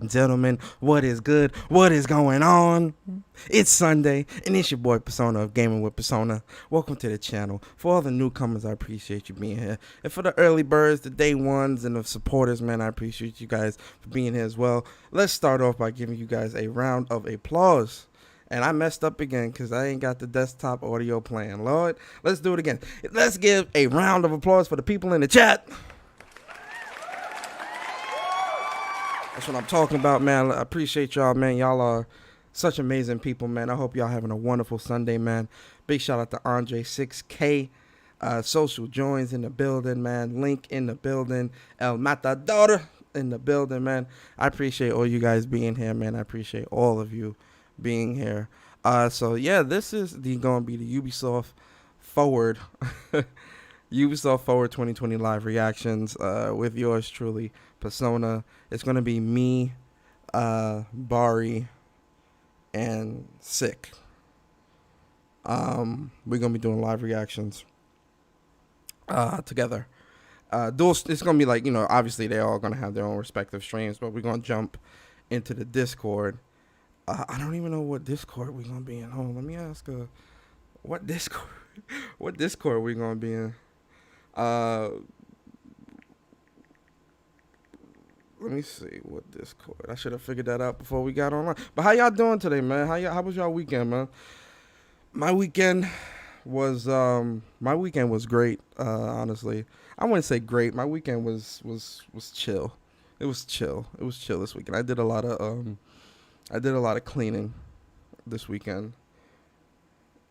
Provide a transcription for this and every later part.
and gentlemen, what is good? What is going on? It's Sunday, and it's your boy Persona of Gaming with Persona. Welcome to the channel. For all the newcomers, I appreciate you being here. And for the early birds, the day ones, and the supporters, man, I appreciate you guys for being here as well. Let's start off by giving you guys a round of applause. And I messed up again because I ain't got the desktop audio playing. Lord, let's do it again. Let's give a round of applause for the people in the chat. That's what I'm talking about, man. I appreciate y'all, man. Y'all are such amazing people, man. I hope y'all having a wonderful Sunday, man. Big shout out to Andre 6K. Social joins in the building, man. Link in the building. El Matador in the building, man. I appreciate all you guys being here, man. I appreciate all of you being here. So yeah, this is going to be the Ubisoft Forward Ubisoft Forward 2020 live reactions with yours truly, Persona. It's going to be me, Bari, and Sick. We're going to be doing live reactions together. It's going to be like, obviously they're all going to have their own respective streams, but we're going to jump into the Discord. I don't even know what Discord we're going to be in. Hold on, let me ask what Discord we're going to be in. Let me see what Discord. I should have figured that out before we got online. But how y'all doing today, man? How was y'all weekend, man? My weekend was great. Honestly, I wouldn't say great. My weekend was chill. It was chill. It was chill this weekend. I did a lot of cleaning this weekend,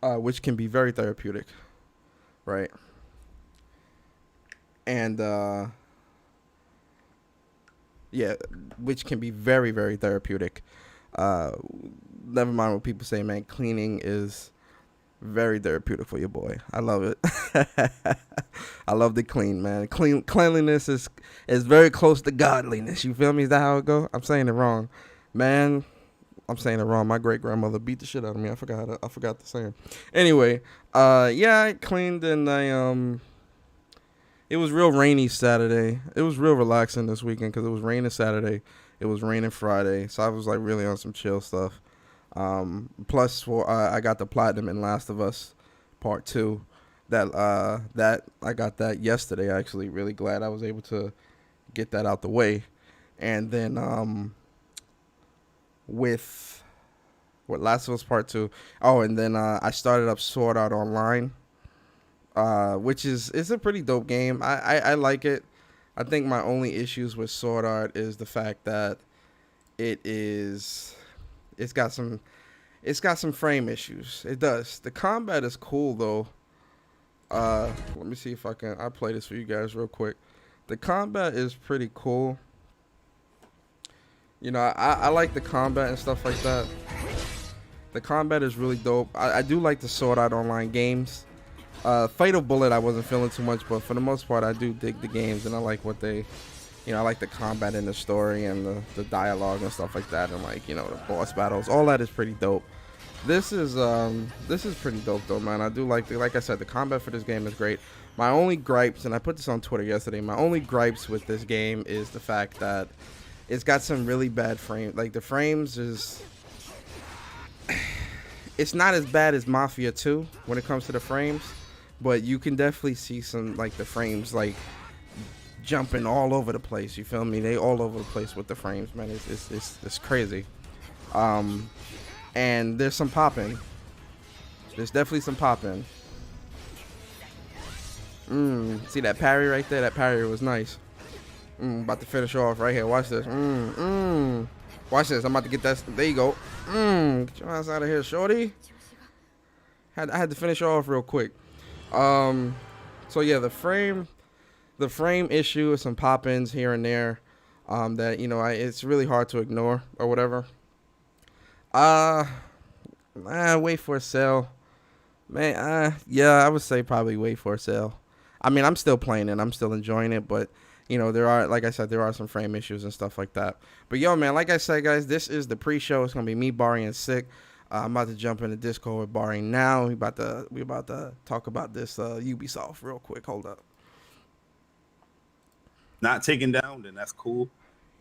which can be very therapeutic, right? And yeah, which can be very, very therapeutic. Never mind what people say, man. Cleaning is very therapeutic for your boy. I love it. I love to clean, man. Cleanliness is very close to godliness. You feel me? Is that how it go? I'm saying it wrong, man. I'm saying it wrong. My great grandmother beat the shit out of me. I forgot the saying. Anyway, yeah, I cleaned and it was real rainy Saturday. It was real relaxing this weekend because it was raining Saturday. It was raining Friday, so I was like really on some chill stuff. Plus, I got the platinum in Last of Us Part 2. That I got that yesterday. Actually, really glad I was able to get that out the way. And then with Last of Us Part 2. Oh, and then I started up Sword Art Online. Which is a pretty dope game. I like it. I think my only issues with Sword Art is the fact that it's got some frame issues. It does. The combat is cool though. Let me see if I'll play this for you guys real quick. The combat is pretty cool. I like the combat and stuff like that. The combat is really dope. I do like the Sword Art Online games. Fatal Bullet I wasn't feeling too much, but for the most part I do dig the games, and I like what they, I like the combat and the story and the dialogue and stuff like that, and like, the boss battles, all that is pretty dope. This is pretty dope though, man. I do like I said, the combat for this game is great. My only gripes, and I put this on Twitter yesterday, my only gripes with this game is the fact that it's got some really bad frames. Like the frames it's not as bad as Mafia 2 when it comes to the frames. But you can definitely see some, like, the frames, like, jumping all over the place. You feel me? They all over the place with the frames, man. It's crazy. And there's some popping. There's definitely some popping. See that parry right there? That parry was nice. About to finish off right here. Watch this. Watch this. I'm about to get that. There you go. Get your ass out of here, shorty. I had to finish off real quick. So yeah, the frame issue is some pop-ins here and there, that, it's really hard to ignore or whatever. Wait for a sale, man. Yeah, I would say probably wait for a sale. I mean, I'm still playing it, I'm still enjoying it, but there are, like I said, there are some frame issues and stuff like that. But yo, man, like I said, guys, this is the pre-show. It's gonna be me, Bari, and Sick. I'm about to jump into Discord with Bari now. We about to talk about this Ubisoft real quick. Hold up. Not taken down, then that's cool.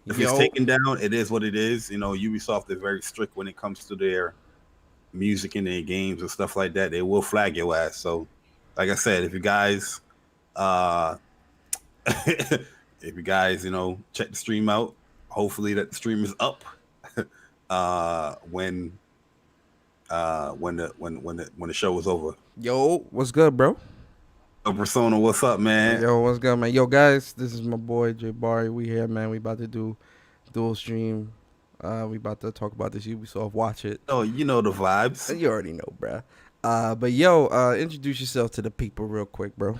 If it's Yo, taken down, it is what it is. You know, Ubisoft is very strict when it comes to their music in their games and stuff like that. They will flag your ass. So, like I said, if you guys, uh, if you guys, check the stream out. Hopefully that the stream is up when the show is over. yo, what's good, bro? Yo, Persona, what's up, man? Yo, what's good, man? Yo, guys, this is my boy J Barry. We here, man. We about to do dual stream. We about to talk about this Ubisoft. Watch it. Oh, you know the vibes. You already know, bruh. But yo, introduce yourself to the people real quick, bro.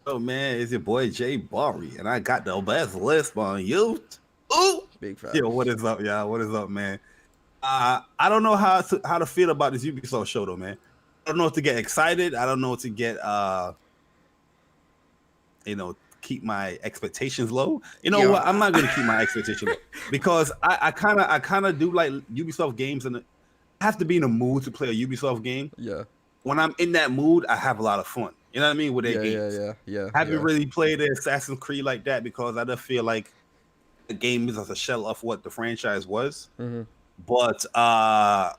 Oh man, it's your boy Jay Barry, and I got the best list on you. Ooh, Big facts. yo, what is up, y'all? What is up, man? I don't know how to feel about this Ubisoft show, though, man. I don't know what to get excited. I don't know what to get keep my expectations low. You know Yo. what? I'm not gonna keep my expectations low because I kind of do like Ubisoft games, and I have to be in a mood to play a Ubisoft game. Yeah. When I'm in that mood, I have a lot of fun. You know what I mean with their games. Yeah. I haven't really played Assassin's Creed like that because I just feel like the game is as a shell of what the franchise was. Mm-hmm. But I'm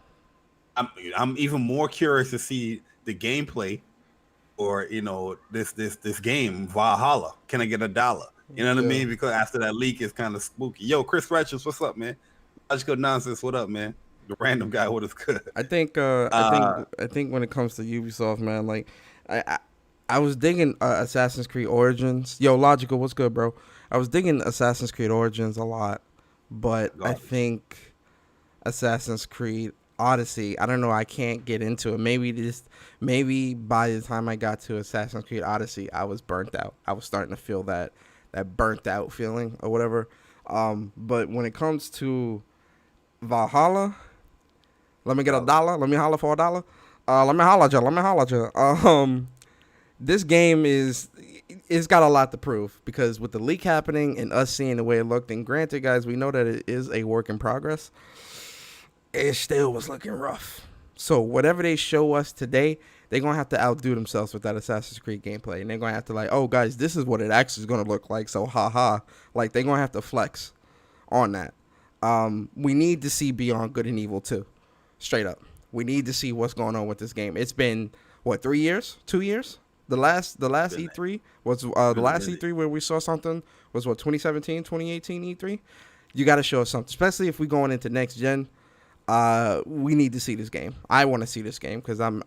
even more curious to see the gameplay, or this game Valhalla. Can I get $1? You know what I mean? Because after that leak, it's kind of spooky. Yo, Chris Ratchets, what's up, man? Logical Nonsense, what up, man? The random guy, what is good? I think when it comes to Ubisoft, man, like I I was digging Assassin's Creed Origins. Yo, Logical, what's good, bro? I was digging Assassin's Creed Origins a lot, but I think Assassin's Creed Odyssey, I don't know, I can't get into it. Maybe by the time I got to Assassin's Creed Odyssey, I was burnt out. I was starting to feel that burnt out feeling or whatever. But when it comes to Valhalla, let me get $1. Let me holler for $1. Let me holler at you. Let me holler at you. This game it's got a lot to prove because with the leak happening and us seeing the way it looked, and granted, guys, we know that it is a work in progress. It still was looking rough. So whatever they show us today, they're gonna have to outdo themselves with that Assassin's Creed gameplay, and they're gonna have to like, oh guys, this is what it actually is gonna look like. So haha, like they're gonna have to flex on that. We need to see Beyond Good and Evil 2. Straight up, we need to see what's going on with this game. It's been what, 3 years, 2 years? The last E3 was the last E3 where we saw something was what, 2017, 2018 E3. You got to show us something, especially if we going into next gen. We need to see this game. I want to see this game because I'm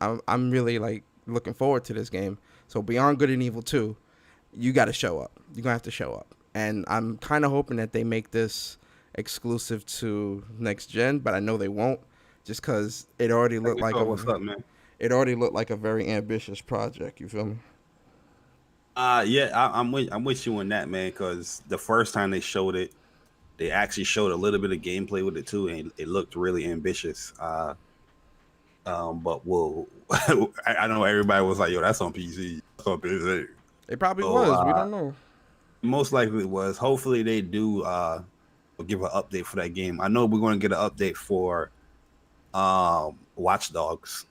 really like looking forward to this game. So Beyond Good and Evil 2, you got to show up. You're gonna have to show up, and I'm kind of hoping that they make this exclusive to next gen, but I know they won't, just because it already looked like what's up, man? It already looked like a very ambitious project. You feel me? Yeah, I'm with you on that, man. Because the first time they showed it, they actually showed a little bit of gameplay with it too, and it looked really ambitious. But whoa, I know everybody was like, "Yo, that's on PC." That's on PC. It probably was. We don't know. Most likely it was. Hopefully they do give an update for that game. I know we're going to get an update for Watch Dogs.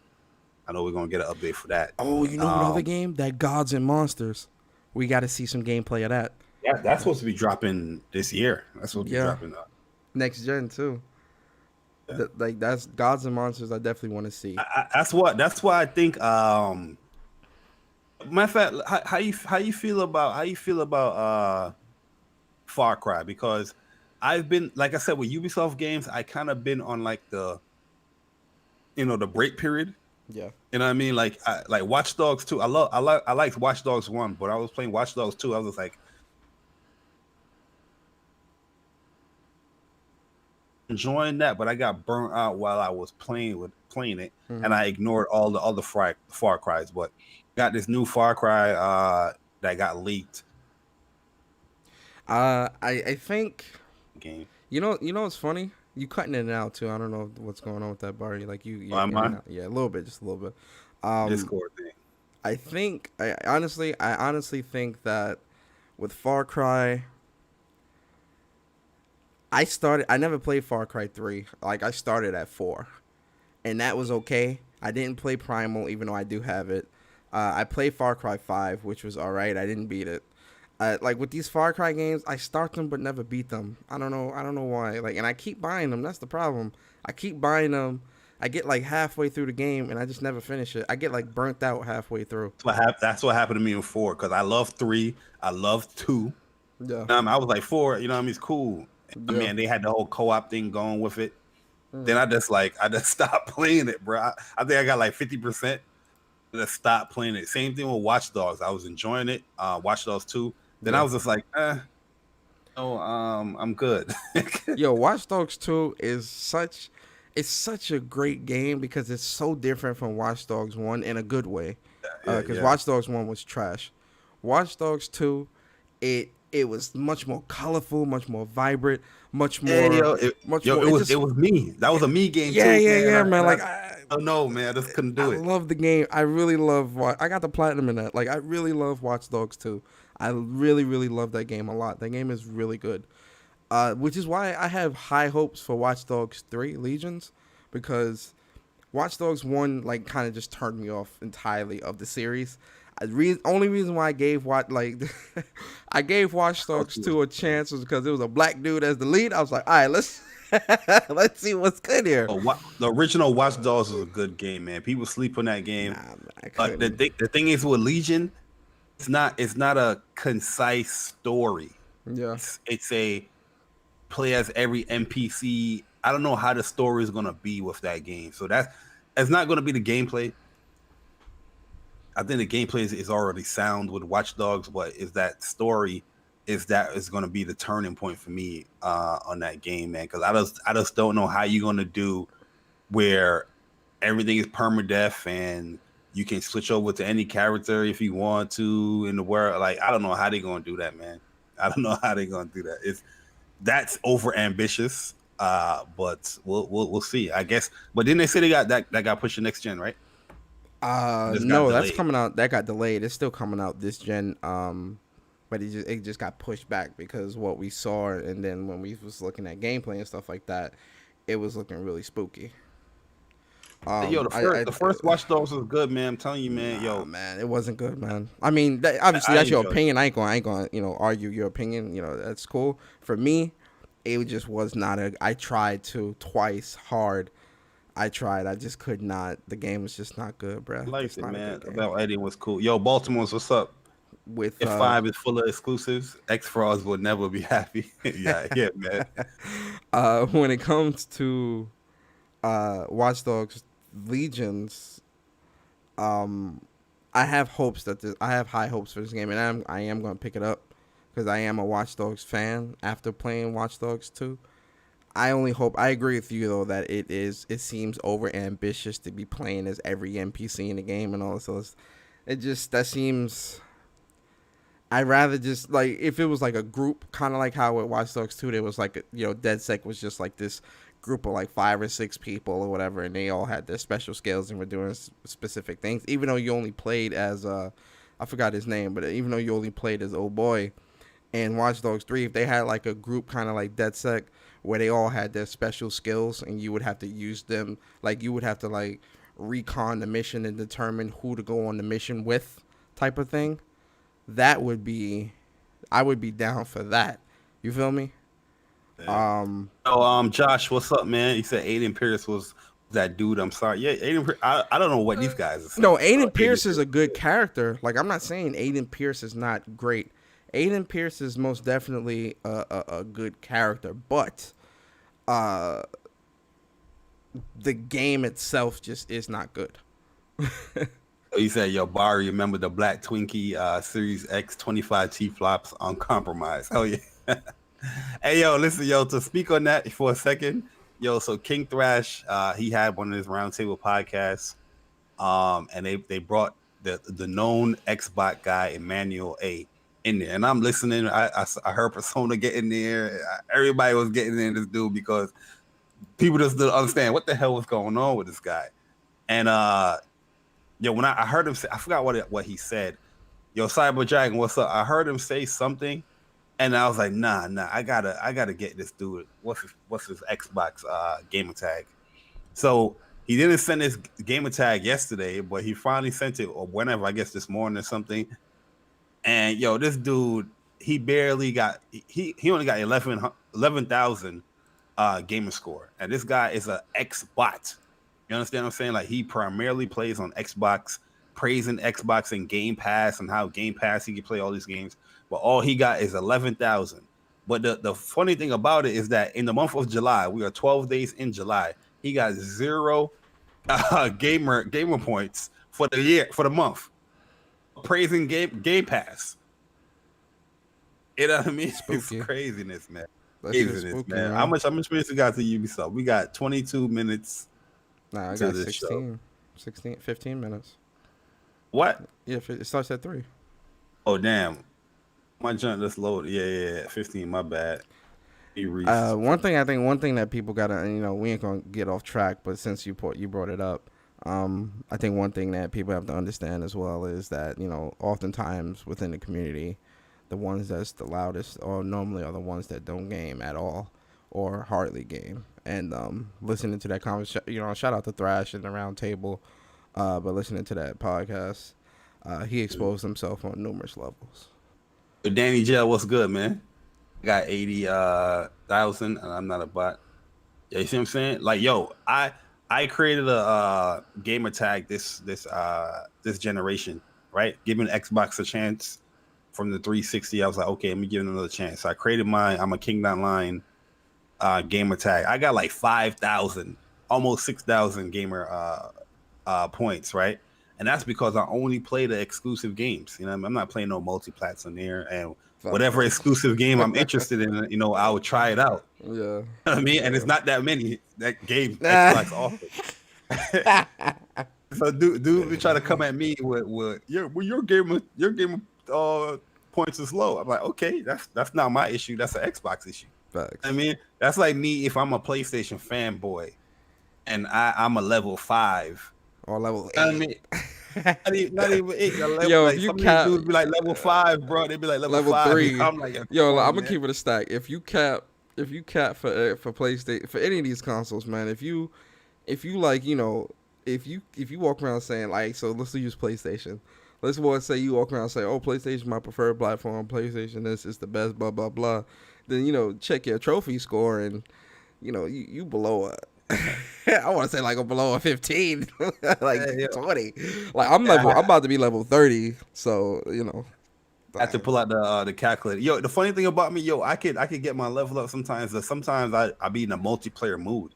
I know we're going to get an update for that. Oh, you know another game? That Gods and Monsters. We got to see some gameplay of that. Yeah, that's supposed to be dropping this year. That's supposed to be dropping next gen too. Yeah. That's Gods and Monsters. I definitely want to see. That's why I think. Matter of fact, how you feel about Far Cry? Because I've been, like I said, with Ubisoft games, I kind of been on like the break period. Yeah. You know what I mean? Like Watch Dogs 2. I liked Watch Dogs 1, but I was playing Watch Dogs 2. I was just like enjoying that, but I got burnt out while I was playing it, and I ignored all the other Far Cries. But got this new Far Cry that got leaked. I think game. You know what's funny? You cutting it out too. I don't know what's going on with that, Barry. Like you yeah, a little bit, just a little bit. Discord thing. I honestly think that with Far Cry, I never played Far Cry 3. Like I started at 4, and that was okay. I didn't play Primal, even though I do have it. I played Far Cry 5, which was all right. I didn't beat it. Like with these Far Cry games, I start them but never beat them. I don't know. I don't know why. Like, and I keep buying them. That's the problem. I keep buying them. I get like halfway through the game and I just never finish it. I get like burnt out halfway through. That's what happened to me in 4 because I love 3, I love 2. Yeah. I was like 4, you know what I mean? It's cool. I Yeah. mean, they had the whole co-op thing going with it. Then Mm. I just stopped playing it, bro. I think I got like 50%. Just stopped playing it. Same thing with Watch Dogs. I was enjoying it. Watch Dogs 2. Then I Yeah. was just like, no, I'm good. Yo, Watch Dogs 2 is such a great game because it's so different from Watch Dogs 1 in a good way. Yeah, Because yeah. Watch Dogs 1 was trash. Watch Dogs 2, it was much more colorful, much more vibrant, Yeah, much more. it It was just me. That was a me game yeah, too, yeah, man. yeah, man. And Like I don't know, man. I just couldn't I do it. love the game. I really love. I got the platinum in that. Like I really love Watch Dogs 2. I really, really love that game a lot. That game is really good. Which is why I have high hopes for Watch Dogs 3 Legions, because Watch Dogs 1 like kind of just turned me off entirely of the series. Only reason why I gave I gave Watch I thought Dogs you was 2 a chance was because it was a black dude as the lead. I was like, all right, let's let's see what's good here. the original Watch Dogs was a good game, man. People sleep on that game. Nah, man, I But couldn't. the thing is with Legion, it's not a concise story. Yeah. It's a play as every NPC. I don't know how the story is gonna be with that game. So it's not gonna be the gameplay. I think the gameplay is already sound with Watch Dogs, but is that story that is going to be the turning point for me on that game, man? Because I just don't know how you're going to do where everything is permadeath and you can switch over to any character if you want to in the world. Like I don't know how they're going to do that, man. I don't know how they're going to do that. That's over ambitious, but we'll see. I guess. But then they say they got that got pushed to next gen, right? Just got No, that's delayed. coming out. That got delayed. It's still coming out this gen. But it just got pushed back because what we saw, and then when we was looking at gameplay and stuff like that, it was looking really spooky. Yo, the first Watch Dogs was good, man. I'm telling you, man. Nah, Yo, man, it wasn't good, man. I mean, obviously I that's your enjoyed it. opinion. I ain't going, argue your opinion. That's cool. For me, it just was not a. I tried to twice hard. I tried. I just could not. The game was just not good, I bruh. liked Just it, not a man. good game. About Eddie was cool. Yo, Baltimore's what's up? With If 5 is full of exclusives, X Frauds will never be happy. Yeah, yeah, man. when it comes to Watch Dogs Legions, um, I have hopes that I have high hopes for this game, and I am going to pick it up because I am a Watch Dogs fan after playing Watch Dogs 2. I only hope I agree with you though that it seems over ambitious to be playing as every NPC in the game and all this. So it just that seems. I'd rather just like if it was like a group, kind of like how with Watch Dogs 2, there was like DedSec was just like this group of like 5 or 6 people or whatever, and they all had their special skills and were doing specific things. Even though you only played as I forgot his name, but even though you only played as old boy, and Watch Dogs 3, if they had like a group kind of like DedSec where they all had their special skills and you would have to use them, like you would have to like recon the mission and determine who to go on the mission with, type of thing. That would be, I would be down for that. You feel me? Yeah. Um, So, Josh, what's up, man? He said Aiden Pierce was that dude. I'm sorry. Yeah, Aiden. I don't know what these guys are no, saying. Aiden Aiden Pierce is Pierce. a good character. Like I'm not saying Aiden Pierce is not great. Aiden Pierce is most definitely a good character, but uh, the game itself just is not good. He said, "Yo, Barry, remember the Black Twinkie Series X 25 T flops uncompromised." Hell yeah. Hey, yo, listen, yo, to speak on that for a second, yo. So King Thrash, he had one of his roundtable podcasts, and they brought the known Xbox guy Emmanuel A in there, and I'm listening. I heard Persona get in there. Everybody was getting in this dude because people just didn't understand what the hell was going on with this guy. And yo, when I heard him say, I forgot what he said. Yo, Cyber Dragon, what's up? I heard him say something, and I was like, nah, I gotta get this dude. What's his Xbox gamer tag? So he didn't send his gamer tag yesterday, but he finally sent it or whenever, I guess this morning or something. And yo, this dude, he barely got he only got 11,000 gamer score, and this guy is a Xbot. You understand what I'm saying? Like he primarily plays on Xbox, praising Xbox and Game Pass and how Game Pass he can play all these games, but all he got is 11,000. But the funny thing about it is that in the month of July, we are 12 days in July, he got zero gamer points for the year, for the month, praising Game Pass. You know what I mean? It's Spooky. craziness, man. That shit's Craziness, spooky, man. man. How much minutes we got to Ubisoft? We got 22 minutes Nah, I to got this show. 15 minutes. What? Yeah, it starts at 3. Oh damn. My junk just loaded. Yeah. 15, my bad. He reached. One thing that people gotta, we ain't gonna get off track, but since you brought it up, I think one thing that people have to understand as well is that oftentimes within the community, the ones that's the loudest or normally are the ones that don't game at all or hardly game. And listening to that conversation, shout out to Thrash and the Round Table, but listening to that podcast, he exposed himself on numerous levels. Danny Gel, what's good, man? I got 80,000, and I'm not a bot. Yeah, you see what I'm saying? Like, yo, I created a gamer tag this generation, right? Giving Xbox a chance from the 360. I was like, okay, let me give it another chance. So I created mine. I'm a King Online gamer tag. I got like 5,000, almost 6,000 gamer points, right? And that's because I only play the exclusive games. I'm not playing no multi-plats on there, and Fuck whatever no. exclusive game I'm interested in, I would try it out. Yeah. You know what I mean, and Yeah. it's not that many that game Xbox offers. So dude, be trying to come at me with your gamer points is low. I'm like, okay, that's not my issue. That's an Xbox issue. I Facts. mean, that's like me if I'm a PlayStation fanboy and I'm a level 5. Or level I 8. mean, not even 8. Yo, if Like you some of these cap dudes be like level 5, bro. They be like level level 5. 3, I'm like, come yo, I'm on, gonna man. keep it a stack. If you cap for PlayStation, for any of these consoles, man, if you like, if you walk around saying like, so let's use PlayStation. Let's say you walk around and say, oh, PlayStation my preferred platform, PlayStation this is the best, blah blah blah. Then check your trophy score and you below a I want to say like a below a 15, like Yeah, 20. Like I'm about to be level 30, so I have to pull out the calculator. Yo, the funny thing about me, yo, I could get my level up sometimes. Sometimes I be in a multiplayer mood,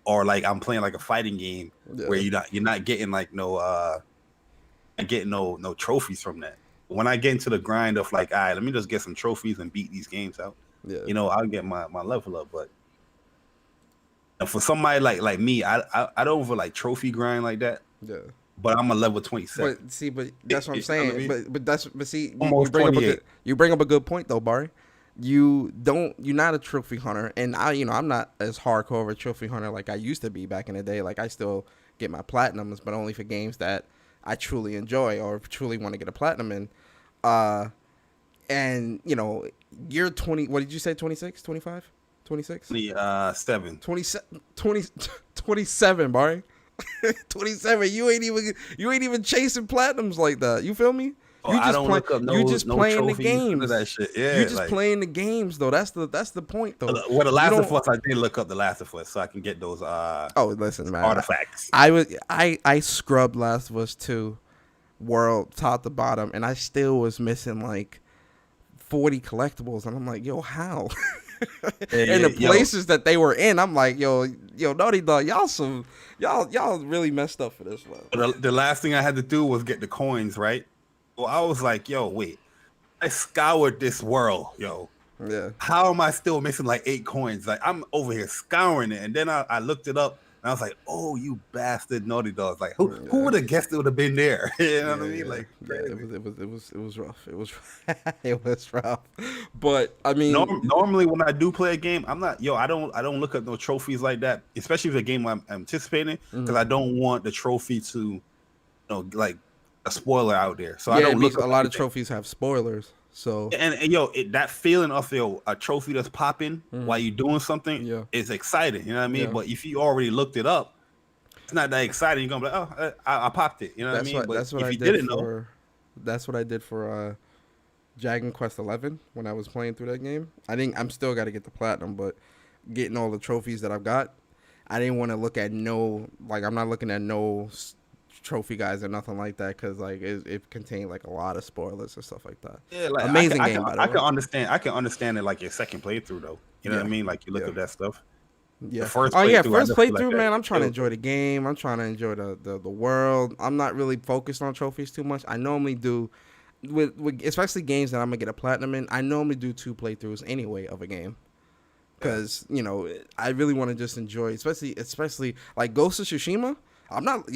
or like I'm playing like a fighting game where yeah, you're not getting like no trophies from that. When I get into the grind of like, all right, let me just get some trophies and beat these games out. yeah, I'll get my level up. But for somebody like me, I don't over like trophy grind like that. yeah. But I'm a level 27. But that's what I'm You know what I saying. mean? But see, you Almost bring up a 28. good point though, Barry. You're not a trophy hunter, and I'm not as hardcore of a trophy hunter like I used to be back in the day. Like I still get my platinums, but only for games that I truly enjoy or truly want to get a platinum in. And you're 20. What did you say? 26, 25, 26, 7. 27, 27, Barry. 27. You ain't even chasing platinums like that. You feel me? Oh, You I just don't look up you just no playing the trophies, none of games. that shit. Yeah, You just like playing the games though. That's the point though. well, the You Last of don't. Us, I did look up the Last of Us so I can get those Oh, listen, man. artifacts. I scrubbed Last of Us 2 world top to bottom, and I still was missing like 40 collectibles, and I'm like, yo, how? And the Yo, places that they were in, I'm like, yo, Naughty Dog, y'all really messed up for this one. the last thing I had to do was get the coins, right? Well, I was like, yo, wait, I scoured this world, yo. Yeah, How am I still missing like 8 coins? Like I'm over here scouring it, and then I looked it up, and I was like, oh, you bastard, Naughty Dogs! Like who yeah. would have guessed it would have been there? You know what I mean? Yeah, Like yeah, crazy. it was rough. It was it was rough. But I mean, Normally when I do play a game, I'm not I don't look up no trophies like that, especially if it's a game I'm anticipating, because I don't want the trophy to like a spoiler out there. So I yeah, don't look because up a lot of anything. trophies have spoilers. So And that feeling of a trophy that's popping while you're doing something yeah, is exciting. You know what I mean? yeah. But if you already looked it up, it's not that exciting. You're gonna be like, oh, I popped it. You know what I mean? But That's what if I you did didn't know, for. That's what I did for Dragon Quest 11 when I was playing through that game. I think I'm still got to get the platinum, but getting all the trophies that I've got, I didn't want to look at I'm not looking at trophy guys or nothing like that because like it contained like a lot of spoilers and stuff like that. Yeah, like Amazing game, by the way. I can understand it like your second playthrough though. You know what Yeah, I mean? Like you look yeah, at that stuff. The yeah. first Oh yeah, playthrough, I first just feel like playthrough, man. I'm trying to that. enjoy the game. I'm trying to enjoy the world. I'm not really focused on trophies too much. I normally do with especially games that I'm gonna get a platinum in. I normally do 2 playthroughs anyway of a game. Yeah. Because I really want to just enjoy, especially like Ghost of Tsushima. I'm not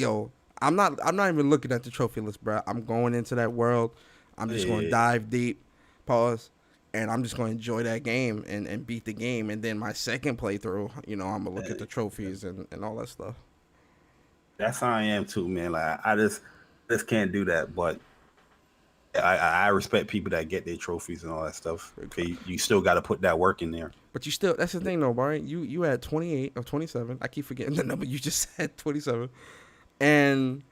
even looking at the trophy list, bro. I'm going into that world. I'm just going to Yeah. dive deep, pause, and I'm just going to enjoy that game and beat the game. And then my second playthrough, I'm gonna look at the trophies and all that stuff. That's how I am too, man. Like I just can't do that. But I respect people that get their trophies and all that stuff. Okay, you still got to put that work in there. But that's the thing though, Brian. You had 28 or 27. I keep forgetting the number you just said, 27. And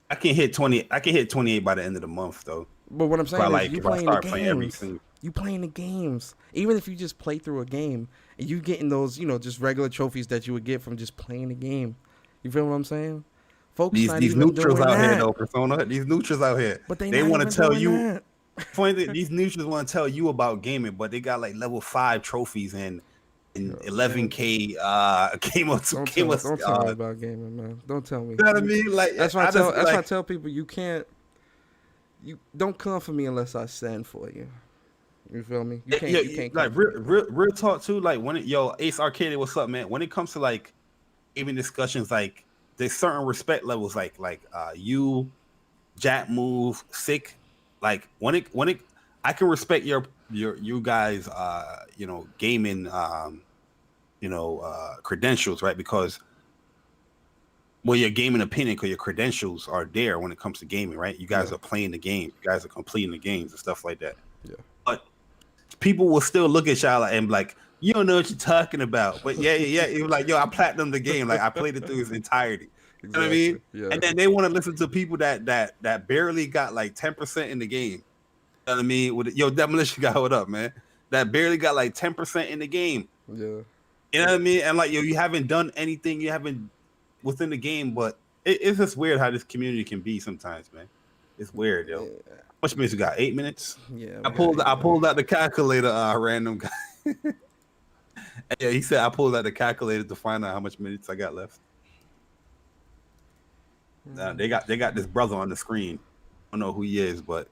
I can hit 20. I can hit 28 by the end of the month, though. but what I'm If I saying is like, you if I playing the start playing every games. single. You playing the games. Even if you just play through a game and you getting those, just regular trophies that you would get from just playing the game. You feel what I'm saying? Folks not These even neutrals doing out here that. though, Persona. These neutrals out here. But they They not want even to tell doing you. that. Funny thing, these neutrals want to tell you about gaming, but they got like level 5 trophies and Yo, 11K game of don't tell me about gaming, man. Don't tell me. you know what I mean? Like That's why I just that's why I like tell people you don't come for me unless I send for you. You feel me? You can't come like for me. real talk too. Like when Ace Arcade, what's up, man? When it comes to like even discussions, like there's certain respect levels, like you, Jack Move, Sick. Like when it, I can respect you guys, gaming, credentials, right? Because your gaming opinion, because your credentials are there when it comes to gaming, right? You guys Yeah. are playing the game, you guys are completing the games and stuff like that. Yeah. But people will still look at y'all and be like, you don't know what you're talking about. But yeah. It was like, yo, I platinumed the game. Like I played it through its entirety. You know what I mean? Exactly. Yeah. And then they want to listen to people that barely got like 10% in the game. You know what I mean? Demolition guy, what up, man? That barely got like 10% in the game. Yeah. You know what I mean? And like, you haven't done anything, you haven't within the game, but it's just weird how this community can be sometimes, man. It's weird, yo. Yeah. How much minutes you got? 8 minutes? Yeah. I pulled out the calculator, random guy. Yeah, he said I pulled out the calculator to find out how much minutes I got left. They got this brother on the screen. I don't know who he is, but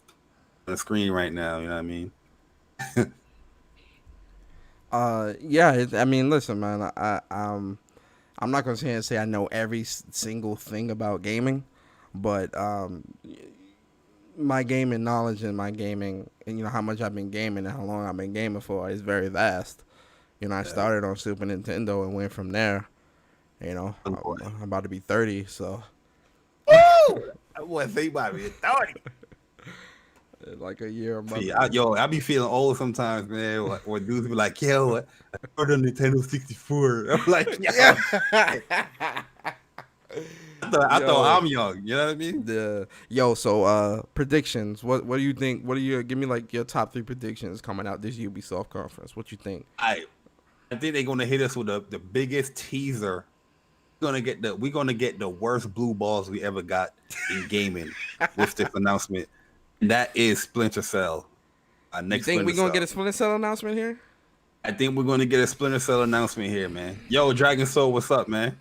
on the screen right now, you know what I mean? Yeah. I mean, listen, man. I'm not gonna sit here and say I know every single thing about gaming, but my gaming knowledge and my gaming, and how much I've been gaming and how long I've been gaming for is very vast. I started on Super Nintendo and went from there. Oh, boy. I'm about to be 30, so Woo! That boy think about me 30. like a year. See, I be feeling old sometimes, man. When dudes be like, yo, I heard on Nintendo 64. I'm like, yo. I thought I'm young. You know what I mean? So predictions. What do you think? Give me like your top 3 predictions coming out this Ubisoft conference? What you think? I think they're gonna hit us with the biggest teaser. We're gonna get the worst blue balls we ever got in gaming with this announcement. And that is Splinter Cell. You think we're gonna get a Splinter Cell announcement here? I think we're gonna get a Splinter Cell announcement here, man. Yo, Dragon Soul, what's up, man?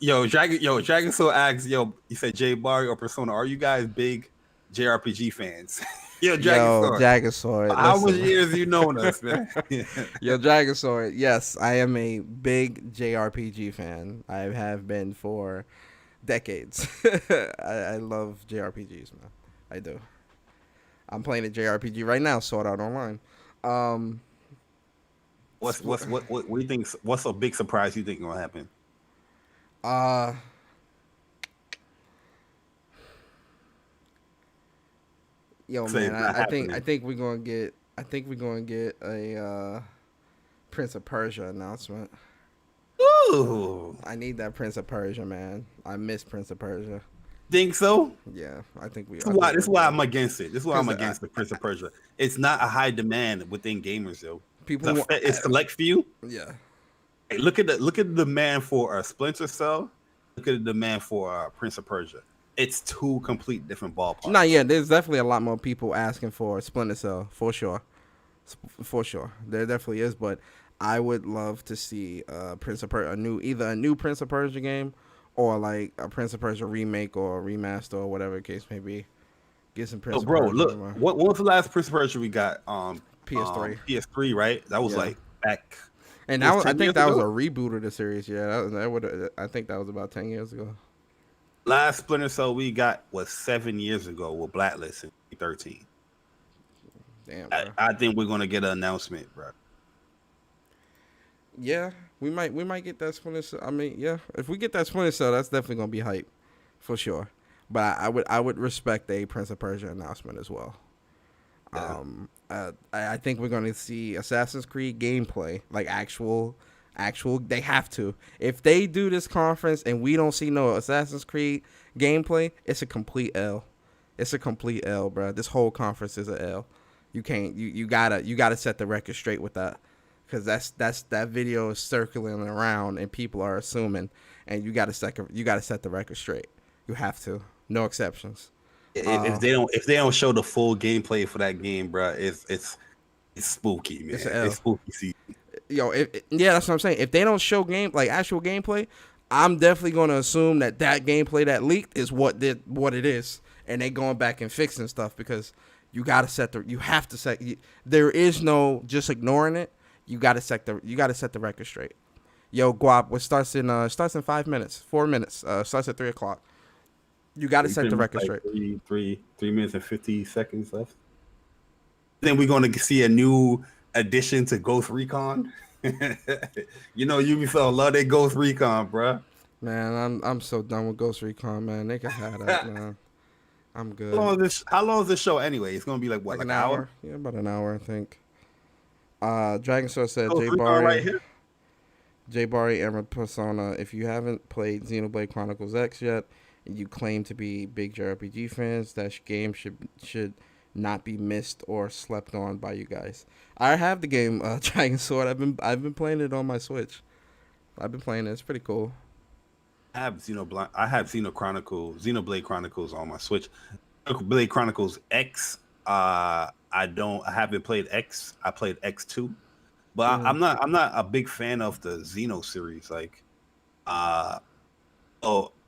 Dragon Soul asks, he said J Barry or Persona, are you guys big JRPG fans? Dragon Sword. How much years you known us, man? Yo, Dragon Sword. Yes, I am a big JRPG fan. I have been for decades. I love JRPGs, man. I do. I'm playing a JRPG right now, Sword Art Online. What do you think? What's a big surprise you think gonna happen? Yo, man, I think we're gonna get a Prince of Persia announcement. Ooh, I need that Prince of Persia, man. I miss Prince of Persia. Think so? Yeah, I think we. This I is why. think This we're is why good. I'm against it. This is why I'm Because against the Prince of Persia. It's not a high demand within gamers, yo. people want. It's select few. Yeah. Hey, look at the demand for a Splinter Cell. Look at the demand for Prince of Persia. It's two complete different Nah, ballparks. yeah. There's definitely a lot more people asking for Splinter Cell for sure. For sure, there definitely is. But I would love to see Prince of Persia, either a new Prince of Persia game, or like a Prince of Persia remake or remaster or whatever the case may be. Get some So, Prince of bro, Persia look, on my what was the last Prince of Persia we got? PS3. PS3, right? That was Yeah, like back. and It was I 10 think years that was a ago. reboot of the series. Yeah, that would. I think that was about 10 years ago. Last Splinter Cell we got was 7 years ago with Blacklist in 2013. Damn, bro. I think we're gonna get an announcement, bro. Yeah, we might get that Splinter Cell. I mean, yeah, if we get that Splinter Cell, that's definitely gonna be hype, for sure. But I would respect a Prince of Persia announcement as well. Yeah. I think we're gonna see Assassin's Creed gameplay, like actual. They have to. If they do this conference and we don't see no Assassin's Creed gameplay, it's a complete L. It's a complete L, bro. This whole conference is a L. You can't. You gotta set the record straight with that, because that video is circling around and people are assuming, and you gotta set the record straight. You have to. No exceptions. If they don't show the full gameplay for that game, bro, it's spooky, It's an man. It's L. spooky. See, Yeah, that's what I'm saying. If they don't show actual gameplay, I'm definitely going to assume that gameplay that leaked is what it is, and they going back and fixing stuff, because you got to you have to set. There is no just ignoring it. You got to set the record straight. Yo, Guap, what starts in 5 minutes, 4 minutes. Starts at 3 o'clock. You got to set the record like straight. 3 minutes and 50 seconds left. Then we're gonna see a new addition to Ghost Recon. You know, Ubisoft love their Ghost Recon, bro. Man, I'm so done with Ghost Recon, man. They can have that, man. I'm good. How long is this show anyway? It's gonna be like what, Like like an an hour? hour. Yeah, about an hour, I think. Dragon Sword said Ghost Recon right here. J Bari Emerald Persona. If you haven't played Xenoblade Chronicles X yet, and you claim to be big JRPG fans, that game should not be missed or slept on by you guys. I have the game Dragon Sword. I've been playing it on my Switch. I've been playing it. It's pretty cool. I have Xenoblade Chronicles on my Switch. Xenoblade Chronicles X. I haven't played X. I played X2, but Mm-hmm. I'm not a big fan of the Xeno series. Like, uh,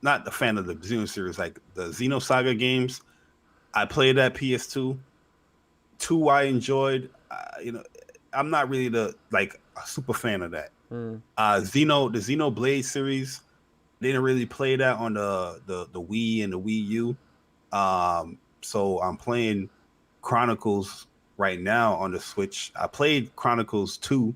not a fan of the Xeno series. Like the Xeno Saga games, I played at PS2. Two I enjoyed. I'm not really a super fan of that. Mm. The Xenoblade series, didn't really play that on the Wii and the Wii U. So I'm playing Chronicles right now on the Switch. I played Chronicles 2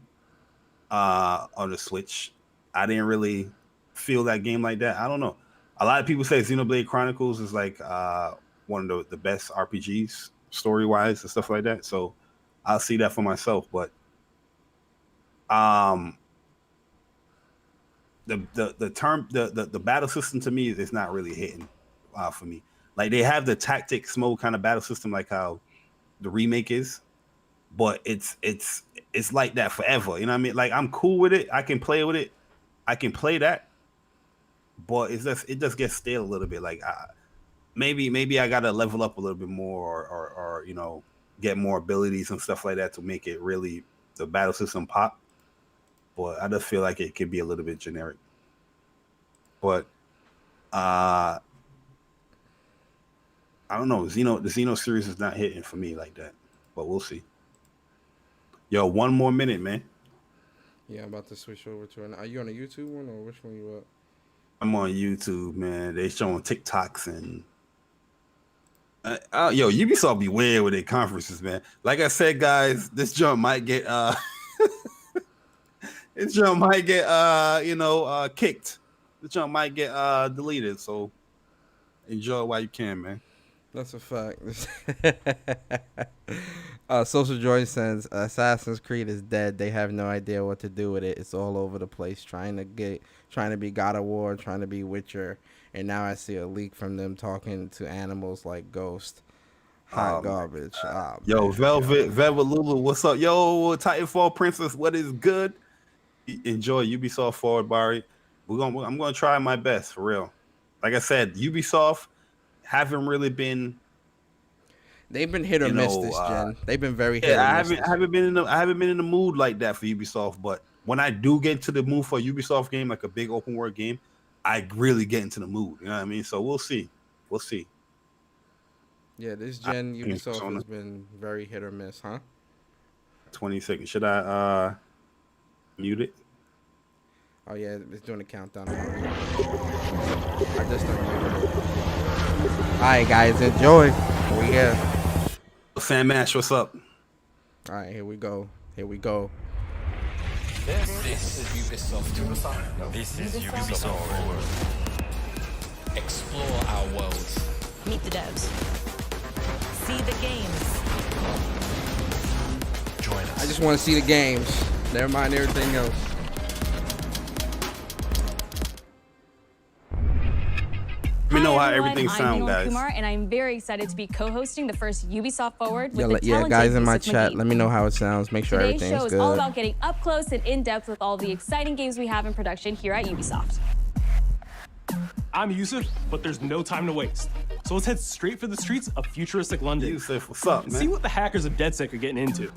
on the Switch. I didn't really feel that game like that. I don't know. A lot of people say Xenoblade Chronicles is like one of the best RPGs story wise and stuff like that. So I'll see that for myself. But um the battle system to me is not really hitting for me. Like they have the tactics mode kind of battle system like how the remake is, but it's like that forever. You know what I mean? Like I'm cool with it. I can play with it. I can play that, but it just gets stale a little bit. Like maybe I gotta level up a little bit more or get more abilities and stuff like that to make it really the battle system pop. But I just feel like it could be a little bit generic. But uh I don't know. The Xeno series is not hitting for me like that. But we'll see. Yo, one more minute, man. Yeah, I'm about to switch over to it. Are you on a YouTube one, or which one you at? I'm on YouTube, man. They showing TikToks and yo, Ubisoft be weird with their conferences, man. Like I said, guys, this jump might get this jump might get kicked. This jump might get deleted. So enjoy while you can, man. That's a fact. Social Joy says Assassin's Creed is dead. They have no idea what to do with it. It's all over the place. Trying to be God of War, trying to be Witcher, and now I see a leak from them talking to animals like Ghost. Hot garbage. Oh, Yo, man. Velvet Lulu, what's up? Yo, Titanfall Princess, what is good? Enjoy Ubisoft Forward, Barry. I'm gonna try my best for real. Like I said, Ubisoft haven't really been. They've been hit or miss this gen. They've been very hit or miss. I haven't been in the mood like that for Ubisoft. But when I do get into the mood for a Ubisoft game, like a big open world game, I really get into the mood. You know what I mean? So we'll see. We'll see. Yeah, this gen Ubisoft has been very hit or miss, huh? 20 seconds. Should I mute it? Oh yeah, it's doing a countdown. I just unmuted it. All right, guys, enjoy. We here. Sam Mash, what's up? All right, here we go. Here we go. This is Ubisoft. This is Ubisoft. Explore our worlds. Meet the devs. See the games. Join us. I just want to see the games. Never mind everything else. Let me know how everyone. everything sounds, guys. I'm Kumar, and I'm very excited to be co-hosting the first Ubisoft Forward with the Yeah, talented guys in my Yusuf chat, Magid. let me know how it sounds. Make sure Today's everything's show is good. all about getting up close and in-depth with all the exciting games we have in production here at Ubisoft. I'm Yusuf, but there's no time to waste. So let's head straight for the streets of futuristic London. Yusuf, what's up, man? See what the hackers of DedSec are getting into.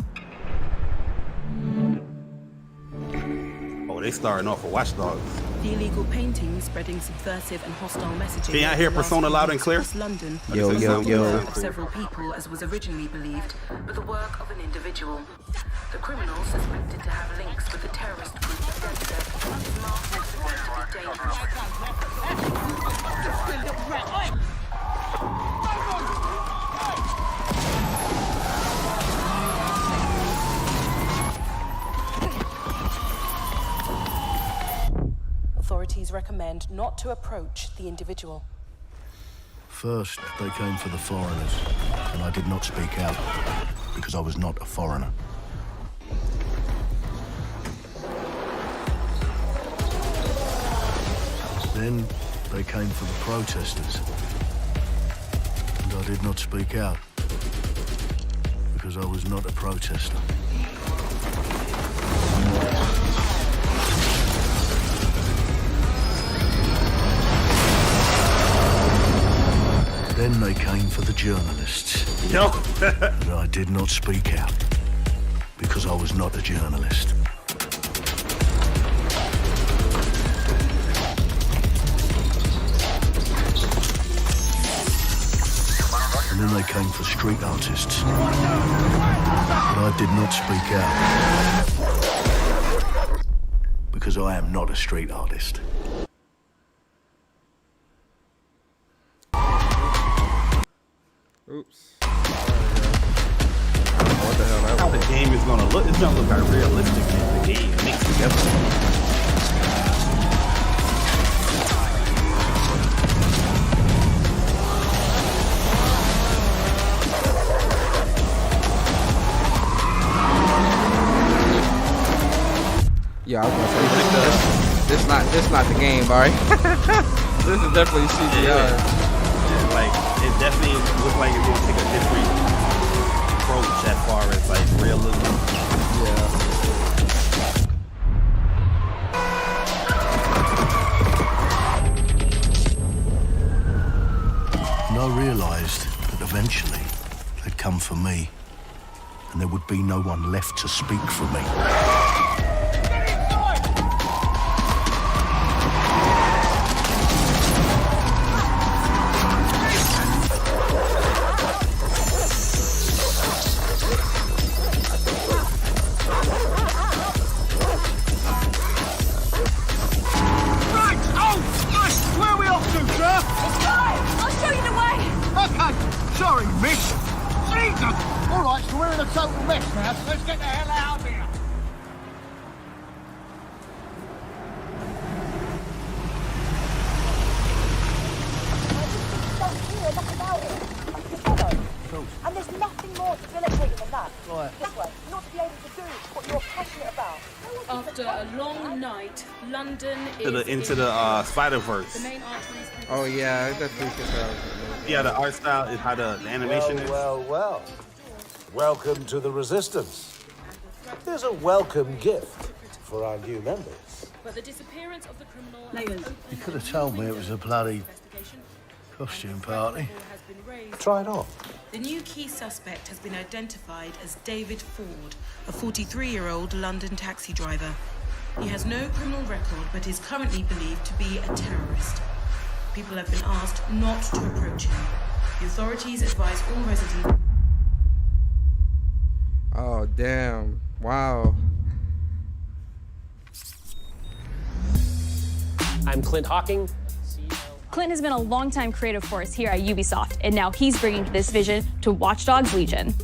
Oh, they starting off with Watch Dogs. The illegal painting spreading subversive and hostile messaging. Can y'all hear Persona loud and clear? London. Yo. Of several people, as was originally believed, but the work of an individual. The criminal suspected to have links with the terrorist group DedSec is marked as to be dangerous. Authorities recommend not to approach the individual. First, they came for the foreigners, and I did not speak out because I was not a foreigner. Then they came for the protesters, and I did not speak out because I was not a protester. Then they came for the journalists. Yo. And I did not speak out because I was not a journalist. And then they came for street artists. But I did not speak out because I am not a street artist. Oops. I don't know what the hell that How was. the game is gonna look? It's gonna look like realistic. Man. The game mixed together. Yeah, I was gonna say this not the game, Barry. This is definitely CGI. Yeah, like it definitely looks like it's gonna take a different approach as far as like realism. Yeah. And I realised that eventually they'd come for me, and there would be no one left to speak for me. Sorry, miss. Jesus! All right, so we're in a total mess now, so let's get the hell out of here. And there's nothing more debilitating than that. Right. This way, not to be able to do what you're passionate about. After a long night, London into the Spider-Verse. The main arteries. Oh yeah, I definitely think that. Yeah, the art style is how the animation is. Well. Welcome to the Resistance. Here's a welcome gift for our new members. But the disappearance of the criminal. You could have told me it was a bloody costume party. Try it on. The new key suspect has been identified as David Ford, a 43-year-old London taxi driver. He has no criminal record, but is currently believed to be a terrorist. People have been asked not to approach him. The authorities advise all residents. Oh damn! Wow. I'm Clint Hawking. Clint has been a longtime creative force here at Ubisoft, and now he's bringing this vision to Watch Dogs Legion.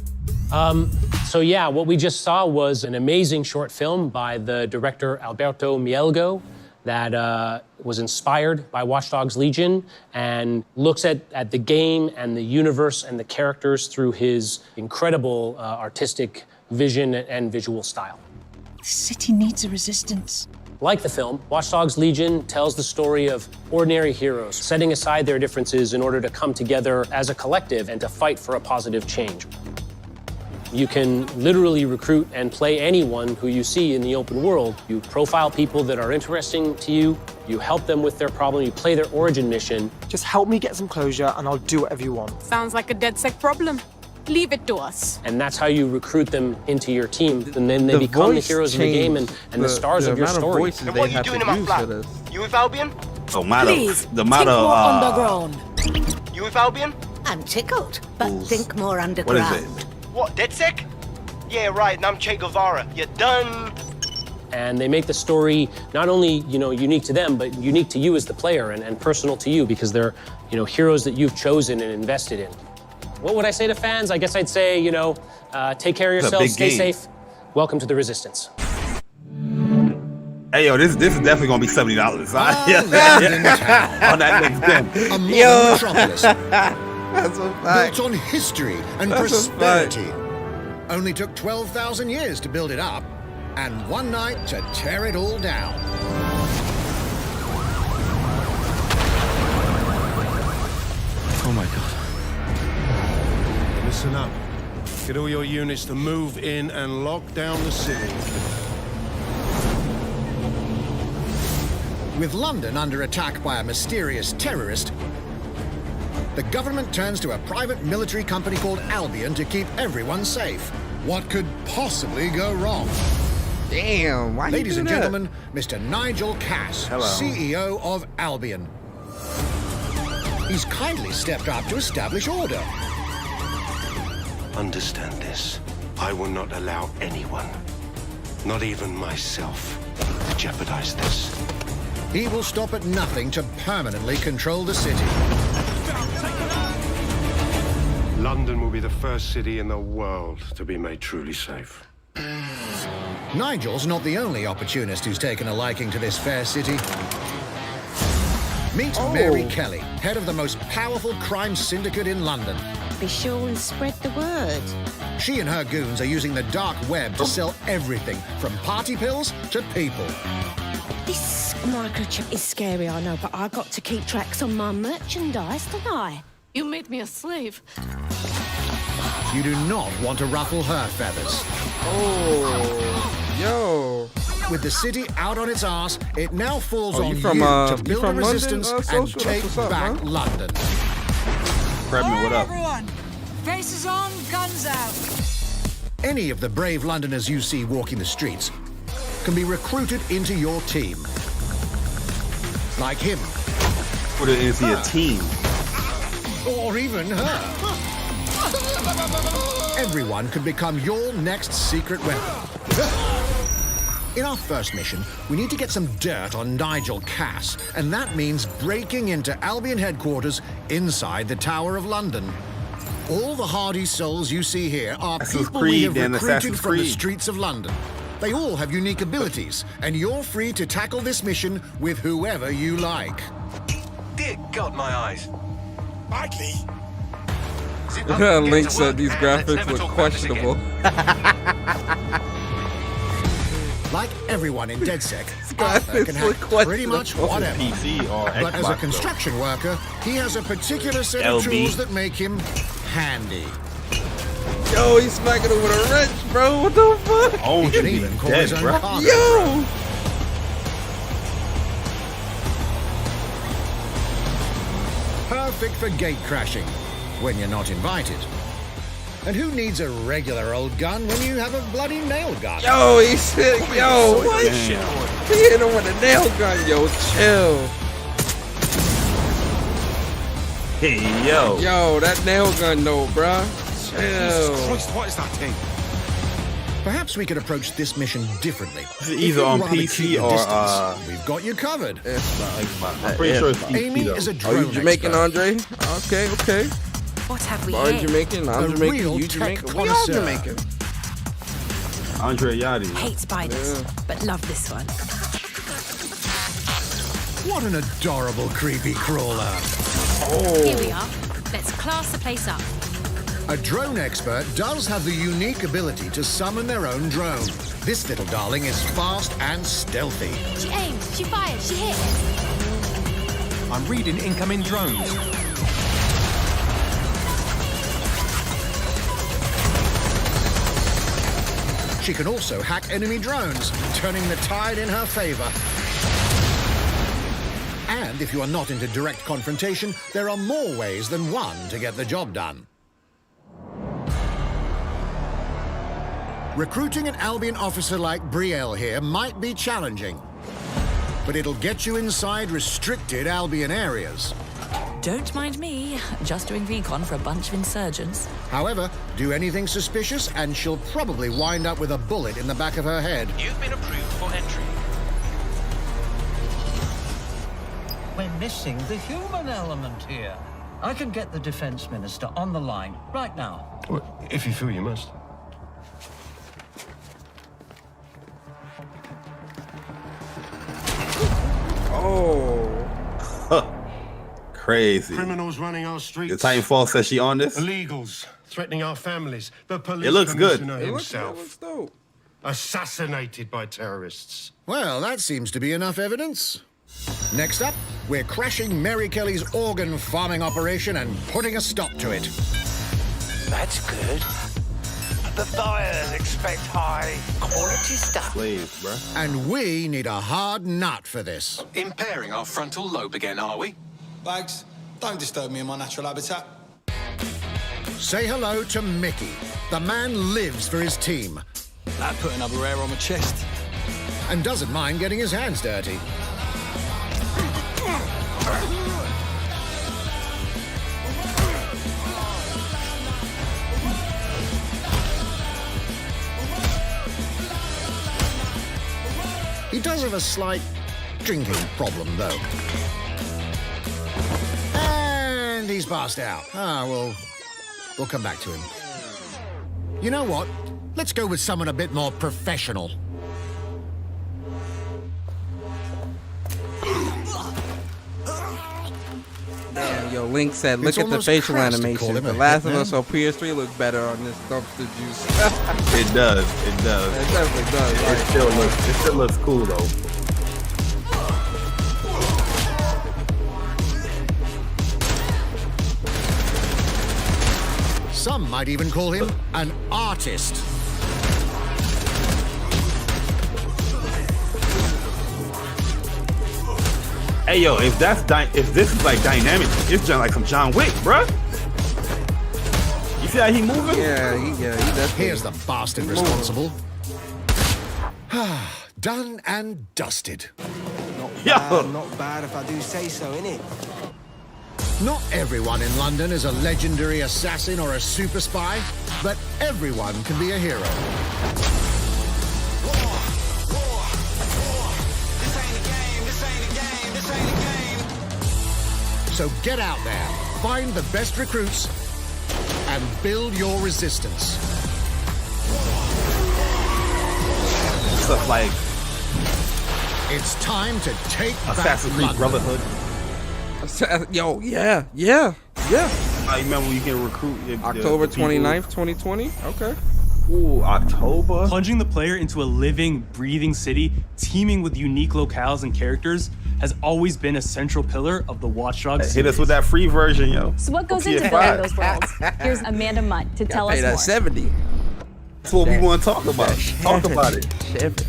So yeah, what we just saw was an amazing short film by the director Alberto Mielgo that was inspired by Watch Dogs Legion and looks at the game and the universe and the characters through his incredible artistic vision and visual style. The city needs a resistance. Like the film, Watch Dogs Legion tells the story of ordinary heroes setting aside their differences in order to come together as a collective and to fight for a positive change. You can literally recruit and play anyone who you see in the open world. You profile people that are interesting to you, you help them with their problem, you play their origin mission. Just help me get some closure and I'll do whatever you want. Sounds like a DedSec problem. Leave it to us. And that's how you recruit them into your team. And then they become the heroes of the game and the stars of your story. And what are you doing in my flat? You with Albion? So motto, Please, the motto. think more underground. You with Albion? I'm tickled, but think more underground. What is it? What, DedSec? Yeah, right, and I'm Che Guevara. You're done. And they make the story not only, unique to them, but unique to you as the player and personal to you because they're, heroes that you've chosen and invested in. What would I say to fans? I guess I'd say, take care of yourselves, stay safe. Welcome to the Resistance. Hey, yo, this is definitely gonna be $70. On that next gen. A modern metropolis That's a fact. built on history and That's a fact. prosperity. Only took 12,000 years to build it up, and one night to tear it all down. Oh my God. Listen up. Get all your units to move in and lock down the city. With London under attack by a mysterious terrorist, the government turns to a private military company called Albion to keep everyone safe. What could possibly go wrong? Damn, why Ladies you and do that? gentlemen, Mr. Nigel Cass, Hello. CEO of Albion. He's kindly stepped up to establish order. Understand this. I will not allow anyone, not even myself, to jeopardize this. He will stop at nothing to permanently control the city. London will be the first city in the world to be made truly safe. Nigel's not the only opportunist who's taken a liking to this fair city. Meet Mary Kelly, head of the most powerful crime syndicate in London. Be sure and spread the word. She and her goons are using the dark web to sell everything from party pills to people. This microchip is scary, I know, but I got to keep tracks on my merchandise, don't I? You made me a slave. You do not want to ruffle her feathers. Oh, yo. With the city out on its arse, it now falls Oh, on you from, you you to build a from resistance London, and Social? take That's what's up, back man. London. Krebman, what up? Everyone, faces on, guns out. Any of the brave Londoners you see walking the streets can be recruited into your team. Like him. Put it into your team. Or even her. Everyone could become your next secret weapon. In our first mission, we need to get some dirt on Nigel Cass, and that means breaking into Albion headquarters inside the Tower of London. All the hardy souls you see here are people we have recruited from the streets of London. They all have unique abilities, and you're free to tackle this mission with whoever you like. Dear God, my eyes. Mikey? Link said these graphics look questionable. Like everyone in DedSec, Arthur can hack pretty much whatever. PC or But as a Xbox, construction worker, he has a particular set of LB. tools that make him handy. Yo, he's smacking it with a wrench, bro. What the fuck? Oh, He can he even call dead, his own bro. cargo. Yo! Perfect for gate crashing, when you're not invited. And who needs a regular old gun when you have a bloody nail gun? Yo, he said, yo, what? Damn. He hit him with a nail gun, yo. Chill. Hey, yo. Yo, that nail gun, though, bruh. Chill. What is that thing? Perhaps we could approach this mission differently. This is If either you'd on rather PC keep your or, distance, we've got you covered. I'm pretty sure it's PC, Amy though. is a Oh, drone you Jamaican, expert. Andre? Okay, okay. What have we I'm here? Jamaican, I'm A Jamaican, real you tech Jamaican. We all connoisseur. Jamaican. Andre Yachty. Hate spiders, but love this one. What an adorable creepy crawler. Here we are. Let's class the place up. A drone expert does have the unique ability to summon their own drone. This little darling is fast and stealthy. She aimed, she fired, she hit. I'm reading incoming drones. She can also hack enemy drones, turning the tide in her favor. And if you are not into direct confrontation, there are more ways than one to get the job done. Recruiting an Albion officer like Brielle here might be challenging, but it'll get you inside restricted Albion areas. Don't mind me, just doing recon for a bunch of insurgents. However, do anything suspicious and she'll probably wind up with a bullet in the back of her head. You've been approved for entry. We're missing the human element here. I can get the Defense Minister on the line right now. Well, if you feel you must. Oh. Crazy. Criminals running our streets. The Titanfall says she on this? Illegals threatening our families. The police It looks good. commissioner It looks himself. dope. Assassinated by terrorists. Well, that seems to be enough evidence. Next up, we're crashing Mary Kelly's organ farming operation and putting a stop to it. That's good. The buyers expect high quality stuff. Slaves, bruh. And we need a hard nut for this. Impairing our frontal lobe again, are we? Bags, don't disturb me in my natural habitat. Say hello to Mickey. The man lives for his team. That put another hair on my chest. And doesn't mind getting his hands dirty. He does have a slight drinking problem, though. And he's passed out. We'll come back to him. You know what? Let's go with someone a bit more professional. Damn, yo, Link said, look It's at the almost facial crass to call animation. him The a Last of hitman. Us on PS3 looks better on this dumpster juice. It does. It does. It definitely does. It still looks cool though. Some might even call him an artist. Hey yo, if this is like dynamic, it's just like some John Wick, bruh. You see how he moving? Yeah, he definitely. Here's the bastard responsible. Done and dusted. Not bad if I do say so, innit? Not everyone in London is a legendary assassin or a super spy, but everyone can be a hero. So get out there, find the best recruits, and build your resistance. Stuff like It's time to take back Assassin's Creed London. Brotherhood. Yo, yeah. I remember when you can recruit October the people. 29th, 2020. Okay. Ooh, October. Plunging the player into a living, breathing city, teeming with unique locales and characters, has always been a central pillar of the Watch Dogs series. Hit us with that free version, yo. So what goes into PS5. building those worlds? Here's Amanda Mutt to tell us Pay that more. 70. That's what we want to talk about. Talk about it. 70.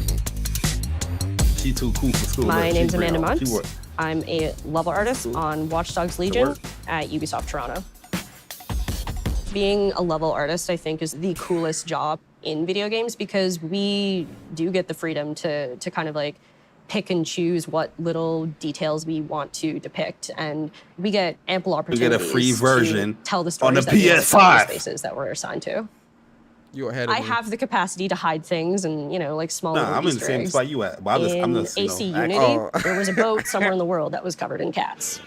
She too cool for school. My Look, name's she Amanda real. Munt. She work. I'm a level artist on Watch Dogs Legion at Ubisoft Toronto. Being a level artist, I think, is the coolest job in video games because we do get the freedom to kind of like pick and choose what little details we want to depict, and we get ample opportunities a free version to tell the on stories the that we want to tell in the PS5. spaces that we're assigned to. You ahead of I me. have the capacity to hide things and, like small little I'm in the Easter same eggs. spot you at. But I'm just, In you know, AC acting. Unity, there was a boat somewhere in the world that was covered in cats.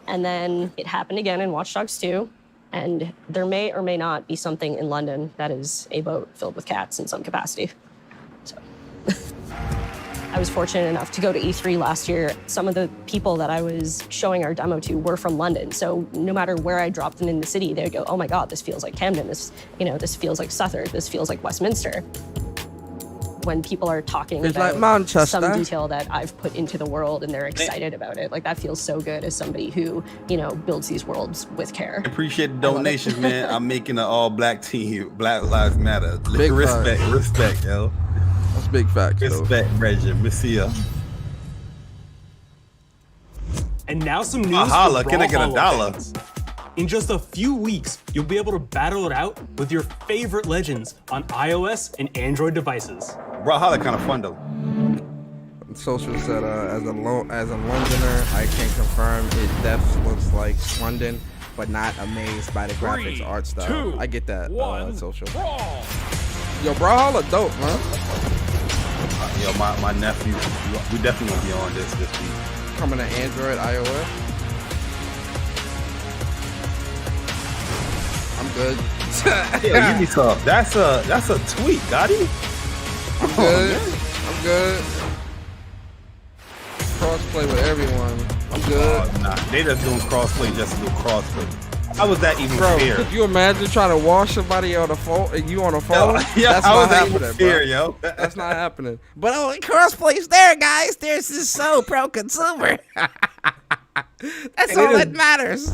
And then it happened again in Watch Dogs 2, and there may or may not be something in London that is a boat filled with cats in some capacity. So I was fortunate enough to go to E3 last year. Some of the people that I was showing our demo to were from London, so no matter where I dropped them in the city, they'd go, "Oh my God, this feels like Camden. This feels like Southwark. This feels like Westminster." When people are talking It's about like Manchester. some detail that I've put into the world and they're excited about it, like that feels so good as somebody who, builds these worlds with care. Appreciate the donations, man. I'm making an all-black team. Black Lives Matter. Big Respect, yo. That's big facts, though. Respect, Reggie. Messia. And now some news holla, for can I get a Brawlhalla dollar? fans. In just a few weeks, you'll be able to battle it out with your favorite legends on iOS and Android devices. Brawlhalla kind of fun though. Social said, as a Londoner, I can confirm it def looks like London, but not amazed by the graphics art style. I get that, Social. Yo, Brawlhalla dope, man. Yo, my nephew, we definitely gonna be on this week. Coming to Android, iOS. I'm good. Yeah, Ubisoft. That's a tweet, Gotti. I'm good. I'm good. Crossplay with everyone. I'm good. Nah, they just doing crossplay just to do crossplay. How was that even Bro, fair? could you imagine trying to wash somebody on the phone and you on the phone? Yeah, That's how not was that even happening, fair, bro. yo? That's not happening. But crossplay's there, guys. This is so pro-consumer. That's all that matters.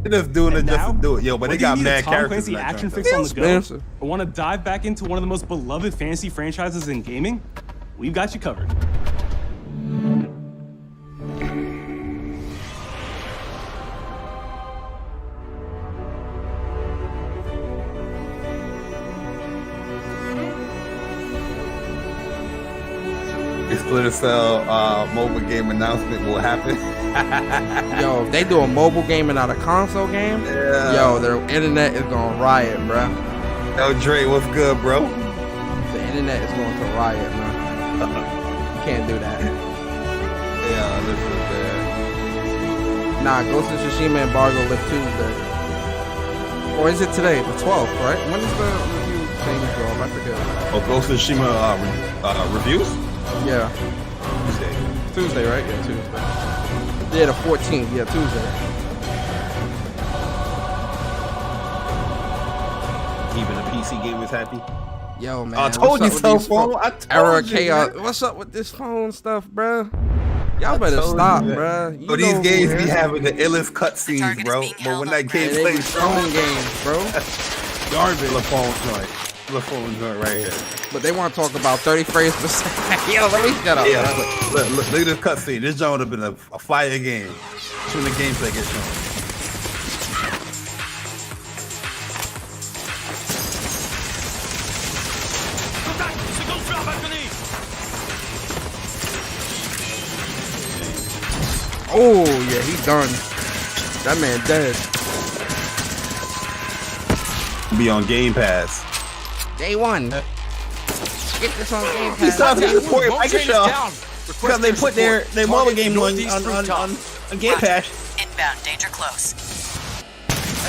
They're just doing it just to do it, yo. But they Whether you got need a mad Tom characters. Clancy in that action joint, fix though. on the go, Spencer. or want to dive back into one of the most beloved fantasy franchises in gaming? We've got you covered. The Splinter Cell mobile game announcement will happen. Yo, if they do a mobile game and not a console game, yo, their internet is going to riot, bro. Yo, Dre, what's good, bro? The internet is going to riot, man. You can't do that. Yeah, this is bad. Nah, Ghost of Tsushima embargo lift Tuesday. Or is it today? The 12th, right? When is the review thing go? I forget. Oh, Ghost of Tsushima reviews? Yeah. Tuesday, right? Yeah, Tuesday. Yeah, the 14th. Yeah, Tuesday. Even the PC gamers happy. Yo, man. I told you so, phone. I told Error you, chaos. man. What's up with this phone stuff, bro? Y'all better stop, bro. So these games be having the illest cutscenes, bro. But when that game They be plays, phone games, bro. garbage. The phone joint. The phone joint right here. But they want to talk about 30 frames per second. Yo, let me shut up. Yeah, man. look at this cutscene. This joint would have been a fire game. Soon the gameplay gets shown. Oh, yeah, he's done. That man dead. Be on Game Pass. Day one. Get this on Game He's Pass. talking to support Microsoft because they put their mobile game on Game Pass. Inbound, danger close.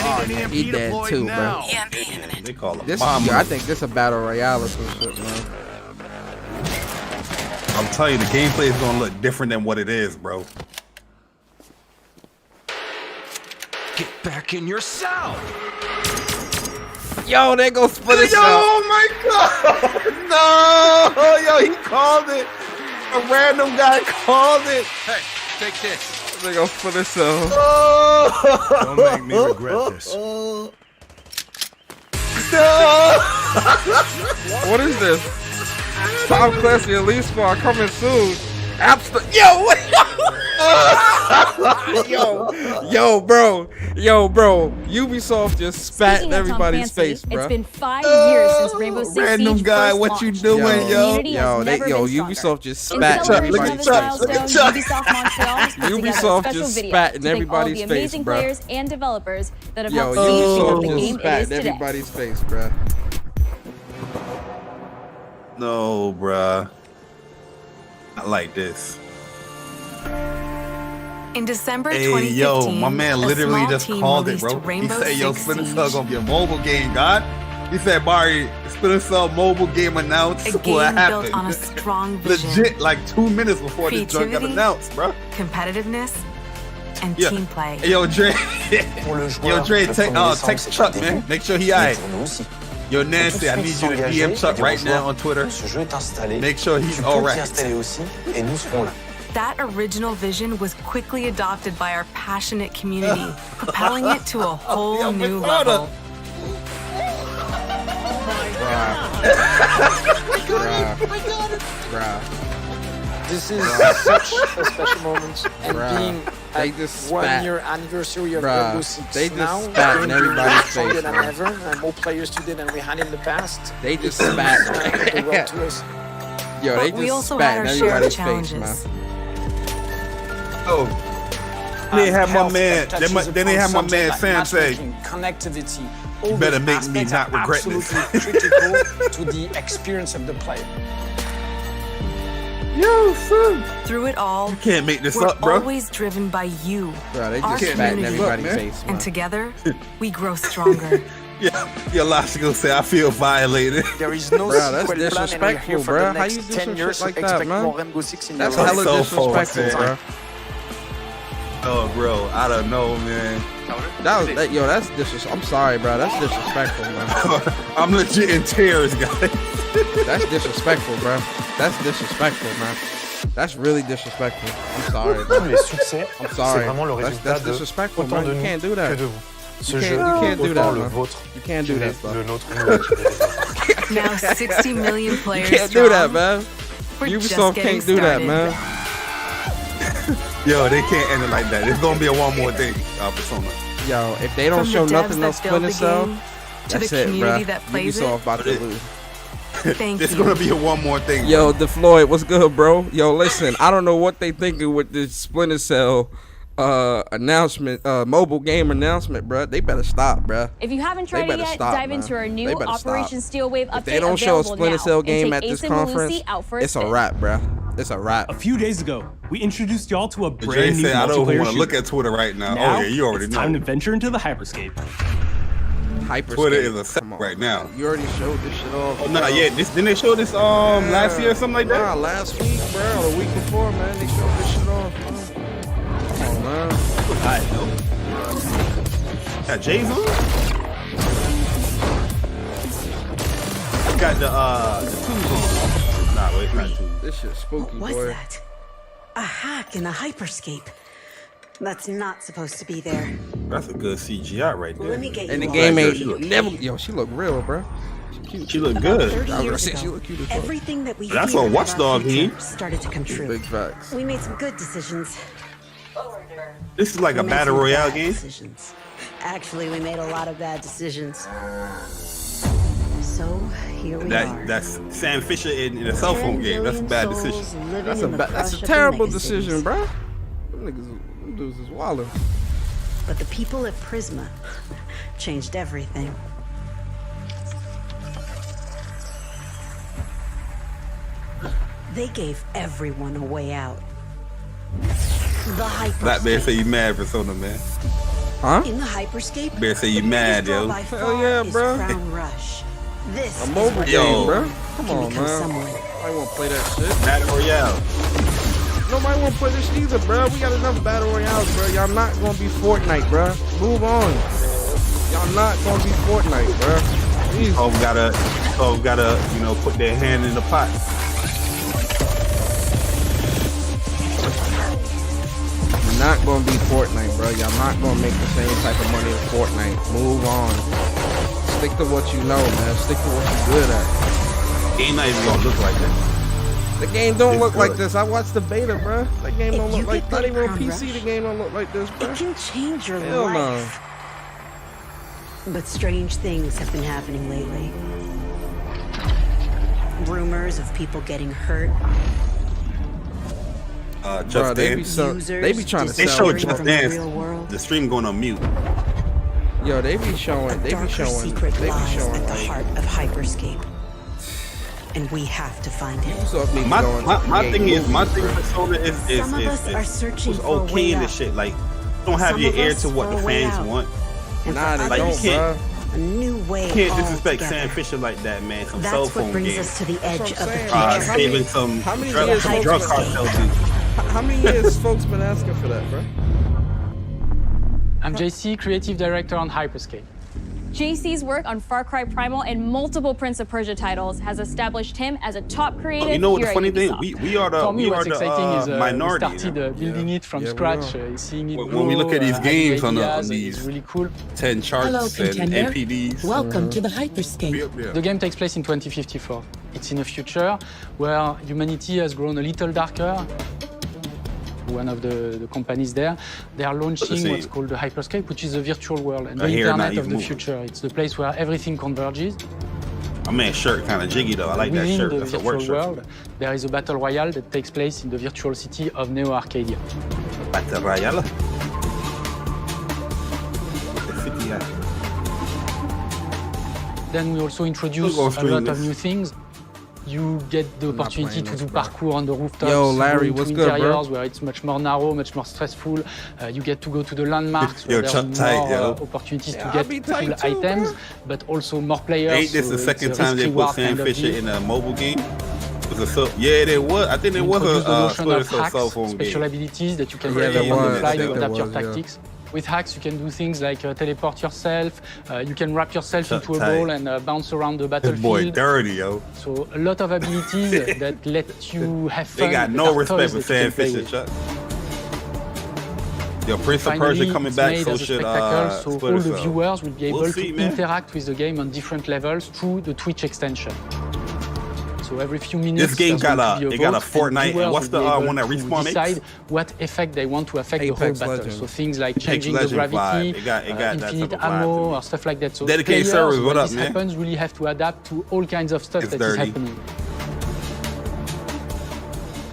Oh, yeah, he dead too, bro. They call him This, Mama. I think this a battle royale or some shit, man. I'm telling you, the gameplay is gonna look different than what it is, bro. Get back in your cell! Yo, they go split it. Yo, oh my God. No. Yo, he called it. A random guy called it. Hey, take this. They go split it. So. Don't make me regret this. No. What is this? Tom Clancy Elite Squad coming soon. Yo, bro. Ubisoft just spat in everybody's face, bro. It's been 5 years since Rainbow Six Random Siege guy, first what you launched. doing, The community has never been Ubisoft just stronger. spat in celebration everybody's of this face. milestone, Ubisoft Montreal has put together a Ubisoft special just video spat in to thank all everybody's the face, amazing bro. players and developers that have Yo, helped Siege become Ubisoft the just game it spat is in today. everybody's face, bro. No, bruh. Not like this. In December Hey, 2015, yo, my man literally a small just team called it, released bro. He Rainbow said, yo, Six Splinter Siege, Cell gonna be a mobile game, God. He said, Barry, Splinter Cell mobile game announced. a What game built happened? on a strong vision, Legit, like 2 minutes before this junk got Creativity. announced, bro. competitiveness, and Yeah. team play. Hey, yo, Dre. Yo, Dre, text Chuck, man. Make sure he aight. Yo, Nancy, I need you to DM Chuck right now on Twitter. Make sure he's all right. That original vision was quickly adopted by our passionate community, propelling it to a whole new level. This is such a special moment, and being They at just 1 spat. year anniversary of Bruh, Rainbow Six they just now, spat in the game everybody's being stronger face, than bro. ever, and more players today than we had in the past. They just spat. The road to us. Yo, they But we just also spat had in our share of everybody's face, man. challenges. Oh. They have my Health man. that touches Then they upon have my subject man like Sam say, matchmaking, connectivity. All better those make me aspects not are regret this. absolutely critical to the experience of the player. Yo, son. Through it all, You can't make this we're up, bro. always driven by you, Bro, they our just spat in community, everybody's man. face, man. and together we grow stronger. Your logical say, I feel violated. There is no Bruh, that's sequel plan, and we're here disrespectful, for bruh. the How next you do 10 some years, shit like so that, expect man? more Rainbow Six in That's your hella life. so disrespectful, bro. Oh, bro, I don't know, man. That's disrespectful. I'm sorry, bro. That's disrespectful, man. I'm legit in tears, guys. That's disrespectful, bro. That's disrespectful, man. That's really disrespectful. I'm sorry, bro. I'm sorry. That's disrespectful, man. You can't do that. You can't do that, man. You can't do that stuff. Now 60 million players You can't do that, strong. man. We're just Ubisoft getting can't do that, started. man. Yo, they can't end it like that. It's gonna be a one more thing, Persona. Yo, if they don't From show the nothing devs else that build Splinter the Cell, game to that's the it, community bruh. that plays Ubisoft it. about to lose. Thank It's you. gonna be a one more thing. Yo, DeFloyd, what's good, bro? Yo, listen, I don't know what they thinking with this Splinter Cell announcement, mobile game announcement, bro. They better stop, bro. If you haven't tried it better yet, stop, dive man. into our They new better Operation stop. Steel Wave update If they don't show a available Splinter now. Cell And game take at this Ace and Malusi conference, out for a it's a spin. wrap, bro. It's a wrap. A few days ago, we introduced y'all to a Jay brand new said, I don't even multiplayer want to look shooter. at Twitter right now. Now, Oh yeah, you already it's know. time to venture into the hyperscape. Hyperscape. Twitter is a set right now. You already showed this shit off. Oh, nah, bro. yeah. Didn't they show this last year or something like that? Nah, last week, bro. Or the week before, man. They showed this shit off, man. Come on, man. I know. Got Jay's on? Got the twos on. Nah, wait, not two. This shit spooky, What was boy. that? A hack in the hyperscape. That's not supposed to be there. That's a good CGI right there. Let me get And the you game all. ain't never. Yo, she look real, bro. She cute. She look About good. 30 I was gonna years say she ago, look cute as fuck. everything that we That's feared what about Watchdog our future need. started to come true. Big facts. We made some good decisions. This is like a We made battle some royale bad game. Decisions. Actually, we made a lot of bad decisions. So here we are. That's Sam Fisher in a cell phone game. That's a bad decision. That's a terrible decision, bro. Them dudes is wildin'. But the people at Prisma changed everything. They gave everyone a way out. The hyperscape. That bear say you mad, Persona, man. Huh? In the hyperscape, Bear say you mad, yo. by Hell far yeah, is bro. Crown Rush. This A is mobile what game, Yo. bro. Come can on, become man. someone. I won't play that shit. Battle royale. Nobody won't play this either, bro. We got enough battle royales, bro. Y'all not gonna be Fortnite, bro. Move on. Y'all not gonna be Fortnite, bro. Ubisoft gotta, you know, put their hand in the pot. You're not gonna be Fortnite, bro. Y'all not gonna make the same type of money as Fortnite. Move on. Stick to what you know, man. Stick to what you're good at. Game not even gonna look like this. The game don't look like this. I watched the beta, bro. That game don't look like. Not even on PC. The game don't look like this, bro. It can change your Hell life. no. But strange things have been happening lately. Rumors of people getting hurt. Just Bro, they be Dance. they be trying to They sell. showed Just Dance. The stream going on mute. Yo, they be showing. They be showing. Secret They be lies showing at the like. heart of Hyperscape, and we have to find it. My thing is Persona Some of us are searching was for a okay way in the out. shit. Like, don't have Some your of ear us to what for the a way fans out. want. And Nah, for they others, don't, bro. a new way. You can't all disrespect together. Sam Fisher like that, man. Some That's cell what phone brings games. us to the edge of the saying. future. Saving some how many drug, years some folks drug been- cartel dudes. How many years folks been asking for that, bro? I'm JC, Creative Director on Hyperscape. JC's work on Far Cry Primal and multiple Prince of Persia titles has established him as a top creative. You know what the here funny at thing? Ubisoft. We are the For me, we are what's exciting is the minority. we started building it from Yeah, we scratch, are. seeing it When we look at these games on ideas, these it's really cool. 10 charts Hello, and contender. NPDs. Welcome to the Hyperscape. The game takes place in 2054. It's in a future where humanity has grown a little darker. One of the companies there, they are launching what's called the Hyperscape, which is a virtual world and the internet of the future. It's the place where everything converges. My man's shirt kind of jiggy though. I like that Within shirt. the That's a work virtual shirt. world, there is a battle royale that takes place in the virtual city of Neo Arcadia. Battle Royale. Then we also introduce We'll a go stream lot of this. new things. You get the opportunity to do parkour on the rooftops. Yo, to Larry, go into what's good, bro? interiors where it's much more narrow, much more stressful. You get to go to the landmarks Yo, where there are Chuck tight, more yo. opportunities Yeah, to I'll get be cool tight too, items, bro. but also more players. Ain't this so the it's second a time they put risk-reward Sam kind of Fisher deal. in a mobile game? Yeah, there was. I think there was Introduce the a notion Splinter of Cell hacks, cell phone special game. abilities that you can Yeah, use there on the was. fly I to think adapt there your was, yeah. tactics. With hacks, you can do things like teleport yourself. You can wrap yourself Shut into a tight. ball and bounce around the This battlefield. boy dirty, yo. So a lot of abilities that let you have fun. They got that no are respect toys for that you Sam can play Fisher, with. Chuck. Yo, Prince of Finally, Persia coming it's back, made so as a should spectacle, so all Splinter the Cell. viewers will be able We'll see, to man. interact with the game on different levels through the Twitch extension. So every few minutes, This game there's going got to a- be it got a vote, Fortnite, and viewers what's will the, be able one that to Respawn makes? decide what effect they want to affect the whole Apex battle. Legends. So things like Apex changing the Legends gravity, vibe. It got that infinite type of vibe ammo, to me. or stuff like that. So Dedicated players, servers, what when up, this man? happens, really have to adapt to all kinds of stuff It's that is dirty. happening.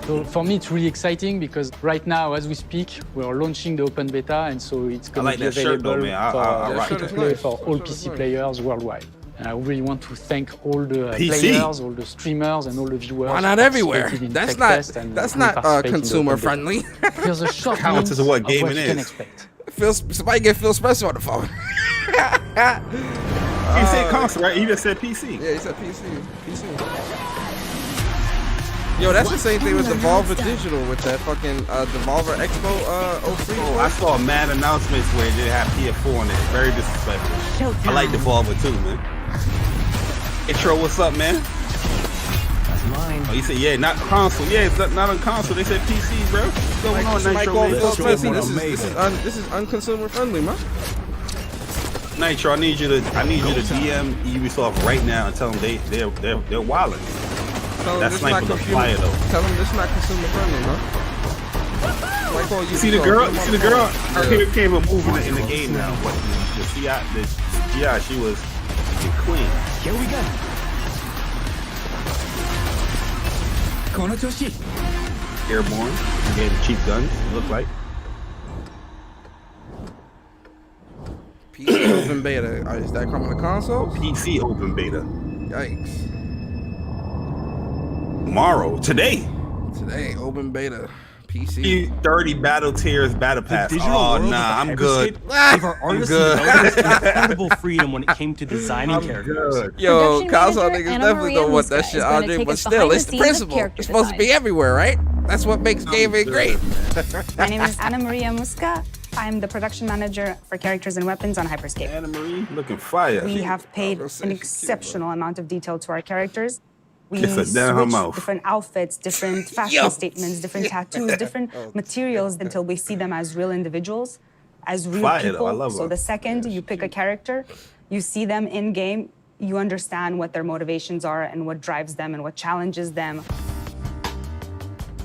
So for me, it's really exciting because right now, as we speak, we're launching the open beta, and so it's going like to be that shirt though, available man. I for rock free to that. play Nice. for all That shirt is PC nice. players worldwide. And I really want to thank all the PC. players, all the streamers, and all the viewers. Why who not everywhere? participated in That's Tech not. Fest and That's who not participate in the consumer open beta. friendly. Here's a short Counts as glimpse what of game what it you can is. expect. Somebody get Phil Spencer on the phone. He said console, right? He just said PC. Yeah, he said PC. PC. Yo, that's the same thing with Devolver Digital with that fucking Devolver Expo 03. Oh, I saw mad announcements where they have PS4 on it. Very disrespectful. I like Devolver too, man. Intro, what's up, man? That's mine. Oh, he said, yeah, not console. Yeah, it's not on console. They said PC, bro. What's going on, Nitro? Man? This is unconsumer friendly, man. Nitro, I need you to DM Ubisoft right now and tell them they're wildin'. Tell That them sniper look fire though. Tell them this not consumer friendly, man. You see the girl? You see the girl? Her hair came a move in the game now. What the CI? She was the queen. Here we go. Airborne. Again, cheap guns. Look like. PC open beta. Is that coming to consoles? PC open beta. Yikes. Tomorrow. Today. Today, open beta. PC. 30 battle tiers, battle pass. Oh, nah, I'm good. Gave our I'm artists good. and developers incredible freedom when it came to designing characters. Yo, Production console manager niggas Anna definitely Maria don't want that Muska shit is gonna out there, take but us still, behind it's the the scenes of principle. character It's supposed to be design. everywhere, right? That's what makes gaming great. My name is Anna Maria Muska. I'm the production manager for characters and weapons on Hyperscape. Anna Marie looking fire. We have paid an exceptional amount of detail to our characters. We Kiss her down her switch mouth. different outfits, different fashion statements, different tattoos, different materials until we see them as real individuals, as real Fire, though. people. I love So her. the second you pick a character, you see them in game, you understand what their motivations are and what drives them and what challenges them.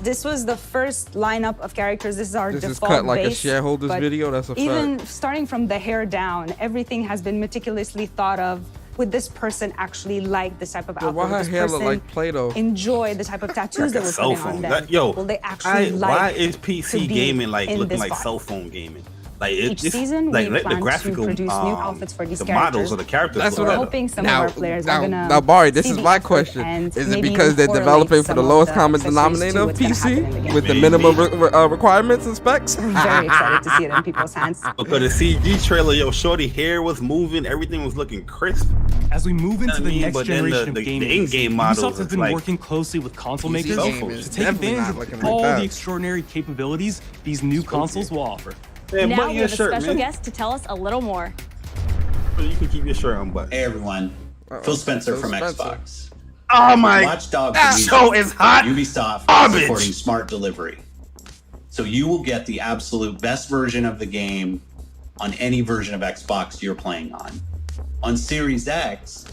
This was the first lineup of characters. This is our This is default cut like a base, shareholders but video. That's a even fact. starting from the hair down, everything has been meticulously thought of. Would this person actually like this type of outfit? why Would her this hair look person like Play-Doh? enjoy the type of tattoos that we're Cell putting on phone. them? Yo, Will they actually like why is to PC be gaming like in looking this like vibe? cell phone gaming? Like Each it's season, like we let plan the to graphical produce new outfits for these the characters. models of the characters. That's look what I'm better. hoping some of our players are gonna. Now, Bari, this see is the my effort question. and Is it maybe because they're correlate developing for some the of lowest the common accessories denominator to of what's gonna happen in the PC game. with the minimum requirements and specs? We're very excited to see it in people's hands. Because the CG trailer, yo, shorty hair was moving, everything was looking crisp. As we move into I the mean, next but then generation of the gaming, in-game models Ubisoft has is been like working closely with console PC makers gaming to is take definitely advantage not of looking like all that. the extraordinary capabilities these new consoles will offer. Man, Now button we your have a shirt, special man. guest to tell us a little more. You can keep your shirt on, but Hey everyone, Phil Spencer from Xbox. Oh my! Watch Dogs that Legion show is hot. Ubisoft Garbage. is supporting smart delivery, so you will get the absolute best version of the game on any version of Xbox you're playing on. On Series X,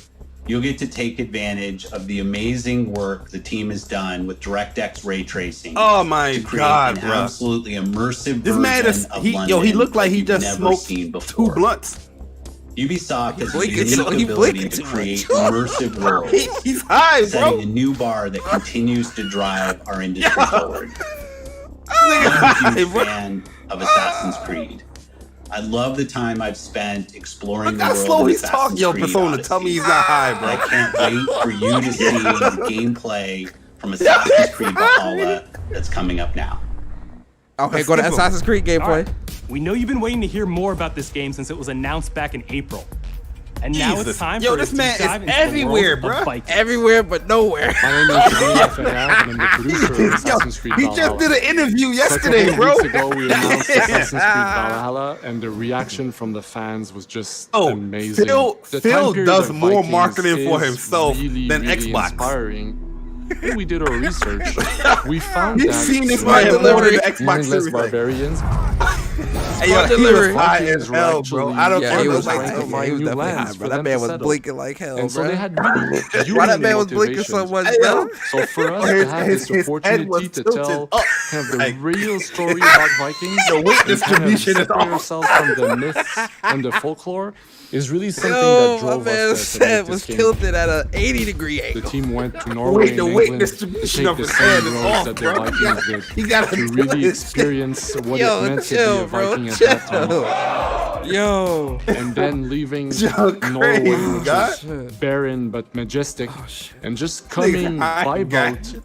you'll get to take advantage of the amazing work the team has done with DirectX ray tracing. Oh my to create God, an bro! absolutely immersive This version man is of he London he looked like he you've just never smoked seen before. 2 blunts. Ubisoft has the blinking unique so- he ability blinking to too create much. immersive worlds, He's high, setting bro. a new bar that continues to drive our industry forward. I'm a huge fan of Assassin's Creed. I love the time I've spent exploring Look the how world slow of he's talking, Assassin's yo, Creed Persona. Odyssey. Tell me he's not high, bro. I can't wait for you to see the gameplay from Assassin's Creed Valhalla that's coming up now. Okay, go to Assassin's Creed gameplay. All right. We know you've been waiting to hear more about this game since it was announced back in April. And now Jesus. it's time Yo, for this a man deep is dive into everywhere, the world bruh. of Vikings. Everywhere but nowhere. My name is Julien Ferrer, and I'm the producer of Assassin's Creed He Valhalla. just did an interview So a yesterday, couple bro. of weeks ago, we announced Assassin's Creed Valhalla, and the reaction from the fans was just amazing. Phil The Phil time period does of more Vikings marketing for is himself really, than really Xbox. Inspiring. When we did our research, we found You've that seen this man more than the Xbox mindless Series. barbarians. Hey, yo, he was high Vikings as were hell, actually bro. I don't Yeah, he was like high. trying to Yeah, find he was new definitely lands high, for bro. them That man to was settle. blinking like hell, And so bro. they had really Why genuine that man was blinking so motivations. much, Hey, bro? yo. So for us His- to have his- this his head was opportunity to tilted tell up. kind of the Like- real story about Vikings, The weight and kind of distribution is separate off. ourselves from the myths and the folklore is really something Yo, that my drove man us to make said this was game. tilted at an 80-degree angle. The team went to Norway the and weight England to distribution take of the his head same is roads off, that the bro. Vikings did He gotta to do really this. experience what Yo, it meant to chill, be a bro, Viking at that time. chill. Yo. And then leaving Yo, Norway, crazy, which God. is barren but majestic, and just Nigga, coming I by got boat you.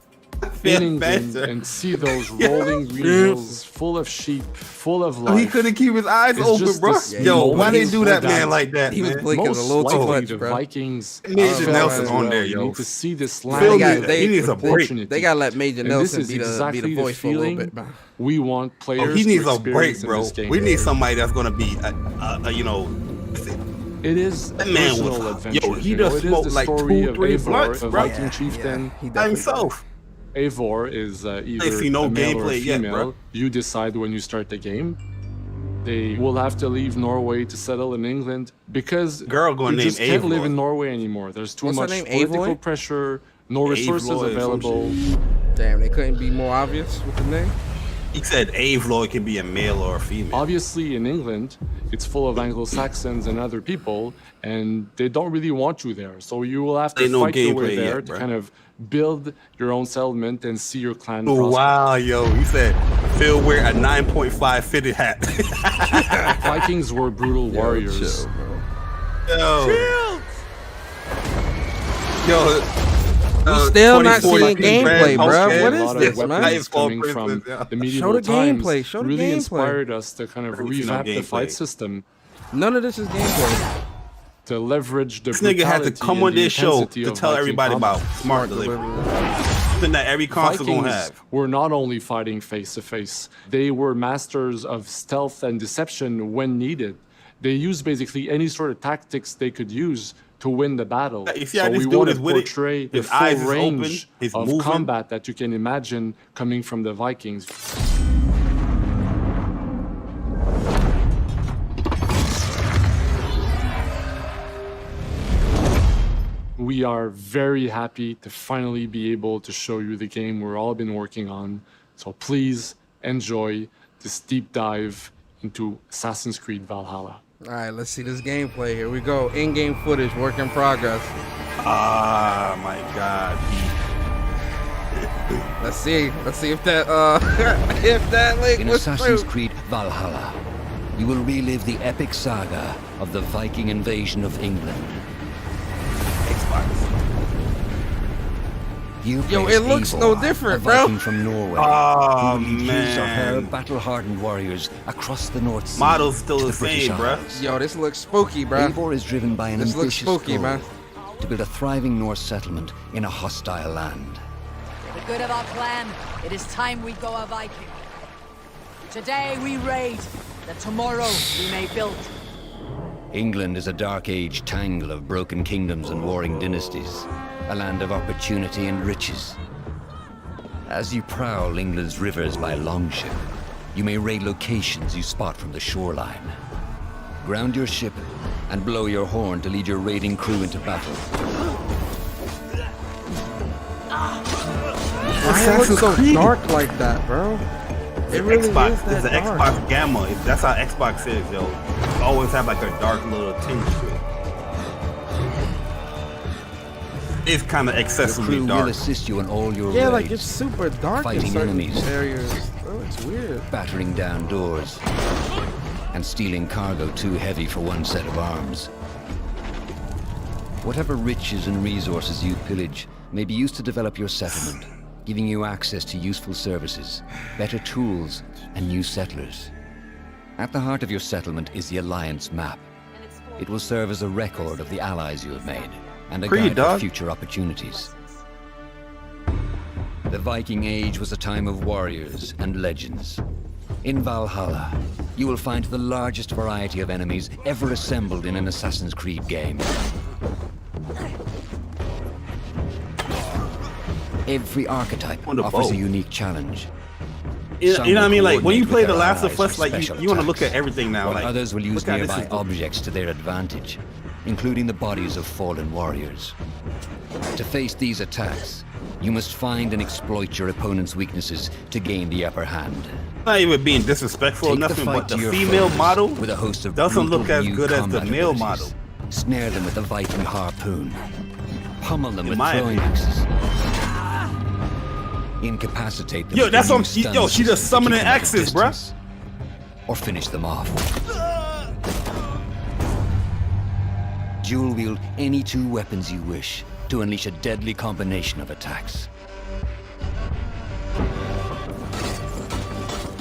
in England Better. and see those rolling green hills full of sheep, full of life. He couldn't keep his eyes It's open, just bro. this Yo, why they moment do that that man like that? He was man? blinking a Most little too likely much, the bro. Vikings Major fell Nelson as on well. there, You yo. need to see this Phil land. got- he needs a break. opportunity. They gotta let Major And Nelson this is be the exactly voice for a little feeling bit, bro. we want players Oh, he needs to a break, experience in bro. this game. We need somebody that's gonna be, you know. It is a That man was- personal adventure. yo, he you know, just it is smoked the like story 2, of 3 Eivor, blunts, a bro. Viking chieftain. He By definitely himself. Eivor is either see no a male or a gameplay yet, female. bro. You decide when you start the game. They will have to leave Norway to settle in England because Girl gonna you name just can't live Eivor. in Norway anymore. There's too What's her much name, political Avoy? pressure, no resources Avoy or some available. Damn, they couldn't be more obvious with the name. He said Avoy can be a male or a female. Obviously, in England, it's full of Anglo-Saxons and other people, and they don't really want you there. So you will have to Ain't no fight your way gameplay there yet, to bro. kind of build your own settlement and see your clan Oh, prosper. wow, yo. He said, Phil wear a 9.5 fitted hat. Vikings were brutal warriors. Chill, bro. Yo. Yo. We still not 24 seeing gameplay, Grand bro. House What Cat. is A lot this, of man? weapons Nightfall coming Princess, from yeah. the medieval the times gameplay, show the really gameplay. inspired us to kind of Never seen no revamp the gameplay. fight system. None of this is gameplay. to leverage the This nigga had to brutality come and on the this show intensity to of tell Viking everybody combat. about smart delivery. Something that every console gonna Vikings have. were not only fighting face to face, they were masters of stealth and deception when needed. They used basically any sort of tactics they could use to win the battle. You see So how this we dude want is to with it? portray the His eyes full is open, range he's of moving. combat that you can imagine coming from the Vikings. We are very happy to finally be able to show you the game we've all been working on. So please enjoy this deep dive into Assassin's Creed Valhalla. All right, let's see this gameplay. Here we go. In-game footage, work in progress. Ah, my God. Let's see if that if that link In was Assassin's true. Creed Valhalla, you will relive the epic saga of the Viking invasion of England. You Yo, play it looks Eivor, no different, a bro. Viking from Norway, Oh, who will lead his or her man. battle-hardened warriors across the North Sea. Model's still to the British same, bruh. Isles. Yo, this looks spooky, bro. Eivor is driven by an This looks ambitious spooky, goal man. to build a thriving Norse settlement in a hostile land. For the good of our clan, it is time we go a Viking. Today we raid, that tomorrow we may build. England is a dark age tangle of broken kingdoms and warring dynasties, a land of opportunity and riches. As you prowl England's rivers by longship, you may raid locations you spot from the shoreline. Ground your ship and blow your horn to lead your raiding crew into battle. Why it looks so dark like that, bro? It really Xbox, is that it's the dark. Xbox Gamma. That's how Xbox is, yo. It always have like a dark little tinge to it. It's kind of Your excessively crew dark. will assist you in all your Yeah, raids, like it's super dark in fighting certain enemies, areas. Oh, it's weird. battering down doors, and stealing cargo too heavy for one set of arms. Whatever riches and resources you pillage may be used to develop your settlement, giving you access to useful services, better tools, and new settlers. At the heart of your settlement is the Alliance map. It will serve as a record of the allies you have made, and a guide for future opportunities. The Viking Age was a time of warriors and legends. In Valhalla, you will find the largest variety of enemies ever assembled in an Assassin's Creed game. Every archetype offers a unique challenge. You know what I mean? Like when you play The their Last of allies Us, for like special you want to look attacks, at everything now. while Like others will use look at this nearby is- objects to their advantage, including the bodies of fallen warriors. To face these attacks, you must find and exploit your opponent's weaknesses to gain the upper hand. Not even being disrespectful or Take the nothing, fight but to the your female foes model with a host of doesn't look brutal as new good as the combat male abilities. model. Snare them with the Viking harpoon. Pummel them In with my throwing opinion. axes. Incapacitate them. Yo, with that's the what new I'm. stun Yo, she system just to summoning keep them at a axes, bruh. distance. Or finish them off. Dual wield any two weapons you wish to unleash a deadly combination of attacks.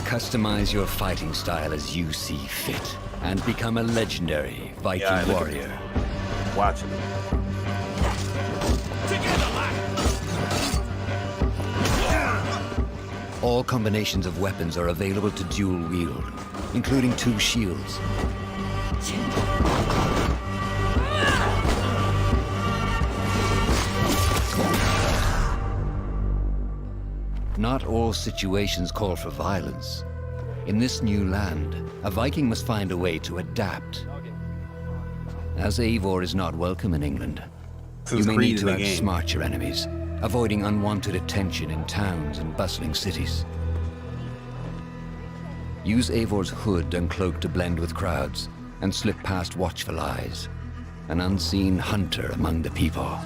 Customize your fighting style as you see fit and become a legendary Viking warrior. Watch it. All combinations of weapons are available to dual wield, including two shields. Not all situations call for violence. In this new land, a Viking must find a way to adapt. As Eivor is not welcome in England, you may need to outsmart your enemies, avoiding unwanted attention in towns and bustling cities. Use Eivor's hood and cloak to blend with crowds and slip past watchful eyes, an unseen hunter among the people.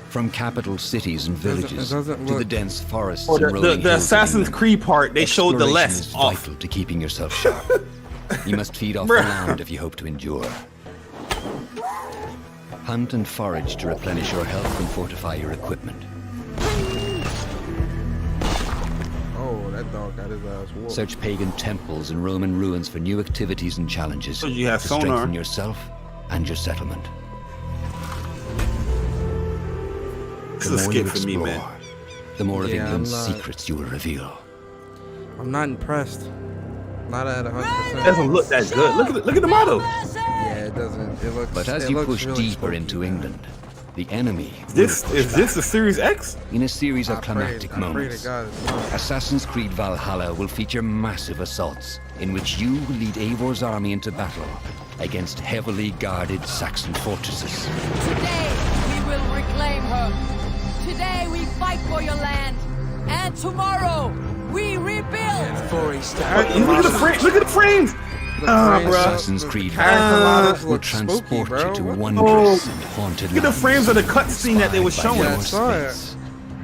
From capital cities and villages to the dense forests Oh, and rolling hills the of Assassin's England, Creed part, they showed the exploration less is off. vital to keeping yourself sharp. You must feed off the land if you hope to endure. Hunt and forage to replenish your health and fortify your equipment. Oh, That dog got his ass whooped. Search pagan temples and Roman ruins for new activities and challenges So you have to sonar. strengthen yourself and your settlement. This The is a more skip you for me, man. explore, the more of Yeah, England's I'm not- secrets you will reveal. I'm not impressed. Not at 100%. It doesn't look that good. Look at the model. Yeah, it doesn't. It looks. But as it you looks push really deeper spooky, into man. England, the enemy This will push is this back. the Series X? In a series of I climactic pray to moments, God it's not. Assassin's Creed Valhalla will feature massive assaults in which you will lead Eivor's army into battle against heavily guarded Saxon fortresses. Today, we will reclaim her. Today, we fight for your land. And tomorrow, we rebuild. Look at the frame. Look at the frames. Bro. Assassin's Creed character Valhalla models will look spooky, transport bro. you to What the- wondrous and haunted Look at the lands frames of the cutscene that they were inspired by showing. Yeah, I Norse saw it. faiths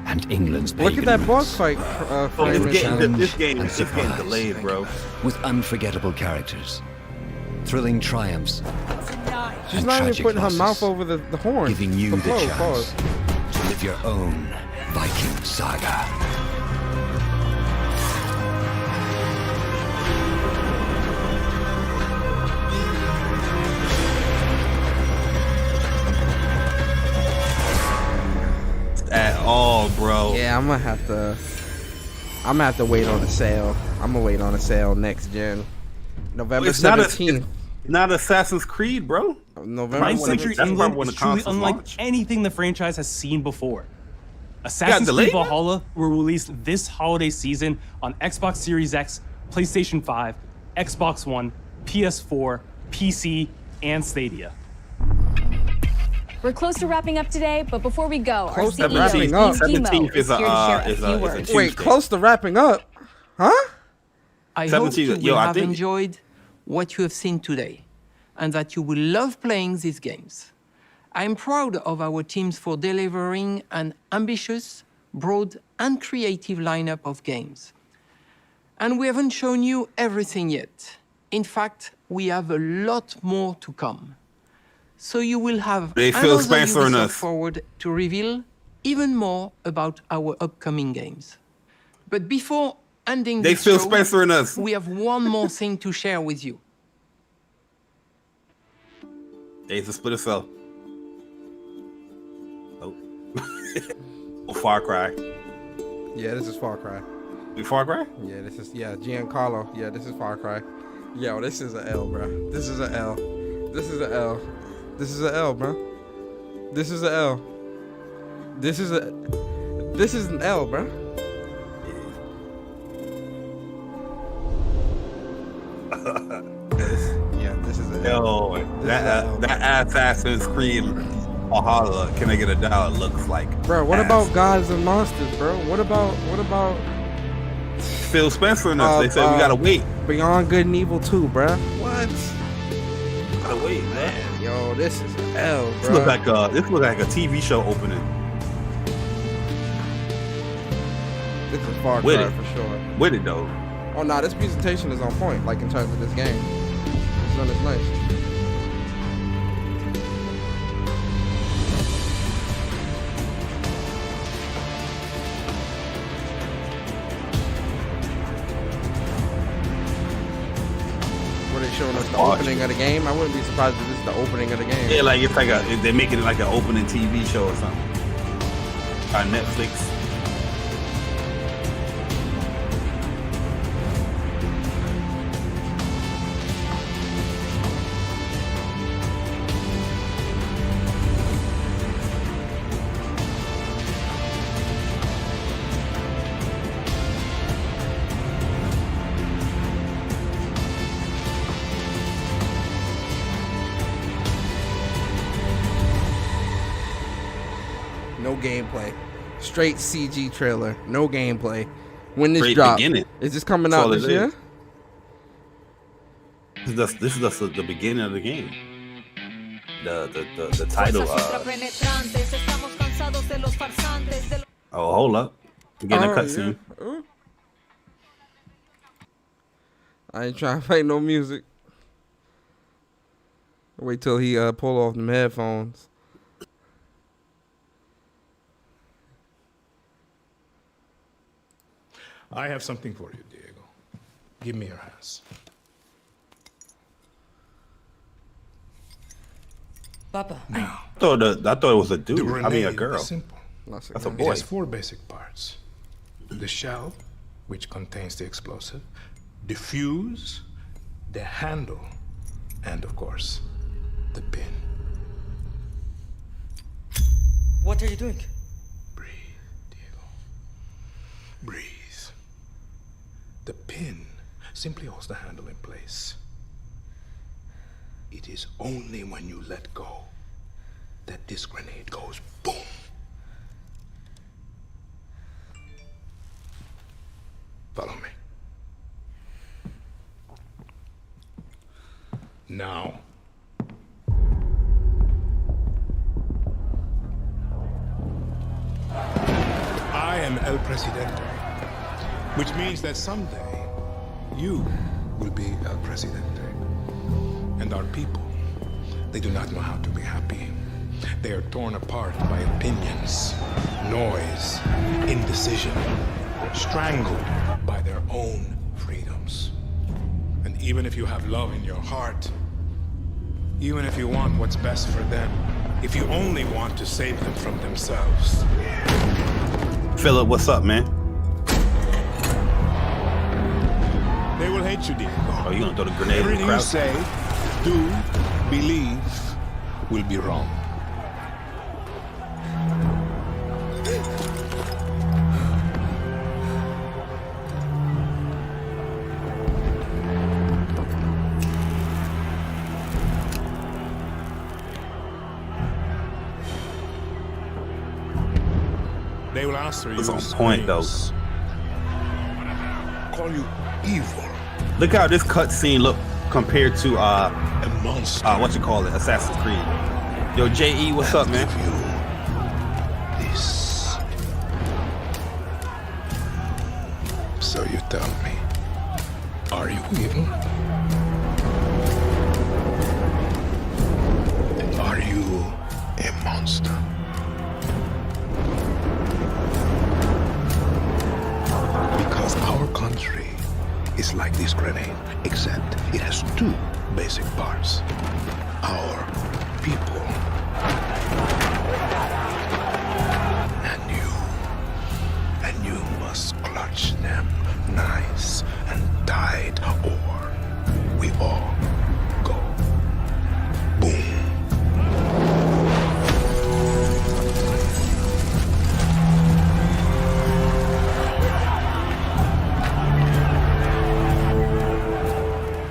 and England's Look pagan at that boss roots. fight. Oh, Frame this and game, this shit. game, and this game surprise. delayed, bro. With unforgettable characters, thrilling triumphs, She's and not even tragic putting her losses, mouth over the horn. giving you the Pause, chance pause. to live your own Viking saga. At all, bro. Yeah, I'm gonna have to wait on a sale. I'm gonna wait on a sale next gen. November It's not 17th. not Assassin's Creed, bro. November Ninth That's 17th. Century probably England when is the truly consoles unlike launch. anything the franchise has seen before. Assassin's delayed Creed now? Valhalla will release this holiday season on Xbox Series X, PlayStation 5, Xbox One, PS4, PC, and Stadia. We're close to wrapping up today, but before we go, our Close to CEO, wrapping Steve up. Gimo, 17th is is here to share a is few a words. Tuesday. Wait, close to wrapping up, huh? I hope 17, you yo, will I have think- enjoyed what you have seen today and that you will love playing these games. I'm proud of our teams for delivering an ambitious, broad, and creative lineup of games. And we haven't shown you everything yet. In fact, we have a lot more to come. So you will have They Phil another Spencer in Ubisoft us. forward to reveal even more about our upcoming games. But before ending They this Phil show, Spencer in us. we have one more thing to share with you. Days of Splinter Cell. Oh. Oh, Far Cry. Yeah, this is Far Cry. Far Cry? Yeah, this is Giancarlo. Yeah, this is Far Cry. Yo, this is a L, bro. This is a L. This is a L. This is a L, bro. This is a L. This is an L, bro. This is an L. Yo, that Assassin's Creed Valhalla, can I get a dollar? Looks like. Bro, what ass. about Gods and Monsters, bro? What about Phil Spencer in us? They said we gotta wait. Beyond Good and Evil 2, bro? What? Gotta wait, man. Yo, this is an L, This bro. look like a TV show opening. This is Far With Cry it. for sure. With it though. Oh no, this presentation is on point, like in terms of this game. This one is nice. Were they showing us the opening of the game? I wouldn't be surprised if this is the opening of the game. Yeah, like it's like they're making it like an opening TV show or something. On Netflix. No gameplay. Straight CG trailer. No gameplay. When this Straight drop? beginning. Is this coming That's out all this it year? This is just the beginning of the game. The title. Oh, hold up. We're getting a cutscene. Yeah. I ain't trying to play no music. Wait till he pull off them headphones. I have something for you, Diego. Give me your hands. Papa. Now, I thought it was a dude. the I mean, a grenade girl. is simple. That's a It boy. has 4 basic parts. The shell, which contains the explosive, the fuse, the handle, and of course, the pin. What are you doing? Breathe. The pin simply holds the handle in place. It is only when you let go that this grenade goes boom. Follow me. Now. I am El Presidente, which means that someday you will be El Presidente. And our people, they do not know how to be happy. They are torn apart by opinions, noise, indecision, strangled by their own freedoms. And even if you have love in your heart, even if you want what's best for them, if you only want to save them from themselves. Philip, what's up, man? They will hate you, Diego. Oh, you gonna throw the grenade in the Everything you crowd? say, do, believe, will be wrong. They will answer you. It's on point, though. Call you evil. Look how this cutscene look compared to a monster. What you call it, Assassin's Creed. Yo, JE, what's up, man? This. So you tell me, are you evil? Are you a monster? Because our country is like this grenade, except it has 2 basic parts. Our people. And you must clutch them nice and tight, or we all go boom.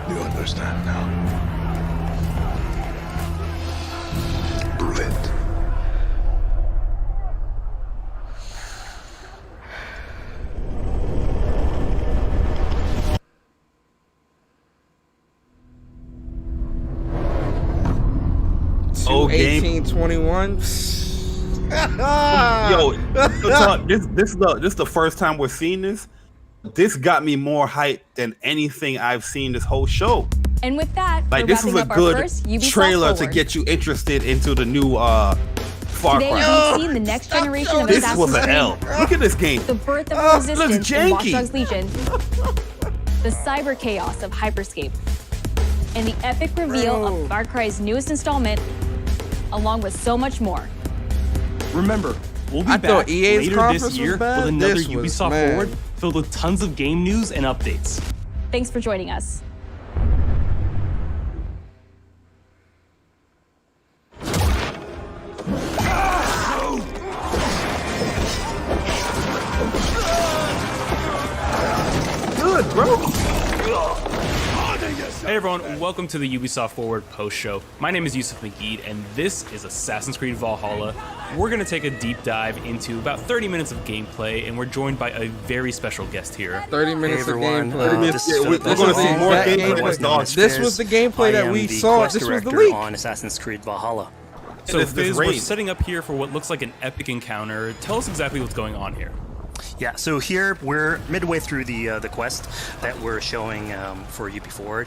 Do you understand now? Prove it. Old game. 1821. Yo, this is the first time we're seeing this. This got me more hyped than anything I've seen this whole show. And with that, Like, we're this is wrapping a up our good first Ubisoft trailer to Forward. get you interested into the new Far Today Cry. we've seen the next generation of This Assassin's was an Creed, L. Look at this game. the birth of looks resistance in Watch janky. Dogs Legion, the cyber chaos of Hyperscape, and the epic reveal of Far Cry's newest installment, along with so much more. Remember, we'll be I back thought EA's later conference this was year bad. with another This was, Ubisoft man. Forward filled with tons of game news and updates. Thanks for joining us. Good, bro. Hey everyone, welcome to the Ubisoft Forward post show. My name is Yusuf Magid, and this is Assassin's Creed Valhalla. We're going to take a deep dive into about 30 minutes of gameplay, and we're joined by a very special guest here. 30 minutes of everyone, gameplay. this is we're Philip going to see Desmond. more That gameplay. gameplay. What's the This was the gameplay that we saw. Quest This was the director leak. on Assassin's Creed Valhalla. So this Fizz, we're raid. setting up here for what looks like an epic encounter. Tell us exactly what's going on here. Yeah, so here we're midway through the quest that we're showing for UB Forward.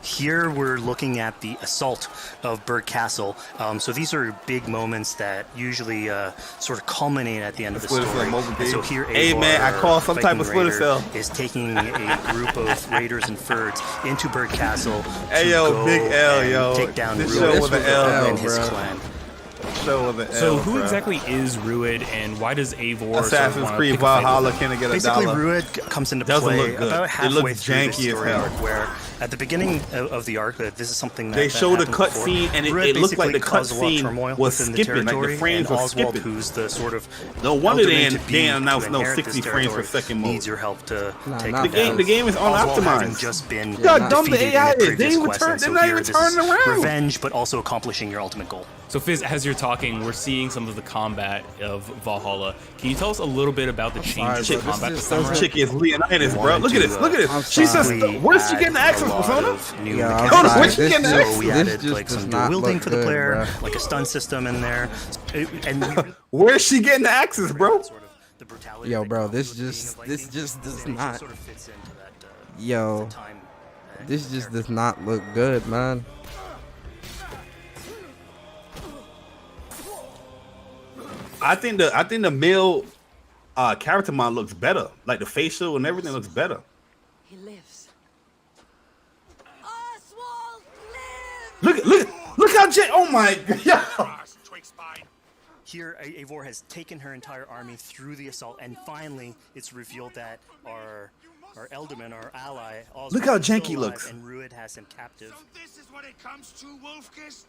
Here we're looking at the assault of Berg Castle. So these are big moments that usually sort of culminate at the end of the story. And so here, hey man, I call some type of Splinter Cell. Is taking a group of raiders and Furds into Berg Castle hey yo, big L, yo. Take down this show with an L, and his clan. So who exactly is Ruid, and why does Eivor? Assassin's Creed Valhalla can get Basically, a dollar? Ruid comes into Doesn't play look good. about halfway It looks through janky this as story hell. arc, where at the beginning of the arc, this is something that They showed a happened cutscene, before. and Ruid it looked like the basically caused a lot of cutscene turmoil was within skipping, the like the territory, frames and were Oswald, skipping. who's the sort of No wonder they elderman to ain't announced no inherit 60 this frames per territory, second mode. needs your help to take the it game. down. The game is Oswald having unoptimized. just been Look how dumb the defeated in AI a is. They previous even quest, turn- and they're so not here even this turning is around. Revenge, but also accomplishing your ultimate goal. So Fizz, as you're talking, we're seeing some of the combat of Valhalla. Can you tell us a little bit about the changes in combat this time around? Chick is Leonidas, bro. Look at this. Look at this. She says, "Where's she getting the access, Persona?" Where's she getting the access? We added like some dual wielding for the player, like a stun system in there. Where's she getting the access, bro? Yo, bro, this just does not. Yo, this just does not look good, man. I think the male character model looks better. Like the facial and everything looks better. He lives. Look how oh my god. Here, Eivor has taken her entire army through the assault, and finally, it's revealed that our Elderman, our ally, Oswald, Look how is still janky alive, looks. and Ruid has him captive. This is what it comes to, Wolfkist.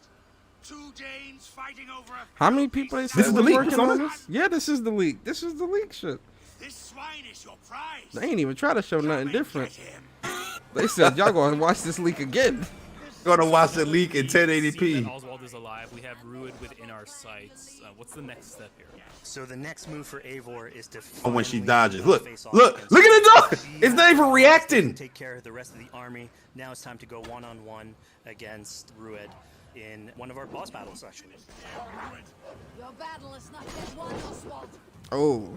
Two Danes fighting over a How many people they said This is the was leak, working Persona? on this? Yeah, this is the leak. This is the leak shit. This swine is your prize. They ain't even try to show nothing different. They said y'all gonna watch this leak again. Gonna watch the leak in See 1080p. that Oswald is alive. We have Ruid within our sights. What's the next step here? So the next move for Eivor is to When she finally dodges, look, face off look against at the dog. She It's not even has reacting. Take care of the rest of the army. Now it's time to go one-on-one against Ruid in one of our boss battles, actually. Your battle is not yet won, Oswald. Oh.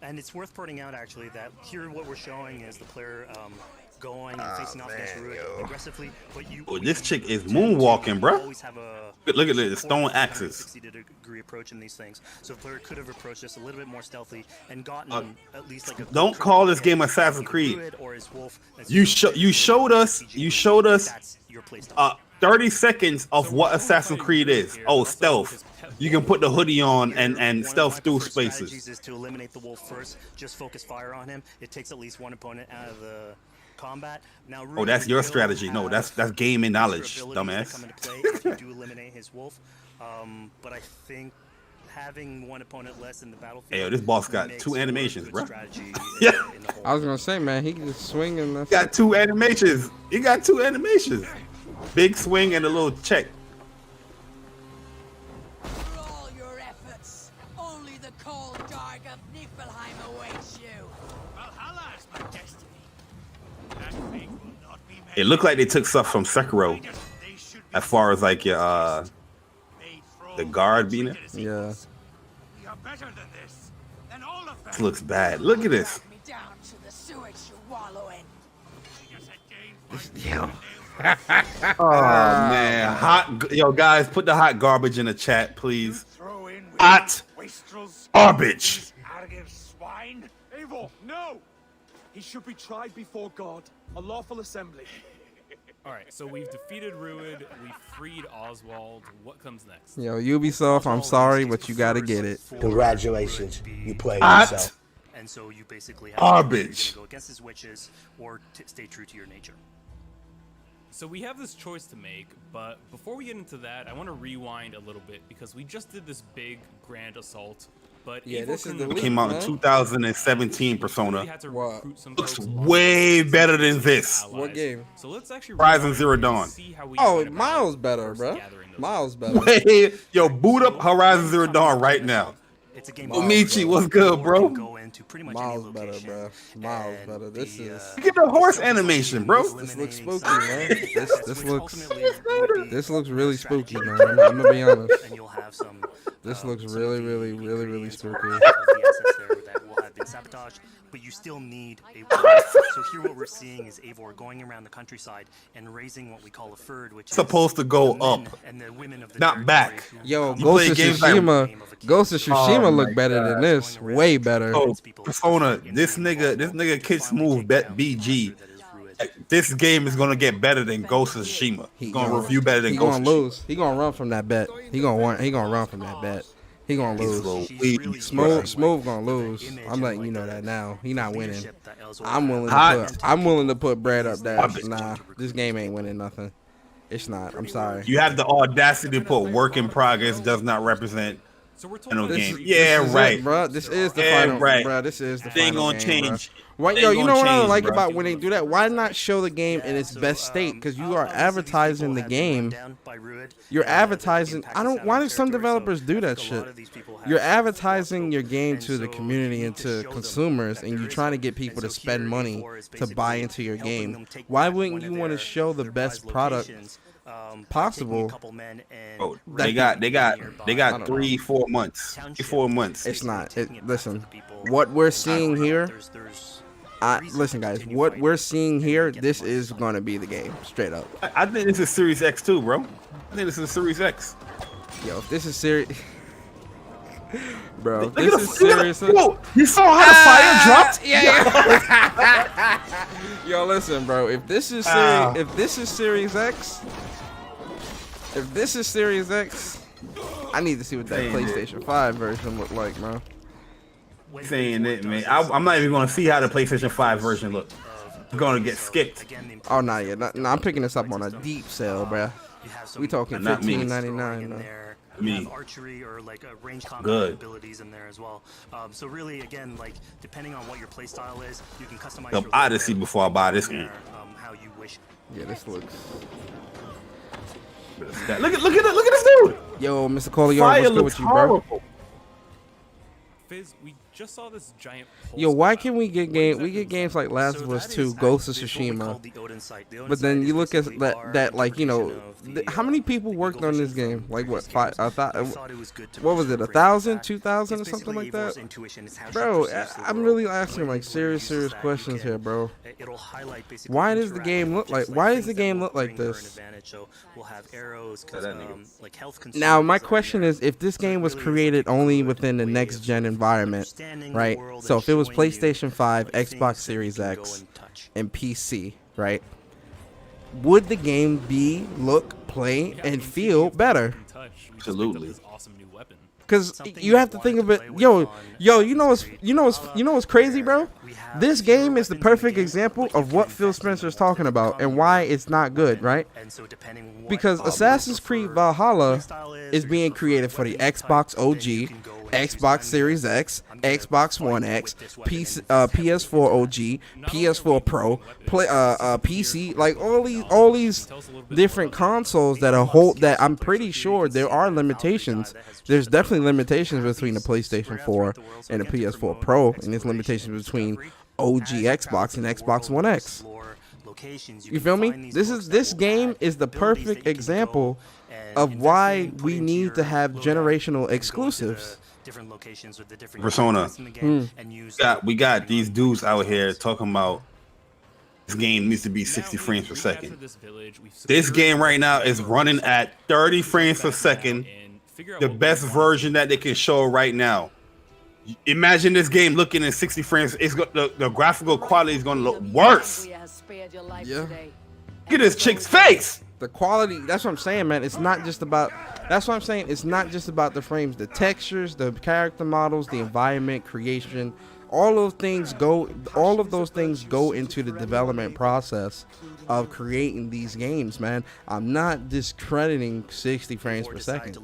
And it's worth pointing out, actually, that here what we're showing is the player going and facing off against Ruid aggressively. But you, Oh, this chick is moonwalking, bro. always have a Look at this stone axis. 60-degree approach in these things. So the player could have approached this a little bit more stealthy and gotten at least like a. Don't call this game Assassin's Creed. Ruid or his wolf. You showed us 30 seconds of what Assassin's Creed is. Oh, stealth. You can put the hoodie on and stealth through spaces. Strategies is to eliminate the wolf first. Just focus fire on him. It takes at least one opponent out of the combat. Now, Oh, that's your strategy. No, that's gaming knowledge, dumbass. Come into play if you do eliminate his wolf. But I think having one opponent less in the battlefield. Hey, yo, this boss got makes 2 for a animations, good bro. strategy Yeah. in the whole I was gonna say, man, he can just swing and He got 2 animations. He got 2 animations. Big swing and a little check. For all your efforts, only the cold dark of Niflheim awaits you. Valhalla is my destiny. That fate will not be made. It looked like they took stuff from Sekiro, as far as like your the guard being it. Yeah. We are better than this. Than all of them. This looks bad. Look at this. Me down to the sewage you wallow in. Yo. Oh man, yo guys, put the hot garbage in the chat, please. Hot garbage. Arrogant swine. Eivor, no! He should be tried before God, a lawful assembly. All right, so we've defeated Ruid. We freed Oswald. What comes next? Yo, Ubisoft, I'm sorry, but you gotta get it. Congratulations, you played Hot yourself. And so you basically have garbage. to go against his wishes or stay true to your nature. So we have this choice to make, but before we get into that, I want to rewind a little bit because we just did this big grand assault. But Yeah, this is the couldn't- Came out in 2017 Persona. We had to recruit some Looks folks way better than this. What game? So let's actually Horizon Zero Dawn. see how we Oh, went about miles better, bro. Miles better. Wait, yo, boot up Horizon Zero Dawn right now. It's a game. Omichi, what's good, bro? Miles better, bro. Miles better. This is. Look at the horse animation, bro. This looks spooky, man. This looks really spooky, man. I'm gonna be honest. And you'll have some. This looks really spooky. of the assets there that will have been sabotaged but you still need a warrior. So here what we're seeing is Eivor going around the countryside and raising what we call a fyrd, which supposed to go up, not back. Yo, Ghost of Tsushima look better than this. Way better. Oh, Persona, this nigga Kid Smooth bet BG. This game is gonna get better than Ghost of Tsushima. He's gonna review better than Ghost of Tsushima. He gonna lose. He gonna run from that bet. He gonna run from that bet. He gonna lose. Smooth gonna lose. I'm letting you know that now. He not winning. I'm willing to put bread up there. Nah, this game ain't winning nothing. It's not. I'm sorry. You have the audacity to put work in progress does not represent game. Yeah, right, bro. This is the final, bro. This is the final game, change. Right, yo, you know what I don't like about when they do that? Why not show the game in its best state? Because you are advertising the game. You're advertising. Why do some developers do that shit? You're advertising your game to the community and to consumers, and you're trying to get people to spend money to buy into your game. Why wouldn't you want to show the best product possible? Oh, they got 3-4 months. 4 months. It's not. Listen, what we're seeing here. Listen, guys. What we're seeing here, this is gonna be the game, straight up. I think this is Series X too, bro. I think this is Series X. Yo, if this is serious, bro. This is serious. Whoa, you saw how the fire dropped? Yeah. Yo, listen, bro. If this is Series X, I need to see what that PlayStation 5 version look like, man. Saying it, man. I'm not even gonna see how the PlayStation 5 version looks. It's gonna get skipped. Oh, not yet. No, I'm picking this up on a deep sale, bro. We talking $15.99. Me. Archery or like a range combat Good. abilities in there as well. So really, again, like depending on what your play style is, you can customize. The Odyssey before I buy this game. How you wish. Yeah, this looks. Look at this dude. Yo, Mr. Corleone, what's good with you, bro? Fizz, we just saw this giant. Yo, why can we get games like Last of Us 2, Ghost of Tsushima, but then you look at that like, you know, how many people worked on this game? Like what? 5? I thought. What was it? 1,000, 2,000, or something like that? Bro, I'm really asking like serious questions here, bro. Why does the game look like? Why does the game look like this? Now, my question is, if this game was created only within the next gen environment, right? So if it was PlayStation 5, Xbox Series X, and PC, right? Would the game look, play, and feel better? Absolutely. Because you have to think of it, yo, you know what's crazy, bro? This game is the perfect example of what Phil Spencer is talking about and why it's not good, right? Because Assassin's Creed Valhalla is being created for the Xbox OG, Xbox Series X, Xbox One X, PS4 OG, PS4 Pro, PC, like all these different consoles that I'm pretty sure there are limitations. There's definitely limitations between the PlayStation 4 and the PS4 Pro, and there's limitations between OG Xbox and Xbox One X. You feel me? This game is the perfect example of why we need to have generational exclusives. Persona. We got these dudes out here talking about this game needs to be 60 frames per second. This game right now is running at 30 frames per second. The best version that they can show right now. Imagine this game looking in 60 frames. The graphical quality is going to look worse. Yeah. Look at this chick's face. The quality, that's what I'm saying, man. It's not just about, that's what I'm saying. It's not just about the frames, the textures, the character models, the environment creation. All of those things go into the development process of creating these games, man. I'm not discrediting 60 frames per second.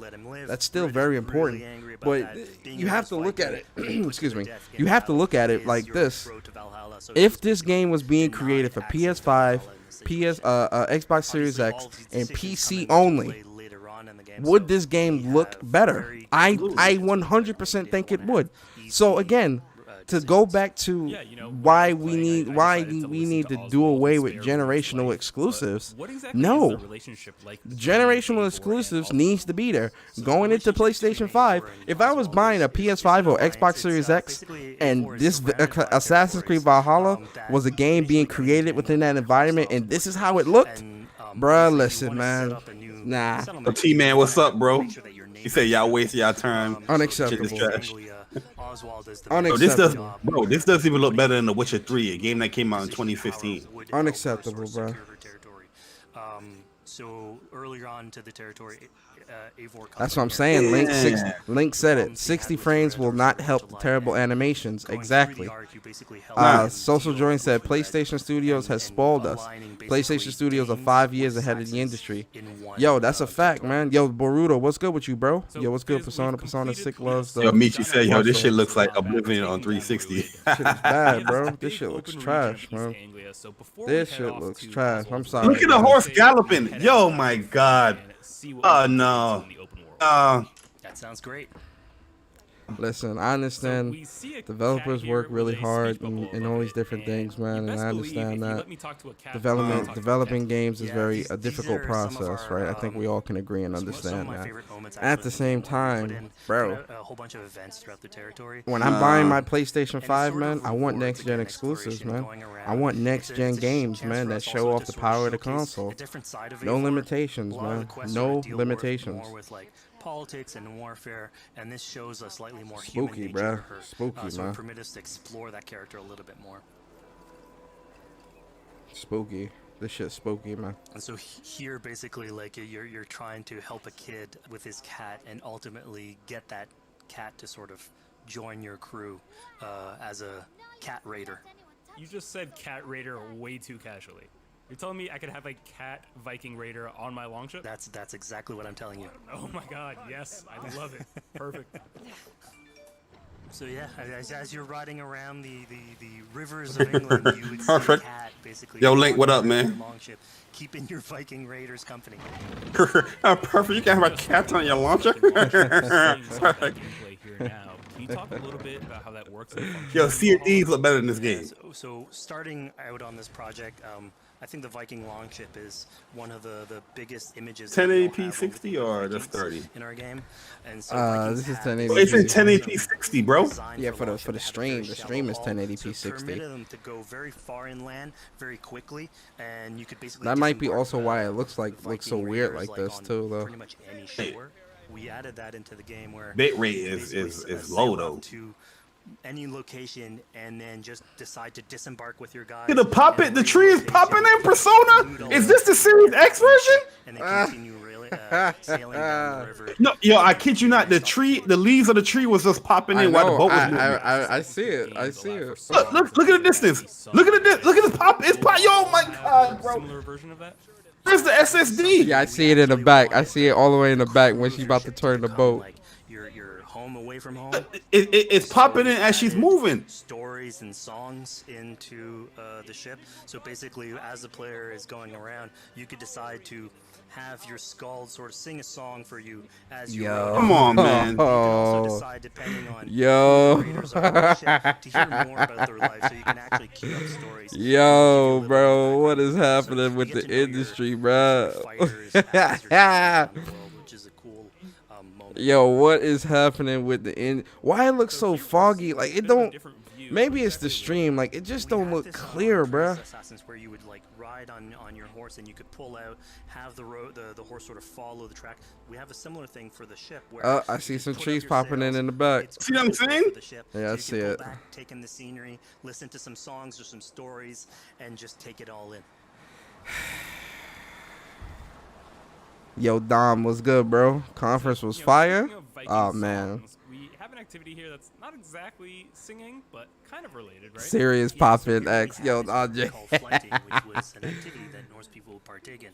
That's still very important. But you have to look at it. Excuse me. You have to look at it like this. If this game was being created for PS5, Xbox Series X, and PC only, would this game look better? I 100% think it would. So again, to go back to why we need to do away with generational exclusives. No, generational exclusives needs to be there. Going into PlayStation 5, if I was buying a PS5 or Xbox Series X, and this Assassin's Creed Valhalla was a game being created within that environment, and this is how it looked, bruh, listen, man, nah. So T-Man, what's up, bro? He said y'all waste y'all time. Unacceptable. Shit is trash. Unacceptable. This doesn't even look better than The Witcher 3, a game that came out in 2015. Unacceptable, bro. So earlier on to the territory, Eivor. That's what I'm saying. Link said it. 60 frames will not help the terrible animations. Exactly. Social Join said PlayStation Studios has spoiled us. PlayStation Studios are 5 years ahead of the industry. Yo, that's a fact, man. Yo, Boruto, what's good with you, bro? Yo, what's good? Persona 6 loves. Yo, Michi said, yo, this shit looks like Oblivion on 360. Shit is bad, bro. This shit looks trash, man. This shit looks trash. I'm sorry. Look at the horse galloping. Yo, my God. Oh, no. That sounds great. Listen, I understand developers work really hard and all these different things, man, and I understand that developing games is a difficult process, right? I think we all can agree and understand that. At the same time, bro, when I'm buying my PlayStation 5, man, I want next-gen exclusives, man. I want next-gen games, man, that show off the power of the console. No limitations, man. No limitations. Politics and warfare, and this shows a slightly more spooky, human bro. nature to her. Spooky, So man. permit us to explore that character a little bit more. Spooky. This shit's spooky, man. And so here, basically, like you're trying to help a kid with his cat, and ultimately get that cat to sort of join your crew as a cat raider. You just said cat raider way too casually. You're telling me I could have a cat Viking raider on my longship? That's exactly what I'm telling you. Oh my God, yes, I love it. Perfect. So yeah, as you're riding around the rivers of England, you would see a cat basically. Yo, Link, what up, man? Longship, keeping your Viking raiders company. Perfect. You can have a cat on your launcher. Can you talk a little bit about how that works? Yo, CFDs look better in this game. So starting out on this project, I think the Viking longship is one of the biggest images. 1080p 60 or just 30 in our game, and so this is 1080p. It's in 1080p 60, bro. Yeah, for the stream. The stream is 1080p 60. Permitted them to go very far inland very quickly, and you could basically. That might be also why it looks so weird like this too, though. Pretty much any shore. We added that into the game where bitrate is low though. To any location and then just decide to disembark with your guys. The puppet, the tree is popping in Persona. Is this the Series X version? And they continue sailing down the river. No, yo, I kid you not. The leaves of the tree was just popping in while the boat was moving. I see it. I see it. Look at the distance. Look at this. Look at this pop. It's pop. Yo, my God, bro. Similar version of that. Where's the SSD? Yeah, I see it in the back. I see it all the way in the back when she's about to turn the boat. You're home away from home. It's popping in as she's moving. Stories and songs into the ship. So basically, as the player is going around, you could decide to have your skull sort of sing a song for you as you come on, man. You can also decide, depending on yo, to hear more about their life, so you can actually keep up stories. Yo, bro, what is happening with the industry, bro? Yo, what is happening with the end? Why it looks so foggy? Like it don't. Maybe it's the stream. Like it just don't look clear, bro. Assassins where you would like ride on your horse and you could pull out, have the horse sort of follow the track. We have a similar thing for the ship. Where I see some trees popping in the back. See what I'm saying? Yeah, I see it. Take in the scenery, listen to some songs or some stories, and just take it all in. Yo, Dom, what's good, bro? Conference was fire. Oh man. We have an activity here that's not exactly singing, but kind of related, right? Serious poppin' X. Yo, RJ. Which was an activity that Norse people would partake in.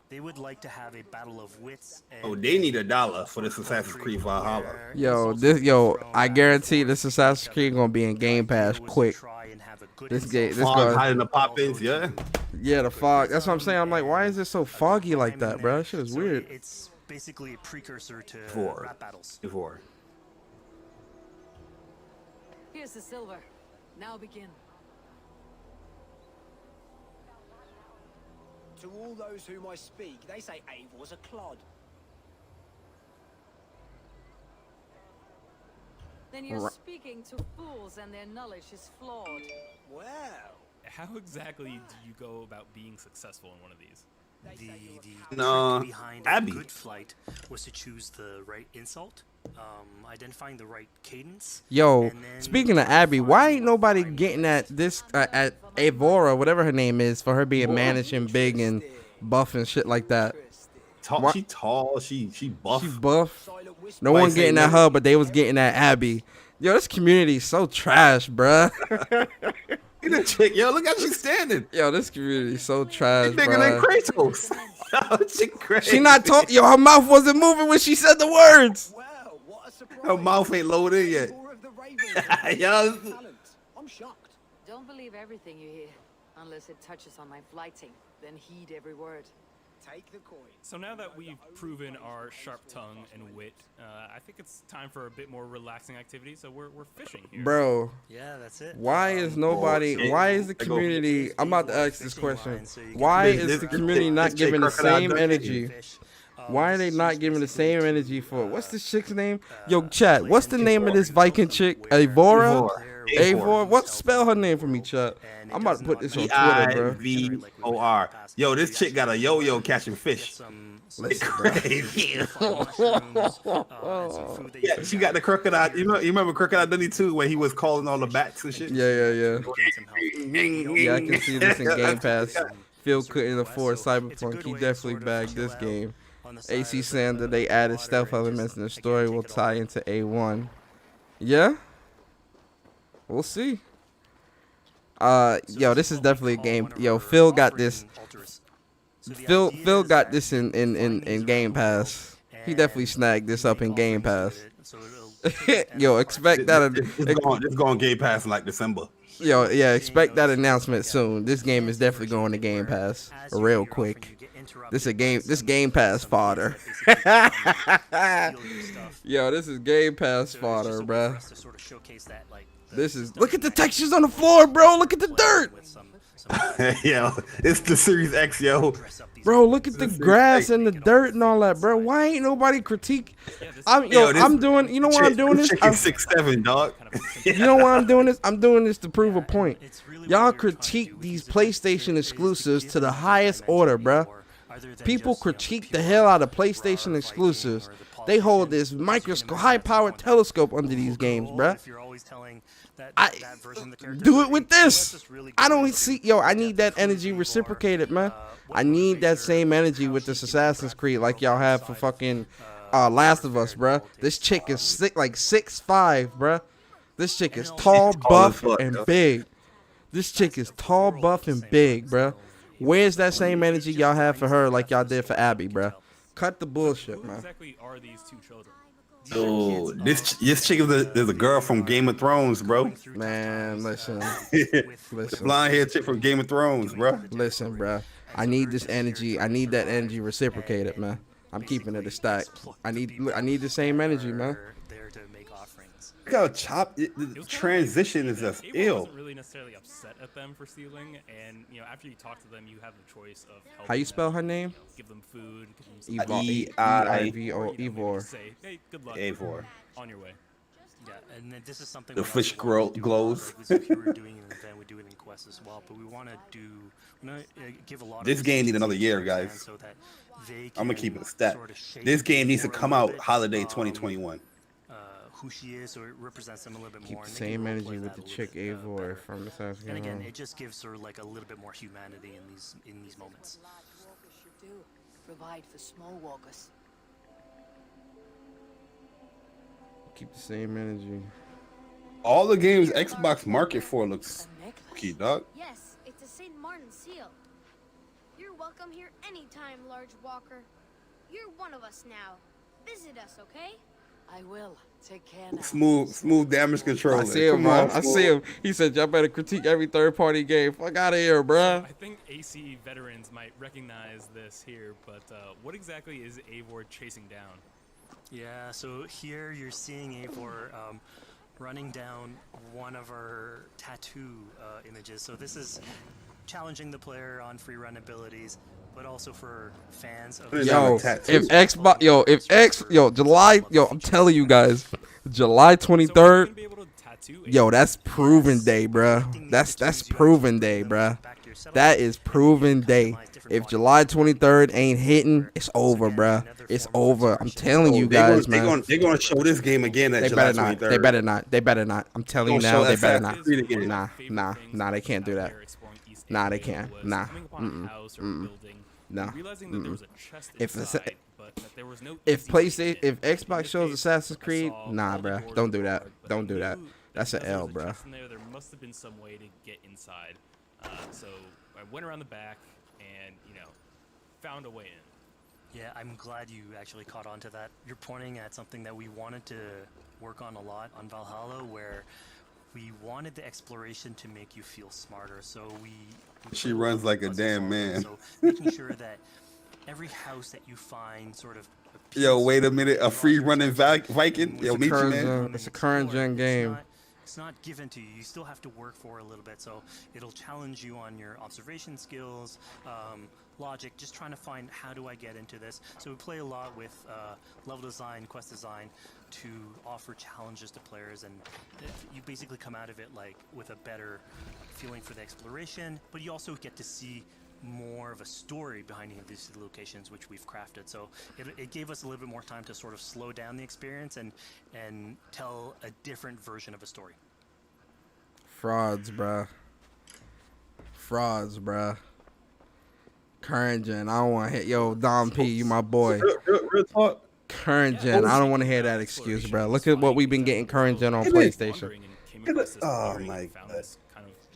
They would like to have a battle of wits. Oh, they need $1 for this Assassin's Creed Valhalla. Yo, I guarantee this Assassin's Creed gonna be in Game Pass quick. This game, this fog hiding the pop-ins, yeah. Yeah, the fog. That's what I'm saying. I'm like, why is it so foggy like that, bro? That shit is weird. It's basically a precursor to rap battles. Before. Here's the silver. Now begin. To all those whom I speak, they say Eivor's a clod. Then you're speaking to fools and their knowledge is flawed. Well. How exactly do you go about being successful in one of these? The No, trick behind Abby. a good flight was to choose the right insult, identifying the right cadence. Yo, speaking of Abby, why ain't nobody getting at this at Avora, whatever her name is, for her being mannish and big and buff and shit like that? She tall. She buff. She buff. No one getting at her, but they was getting at Abby. Yo, this community is so trash, bruh. Look at chick, yo, look how she's standing. Yo, this community is so trash, Bigger bruh. than Kratos. She crazy. She not talking. Yo, her mouth wasn't moving when she said the words. Her mouth ain't loaded yet. Yo, I'm shocked. Don't believe everything you hear, unless it touches on my flighting. Then heed every word. Take the coin. So now that we've proven our sharp tongue and wit, I think it's time for a bit more relaxing activity. So we're fishing here. Bro. Yeah, that's it. Why is nobody? Why is the community? I'm about to ask this question. Why is the community not giving the same energy? Why are they not giving the same energy for what's this chick's name? Yo, chat. What's the name of this Viking chick? Avora. Avora. What? Spell her name for me, chat. I'm about to put this on Twitter, bro. Eivor. Yo, this chick got a yo-yo catching fish. Like crazy. Yeah, she got the crocodile. You remember Crocodile Dundee 2 when he was calling all the bats and shit? Yeah. Yeah, I can see this in Game Pass. Phil couldn't afford Cyberpunk. He definitely bagged this game. AC saying that they added stealth elements and the story will tie into A1. Yeah? We'll see. Yo, this is definitely a game. Yo, Phil got this. Phil got this in Game Pass. He definitely snagged this up in Game Pass. Yo, expect that. It's going Game Pass in like December. Yo, yeah, expect that announcement soon. This game is definitely going to Game Pass real quick. This Game Pass fodder. Yo, this is Game Pass fodder, bruh. This is, look at the textures on the floor, bro. Look at the dirt. Yo, it's the Series X, yo. Bro, look at the grass and the dirt and all that, bro. Why ain't nobody critique? I'm doing. You know why I'm doing this? I'm 6'7", dog. You know why I'm doing this? I'm doing this to prove a point. Y'all critique these PlayStation exclusives to the highest order, bro. People critique the hell out of PlayStation exclusives. They hold this high-powered telescope under these games, bro. Do it with this. I don't see. Yo, I need that energy reciprocated, man. I need that same energy with this Assassin's Creed like y'all have for fucking Last of Us, bruh. This chick is 6'5", bruh. This chick is tall, buff, and big. This chick is tall, buff, and big, bruh. Where's that same energy y'all have for her like y'all did for Abby, bruh? Cut the bullshit, man. Who exactly are these two children? Oh, this chick is a girl from Game of Thrones, bro. Man, listen. The blonde haired chick from Game of Thrones, bro. Listen, bro. I need this energy. I need that energy reciprocated, man. I'm keeping it a stack. I need the same energy, man. Look how chopped the transition is just ill. Wasn't really necessarily upset at them for stealing, and after you talk to them, you have the choice of helping How you spell her name? Give them food. Give them Eivor. Say, hey, good luck. Eivor. On your way. Yeah, and then this is something the fish glows. If we were doing an event, we do it in Quest as well, but we want to give a lot. This game needs another year, guys. So that they I'm gonna keep it a stat. This game needs to come out holiday 2021. Who she is, so it represents them a little bit Keep more. the same energy with the chick Eivor from the Assassin's Creed. And again, it just gives her like a little bit more humanity in these moments. Provide for small walkers. Keep the same energy. All the games Xbox market for looks key, dog. Yes, it's a St. Martin seal. You're welcome here anytime, large walker. You're one of us now. Visit us, okay? I will. Take care now. Smooth damage control. I see him, man. I see him. He said, y'all better critique every third-party game. Fuck out of here, bruh. I think AC veterans might recognize this here, but what exactly is Eivor chasing down? Yeah, so here you're seeing Eivor running down one of our tattoo images. So this is challenging the player on free run abilities, but also for fans of I'm telling you guys, July 23rd, yo, that's proven day, bruh. That's proven day, bruh. That is proven day. If July 23rd ain't hitting, it's over, bruh. It's over. I'm telling you guys, man. They're gonna show this game again at July 23rd. They better not. They better not. I'm telling you now, they better not. Nah, they can't do that. Nah, they can't. Nah. No. If Xbox shows Assassin's Creed, nah, bruh. Don't do that. Don't do that. That's an L, bruh. There must have been some way to get inside. So I went around the back and, found a way in. Yeah, I'm glad you actually caught on to that. You're pointing at something that we wanted to work on a lot on Valhalla, where we wanted the exploration to make you feel smarter. So she runs like a damn man. So making sure that every house that you find sort of. Yo, wait a minute. A free running Viking? Yo, meet you, man. It's a current gen game. It's not given to you. You still have to work for it a little bit. So it'll challenge you on your observation skills, logic, just trying to find how do I get into this. So we play a lot with level design, quest design to offer challenges to players, and you basically come out of it like with a better feeling for the exploration, but you also get to see more of a story behind any of these locations, which we've crafted. So it gave us a little bit more time to sort of slow down the experience and tell a different version of a story. Frauds, bruh. Current gen, I don't want to hit. Yo, Dom P, you my boy. Real talk. Current gen, I don't want to hear that excuse, bruh. Look at what we've been getting current gen on PlayStation. Oh my god.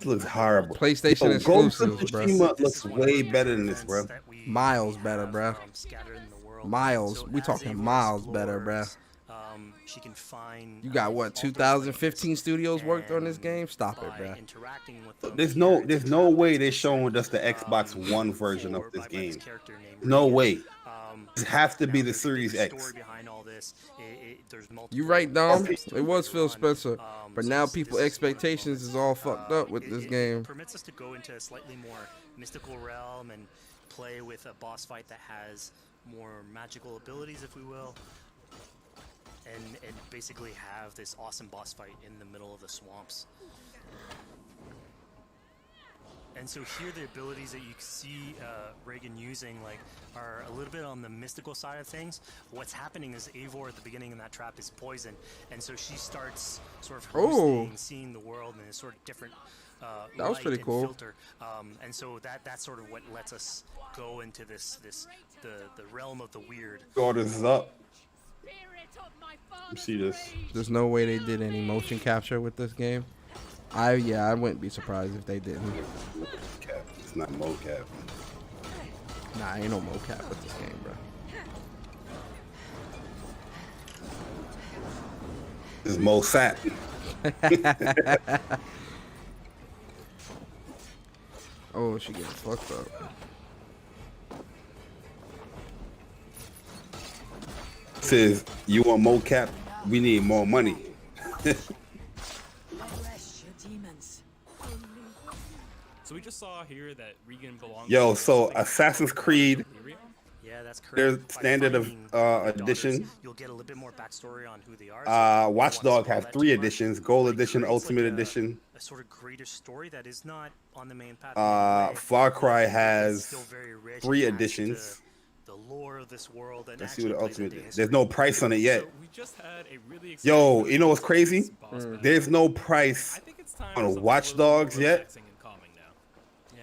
It looks horrible. PlayStation exclusives, bro. Looks way better than this, bro. Miles better, bro. Miles. We talking miles better, bro. She can find. You got what? 2015 studios worked on this game. Stop it, bro. There's no way they're showing us the Xbox One version of this game. No way. It has to be the Series X. You right, Dom. It was Phil Spencer, but now people's expectations is all fucked up with this game. Permits us to go into a slightly more mystical realm and play with a boss fight that has more magical abilities, if we will, and basically have this awesome boss fight in the middle of the swamps. And so here the abilities that you see Reagan using are a little bit on the mystical side of things. What's happening is Eivor at the beginning in that trap is poison, and so she starts sort of hallucinating, seeing the world in a sort of different that was pretty cool. Filter. And so that's sort of what lets us go into the realm of the weird. God is up. You see this? There's no way they did any motion capture with this game. I wouldn't be surprised if they didn't. Mocap. It's not mocap. Nah, ain't no mocap with this game, bro. This is Mosat. Oh, she getting fucked up. Says, you want mocap? We need more money. So we just saw here that Regan belongs. Yo, so Assassin's Creed. Yeah, that's correct. Their standard of edition. You'll get a little bit more backstory on who they are. Watch Dogs have 3 editions: Gold Edition, Ultimate Edition. A sort of greater story that is not on the main path. Far Cry has 3 editions. The lore of this world. And let's see what the Ultimate is. There's no price on it yet. So we just had a really Yo, you know what's crazy? There's no price on Watch Dogs yet.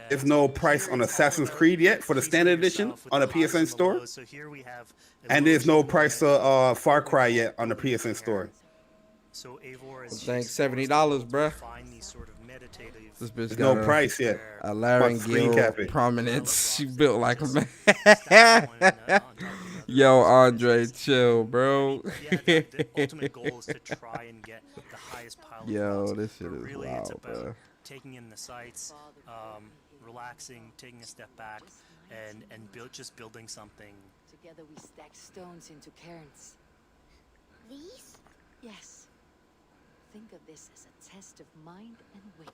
There's no price on Assassin's Creed yet for the standard edition on the PSN store. And there's no price for Far Cry yet on the PSN store. Thanks, $70, bruh. This bitch there's got no price yet. A laryngeal prominence. She built like a man. Yo, Andre, chill, bro. Yo, this shit is wild, bro. Taking in the sights, relaxing, taking a step back, and just building something. Together we stack stones into cairns. These? Yes. Think of this as a test of mind and wit.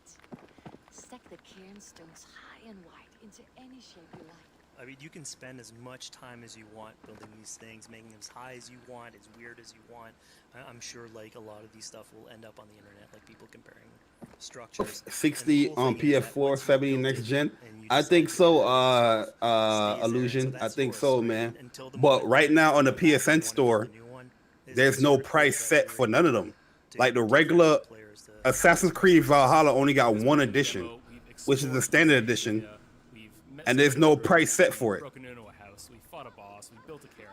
Stack the cairn stones high and wide into any shape you like. I mean, you can spend as much time as you want building these things, making them as high as you want, as weird as you want. I'm sure, like, a lot of these stuff will end up on the internet, like people comparing structures. 60 on PS4, 70 next gen. I think so, Illusion. I think so, man. But right now on the PSN store, there's no price set for none of them. Like the regular Assassin's Creed Valhalla only got one edition, which is the standard edition, and there's no price set for it. Broken into a house, we fought a boss, we built a cairn.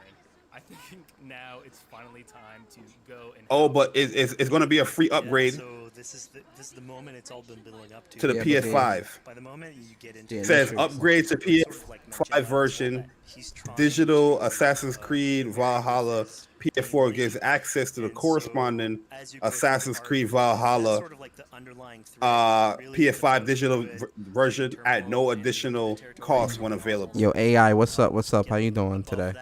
I think now it's finally time to go and. Oh, but it's going to be a free upgrade. So this is the moment it's all been building up to. To the PS5. By the moment you get into it says upgrade to PS5 version, digital Assassin's Creed Valhalla. PS4 gives access to the corresponding Assassin's Creed Valhalla PS5 digital version at no additional cost when available. Yo, AI, what's up? What's up? How you doing today?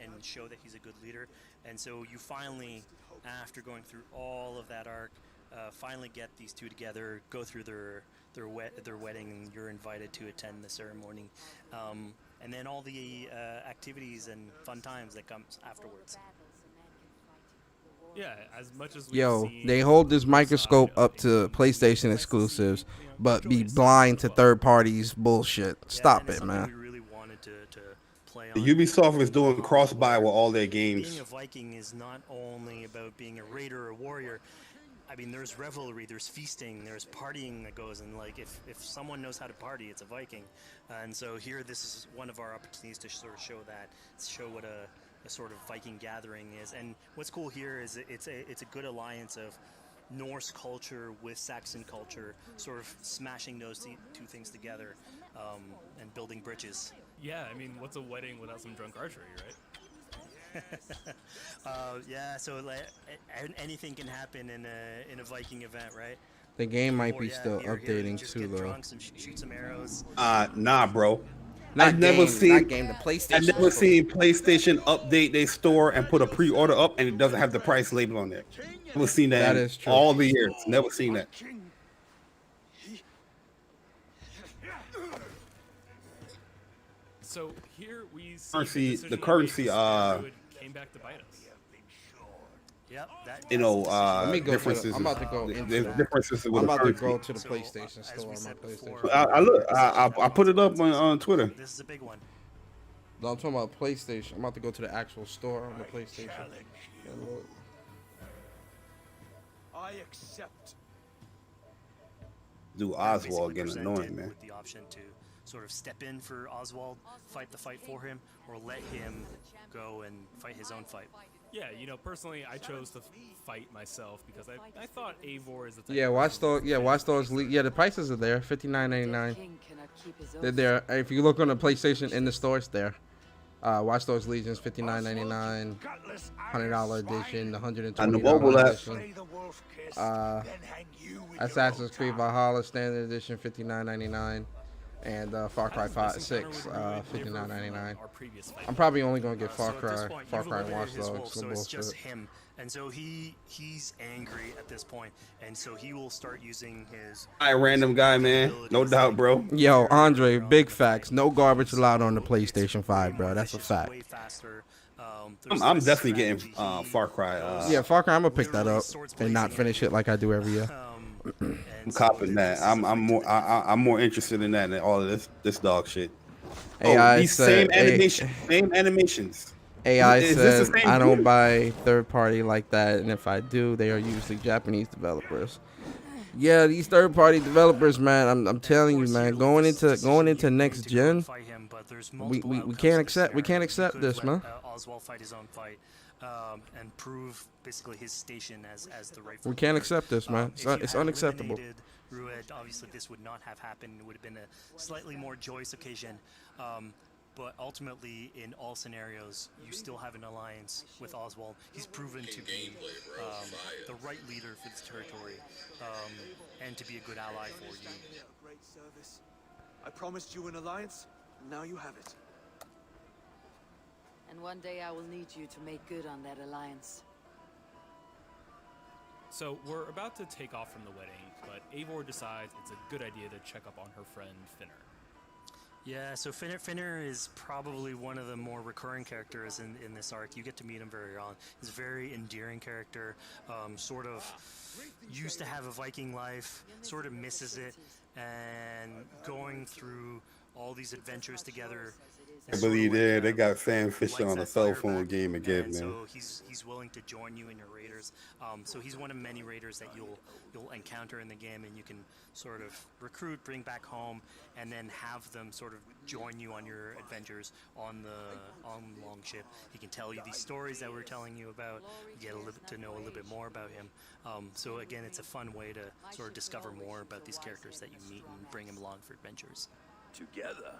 And show that he's a good leader. And so you finally, after going through all of that arc, finally get these two together, go through their wedding, and you're invited to attend the ceremony. And then all the activities and fun times that comes afterwards. Yeah, as much as they hold this microscope up to PlayStation exclusives, but be blind to third parties bullshit. Stop it, man. The Ubisoft is doing cross-buy with all their games. Being a Viking is not only about being a raider or a warrior. I mean, there's revelry, there's feasting, there's partying that goes, and like if someone knows how to party, it's a Viking. And so here, this is one of our opportunities to sort of show what a sort of Viking gathering is. And what's cool here is it's a good alliance of Norse culture with Saxon culture, sort of smashing those two things together and building bridges. Yeah, I mean, what's a wedding without some drunk archery, right? Yeah, so like, anything can happen in a Viking event, right? The game might be still updating too, though. Shoot some arrows. Nah, bro. I've never seen PlayStation update their store and put a pre-order up and it doesn't have the price label on there. Never seen that in all the years. Never seen that. So here we see the currency came back to bite us. Differences. I'm about to go into differences I'm about to go to the PlayStation store on my PlayStation. I put it up on Twitter. This is a big one. No, I'm talking about PlayStation. I'm about to go to the actual store on the PlayStation. I accept. Do Oswald getting annoying, man? With the option to sort of step in for Oswald, fight the fight for him, or let him go and fight his own fight. Yeah, personally, I chose to fight myself because I thought Eivor is the type. Yeah, Watch Dogs. Yeah, Watch Dogs. Yeah, the prices are there. $59.99. They're there. If you look on the PlayStation in the store, it's there. Watch Dogs Legions $59.99. $100 edition. $120 edition. Assassin's Creed Valhalla Standard Edition $59.99. And Far Cry 6 $59.99. I'm probably only gonna get Far Cry and Watch Dogs. So it's just him, and so he's angry at this point, and so he will start using his. Random guy, man. No doubt, bro. Yo, Andre, big facts. No garbage allowed on the PlayStation 5, bro. That's a fact. I'm definitely getting Far Cry. Yeah, Far Cry. I'm gonna pick that up and not finish it like I do every year. I'm copping that. I'm more interested in that than all of this dog shit. AI these said, same animations. AI said I don't buy third party like that, and if I do, they are usually Japanese developers. Yeah, these third party developers, man. I'm telling you, man. Going into next gen, we can't accept this, man. Oswald fight his own fight. And prove basically his station as the rightful. We can't accept this, man. It's unacceptable. Rued, obviously, this would not have happened. It would have been a slightly more joyous occasion. But ultimately, in all scenarios, you still have an alliance with Oswald. He's proven to be the right leader for this territory, and to be a good ally for you. Great service. I promised you an alliance. Now you have it. And one day I will need you to make good on that alliance. So we're about to take off from the wedding, but Eivor decides it's a good idea to check up on her friend Finner. Yeah, so Finner is probably one of the more recurring characters in this arc. You get to meet him very early. He's a very endearing character, sort of used to have a Viking life, sort of misses it, and going through all these adventures together. I believe they got Sam Fisher on a cell phone game again, man. So he's willing to join you in your raiders. So he's one of many raiders that you'll encounter in the game, and you can sort of recruit, bring back home, and then have them sort of join you on your adventures on Longship. He can tell you these stories that we're telling you about. You get to know a little bit more about him. So again, it's a fun way to sort of discover more about these characters that you meet and bring them along for adventures. Together.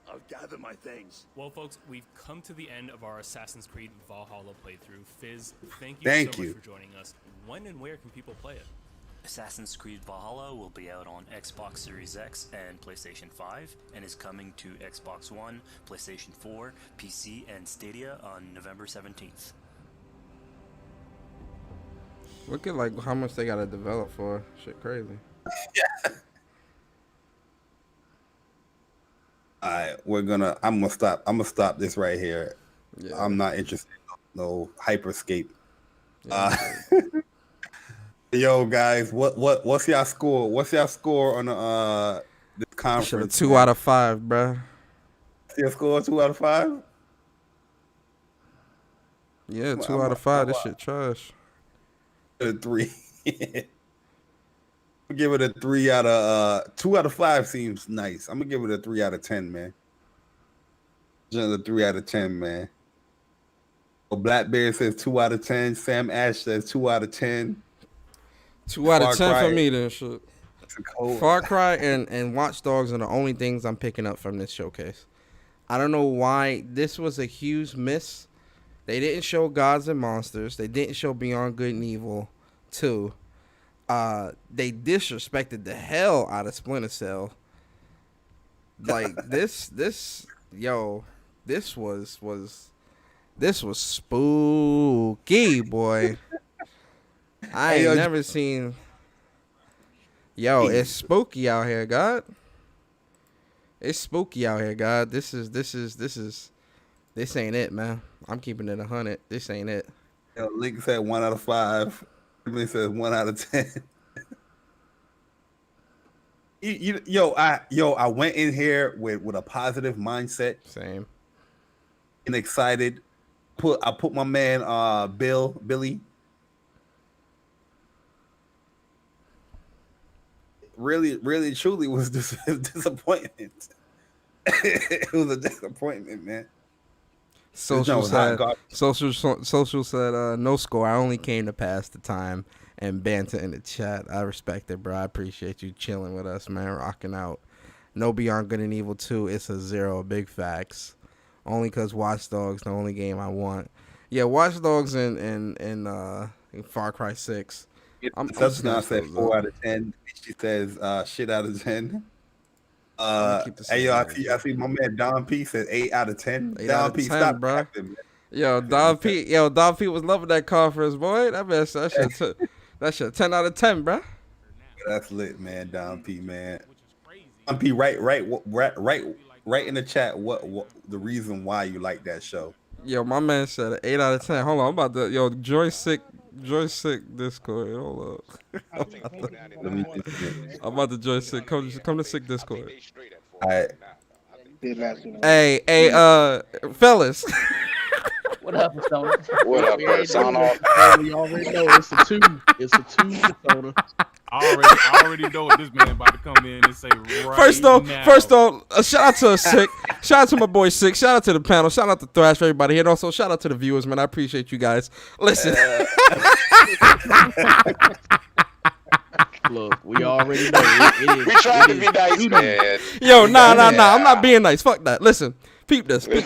I'll gather my things. Well, folks, we've come to the end of our Assassin's Creed Valhalla playthrough. Fizz, thank you so much for joining us. When and where can people play it? Assassin's Creed Valhalla will be out on Xbox Series X and PlayStation 5, and is coming to Xbox One, PlayStation 4, PC, and Stadia on November 17th. Look at like how much they gotta develop for. Shit crazy. All right, I'm gonna stop this right here. Yeah. I'm not interested in no hyperscape. Yo, guys, what's y'all score? What's y'all score on the this conference? 2 out of 5, bruh. Your score 2 out of 5? Yeah, 2 out of 5. This shit trash. A 3. I'll give it a 3 out of 2 out of 5 seems nice. I'm gonna give it a 3 out of 10, man. Just a 3 out of 10, man. Well, Blackbeard says 2 out of 10. Sam Ash says 2 out of 10. 2 out of 10 Cry, for me, then shit. Far Cry and Watch Dogs are the only things I'm picking up from this showcase. I don't know why this was a huge miss. They didn't show Gods and Monsters. They didn't show Beyond Good and Evil 2. They disrespected the hell out of Splinter Cell. Like this was spooky, boy. I ain't never seen. Yo, it's spooky out here, God. It's spooky out here, God. This ain't it, man. I'm keeping it 100. This ain't it. Yo, Link said 1 out of 5. Everybody says 1 out of 10. I went in here with a positive mindset. Same. And excited. I put my man Billy. Really, truly was disappointment. It was a disappointment, man. Social said no score. I only came to pass the time and banter in the chat. I respect it, bro. I appreciate you chilling with us, man. Rocking out. No Beyond Good and Evil 2. It's a 0. Big facts. Only because Watch Dogs the only game I want. Yeah, Watch Dogs and Far Cry 6. Subscribe said 4 out of 10. She says shit out of 10. Hey, yo, I see my man Don P said 8 out of 10. 8 Don out of P, 10, stop bro. capping, Yo, Don P was loving that conference, boy. That shit 10 out of 10, bro. That's lit, man. Don P, man. Don P, right in the chat. What the reason why you like that show? Yo, my man said 8 out of 10. Hold on, I'm about to join sick Discord. Hold up. I'm about to join sick. Come to sick Discord. All right. Hey, fellas. What up, Persona? What up, Persona? We already know it's a 2. It's a 2, Persona. I already know what this man about to come in and say right First off, shout out to Sick. Shout out to my boy Sick. Shout out to the panel. Shout out to Thrash for everybody here. And also shout out to the viewers, man. I appreciate you guys. Listen. Look, we already know it is. We trying to be nice, man. Yo, nah. I'm not being nice. Fuck that. Listen. Peep this, man.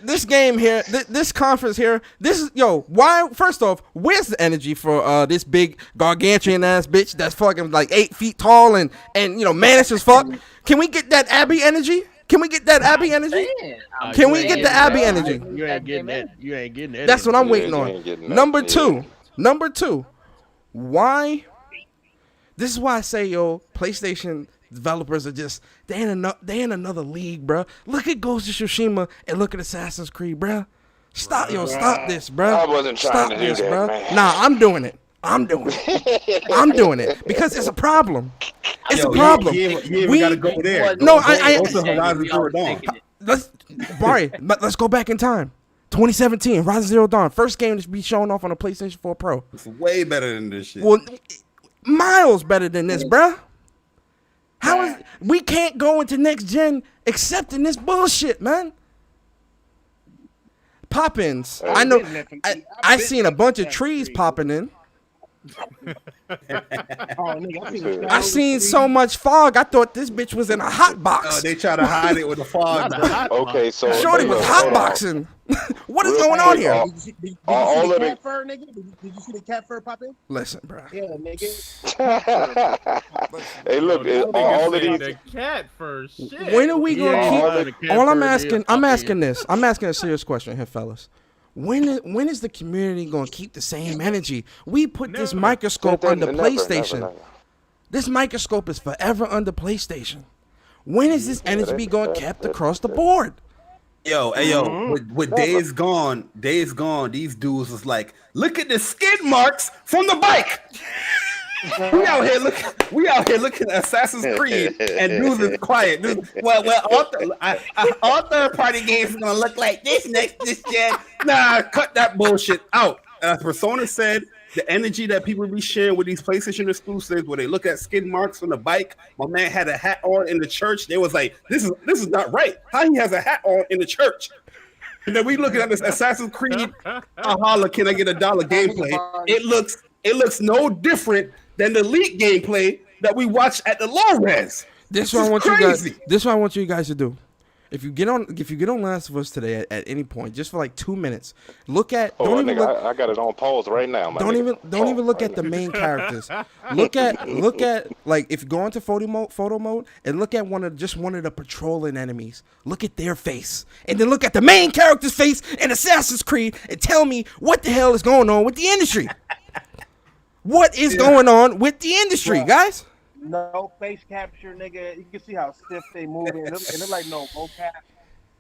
This game here, this conference here, why, first off, where's the energy for this big gargantuan ass bitch that's fucking like 8 feet tall and mannish as fuck? Can we get that Abby energy? Can we get that Abby energy? Can we get the Abby energy? You ain't getting that. You ain't getting that. That's what I'm energy. waiting on. Number two. Why? This is why I say, yo, PlayStation developers are just they in another league, bro. Look at Ghost of Tsushima and look at Assassin's Creed, bro. Stop this, bro. I wasn't trying to do that, bro. man. Nah, I'm doing it. I'm doing it because it's a problem. It's a problem. We gotta go there. No, Go to Horizon Zero Dawn. Let's go back in time. 2017, Horizon Zero Dawn, first game to be shown off on a PlayStation 4 Pro. It's way better than this shit. Well, miles better than this, bruh. How is we can't go into next gen accepting this bullshit, man? Pop-ins. I know. I seen a bunch of trees popping in. I seen so much fog. I thought this bitch was in a hot box. They try to hide it with the fog. Okay, so Shorty was hot boxing. What is going on here? Did you see the cat fur, nigga? Did you see the cat fur pop in? Listen, bro. Yeah, nigga. Hey, look, all of these. The cat fur. Shit. When are we gonna keep? All I'm asking this. I'm asking a serious question here, fellas. When is the community gonna keep the same energy? We put this microscope under PlayStation. Never. This microscope is forever under PlayStation. When is this energy going kept across the board? Yo, with Days Gone, these dudes was like, look at the skid marks from the bike. we out here looking at Assassin's Creed, and dudes is quiet. All third-party games are gonna look like this this gen. Nah, cut that bullshit out. As Persona said, the energy that people be sharing with these PlayStation exclusives, where they look at skid marks on the bike. My man had a hat on in the church. They was like, "This is not right. How he has a hat on in the church?" And then we looking at this Assassin's Creed. Holla, can I get $1 gameplay? It looks no different than the leak gameplay that we watched at the low res. This is what I want you guys to do. If you get on Last of Us today at any point, just for like 2 minutes, look at. I got it on pause right now. Don't even look at the main characters. Look at like if you go into photo mode and look at one of the patrolling enemies. Look at their face, and then look at the main character's face in Assassin's Creed, and tell me what the hell is going on with the industry. What is going on with the industry, guys? No face capture, nigga. You can see how stiff they move. And it's like no vocab.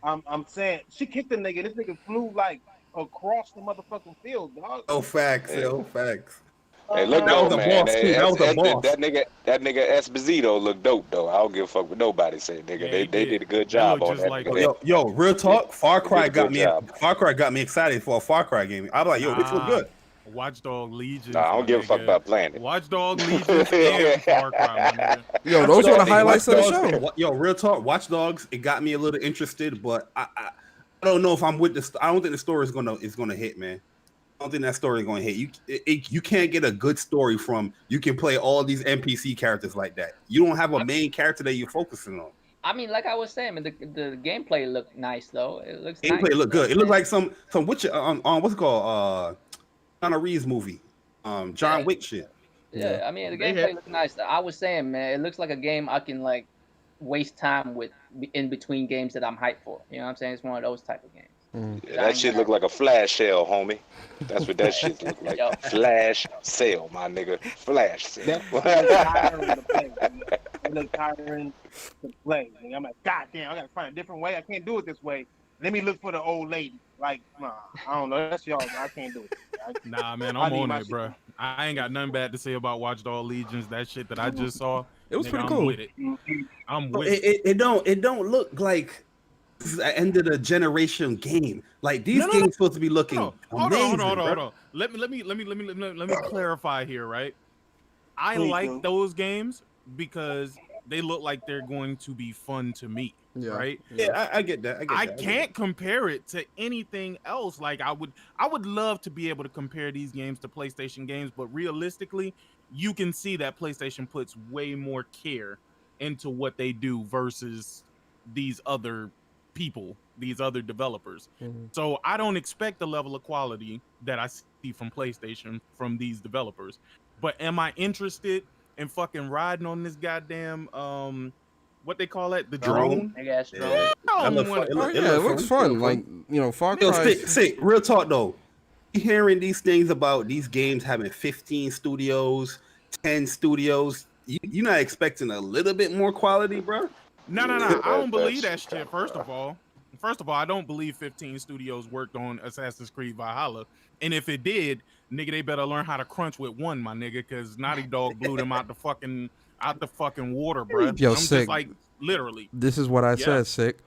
I'm saying she kicked the nigga. This nigga flew like across the motherfucking field, dog. Oh facts. Hey, look, that was a man. boss too. That was a boss. That nigga Esposito look dope though. I don't give a fuck what nobody say, nigga. They did a good job on that. Like yo, real talk. Far Cry got me excited for a Far Cry game. I'm like, yo, this look good. Watchdog Legion. Nah, I don't give a fuck about playing it. Watchdog Legion and Far Cry. Yo, those are the highlights of the show. Yo, real talk. Watch Dogs. It got me a little interested, but I don't know if I'm with this. I don't think the story is gonna hit, man. I don't think that story is gonna hit. You can't get a good story from. You can play all these NPC characters like that. You don't have a main character that you're focusing on. I mean, like I was saying, the gameplay looked nice though. It looks gameplay look good. It looked like some what's it called? Keanu Reeves movie, John Wick shit. Yeah, I mean the gameplay looks nice. I was saying, man, it looks like a game I can like waste time with in between games that I'm hyped for. You know what I'm saying? It's one of those type of games. Yeah, that shit look like a flash sale, homie. That's what that shit look like. Flash sale, my nigga. Flash sale. It look tiring to play. I'm like, God damn, I gotta find a different way. I can't do it this way. Let me look for the old lady. Like, nah, I don't know. That's y'all. I can't do it. Nah, man, I'm on it, bro. I ain't got nothing bad to say about Watchdog Legions. That shit that I just saw. It was pretty I'm cool. With it. I'm with it. It don't look like this is an end of the generation game. Like these games supposed to be looking amazing. Hold on. Let me clarify here, right? I like those games because they look like they're going to be fun to me. Yeah. Right? Yeah, I get that. I can't compare it to anything else. Like I would love to be able to compare these games to PlayStation games, but realistically, you can see that PlayStation puts way more care into what they do versus these other people, these other developers. So I don't expect the level of quality that I see from PlayStation from these developers. But am I interested in fucking riding on this goddamn what they call it, the Drone. drone. Big ass Yeah, drone. that look fun. Oh yeah, it looks fun. Like, you know, Far Yo, Cry. sick. Real talk though. You hearing these things about these games having 15 studios, 10 studios? You're not expecting a little bit more quality, bro? No. Yeah, I don't believe that that's shit. kinda First rough. of all, I don't believe 15 studios worked on Assassin's Creed Valhalla. And if it did, nigga, they better learn how to crunch with one, my nigga, because Naughty Dog blew them out the fucking water, bruh. Yo, I'm sick. just like literally. This is what I Yeah. said, sick.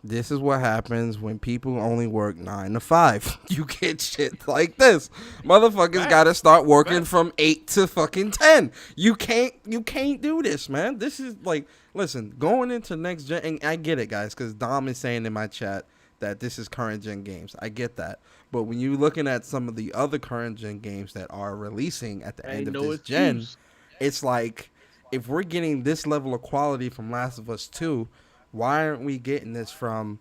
This is what happens when people only work 9 to 5. You get shit like this. Motherfuckers got to start working from 8 to fucking 10. You can't do this, man. This is like, listen, going into next gen, and I get it, guys, because Dom is saying in my chat that this is current gen games. I get that. But when you're looking at some of the other current gen games that are releasing at the end of this gen, it's like, if we're getting this level of quality from Last of Us 2, why aren't we getting this from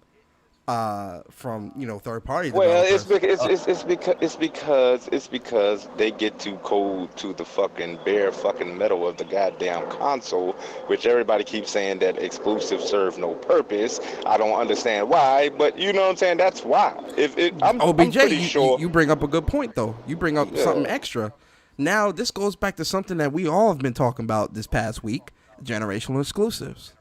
you know, third party Well, developers? it's because they get too cold to the fucking bare fucking metal of the goddamn console, which everybody keeps saying that exclusives serve no purpose. I don't understand why, but you know what I'm saying. That's why. I'm OBJ, pretty sure. you bring up a good point though. You bring up something extra. Now this goes back to something that we all have been talking about this past week: generational exclusives.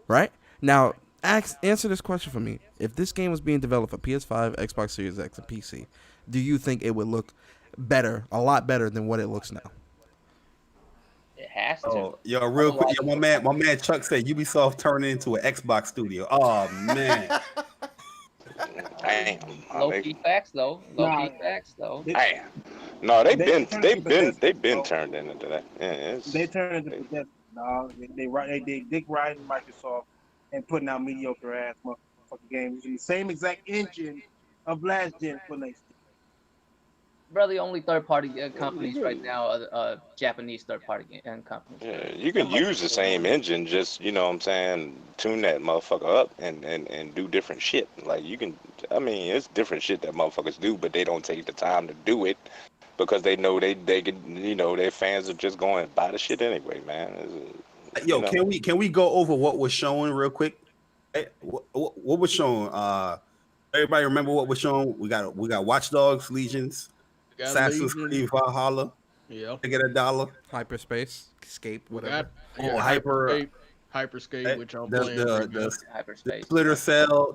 Right now, answer this question for me. If this game was being developed for PS5, Xbox Series X, and PC, do you think it would look better, a lot better than what it looks now? It has to. Oh, yo, real quick, yo, my man Chuck said Ubisoft turned into an Xbox studio. Oh man. Damn. Low key facts though. Damn. No, they've been turned into that. Yeah, They turned into pedestrians, dog. They dick riding Microsoft and putting out mediocre ass motherfucking games using the same exact engine of last gen for next gen. Bro, the only third party companies right now are Japanese third party companies. Yeah, you can use the same engine, just, you know what I'm saying, tune that motherfucker up and do different shit. Like, you can, I mean, it's different shit that motherfuckers do, but they don't take the time to do it because they know they can, you know, their fans are just going to buy the shit anyway, man. Yo, you know. can we go over what was shown real quick? Hey, what was shown? Everybody remember what was shown? We got Watch Dogs, Legions, Assassin's Creed Valhalla. Yeah. They get $1. Hyperspace, Escape, whatever. Hyperscape, which I'm playing. The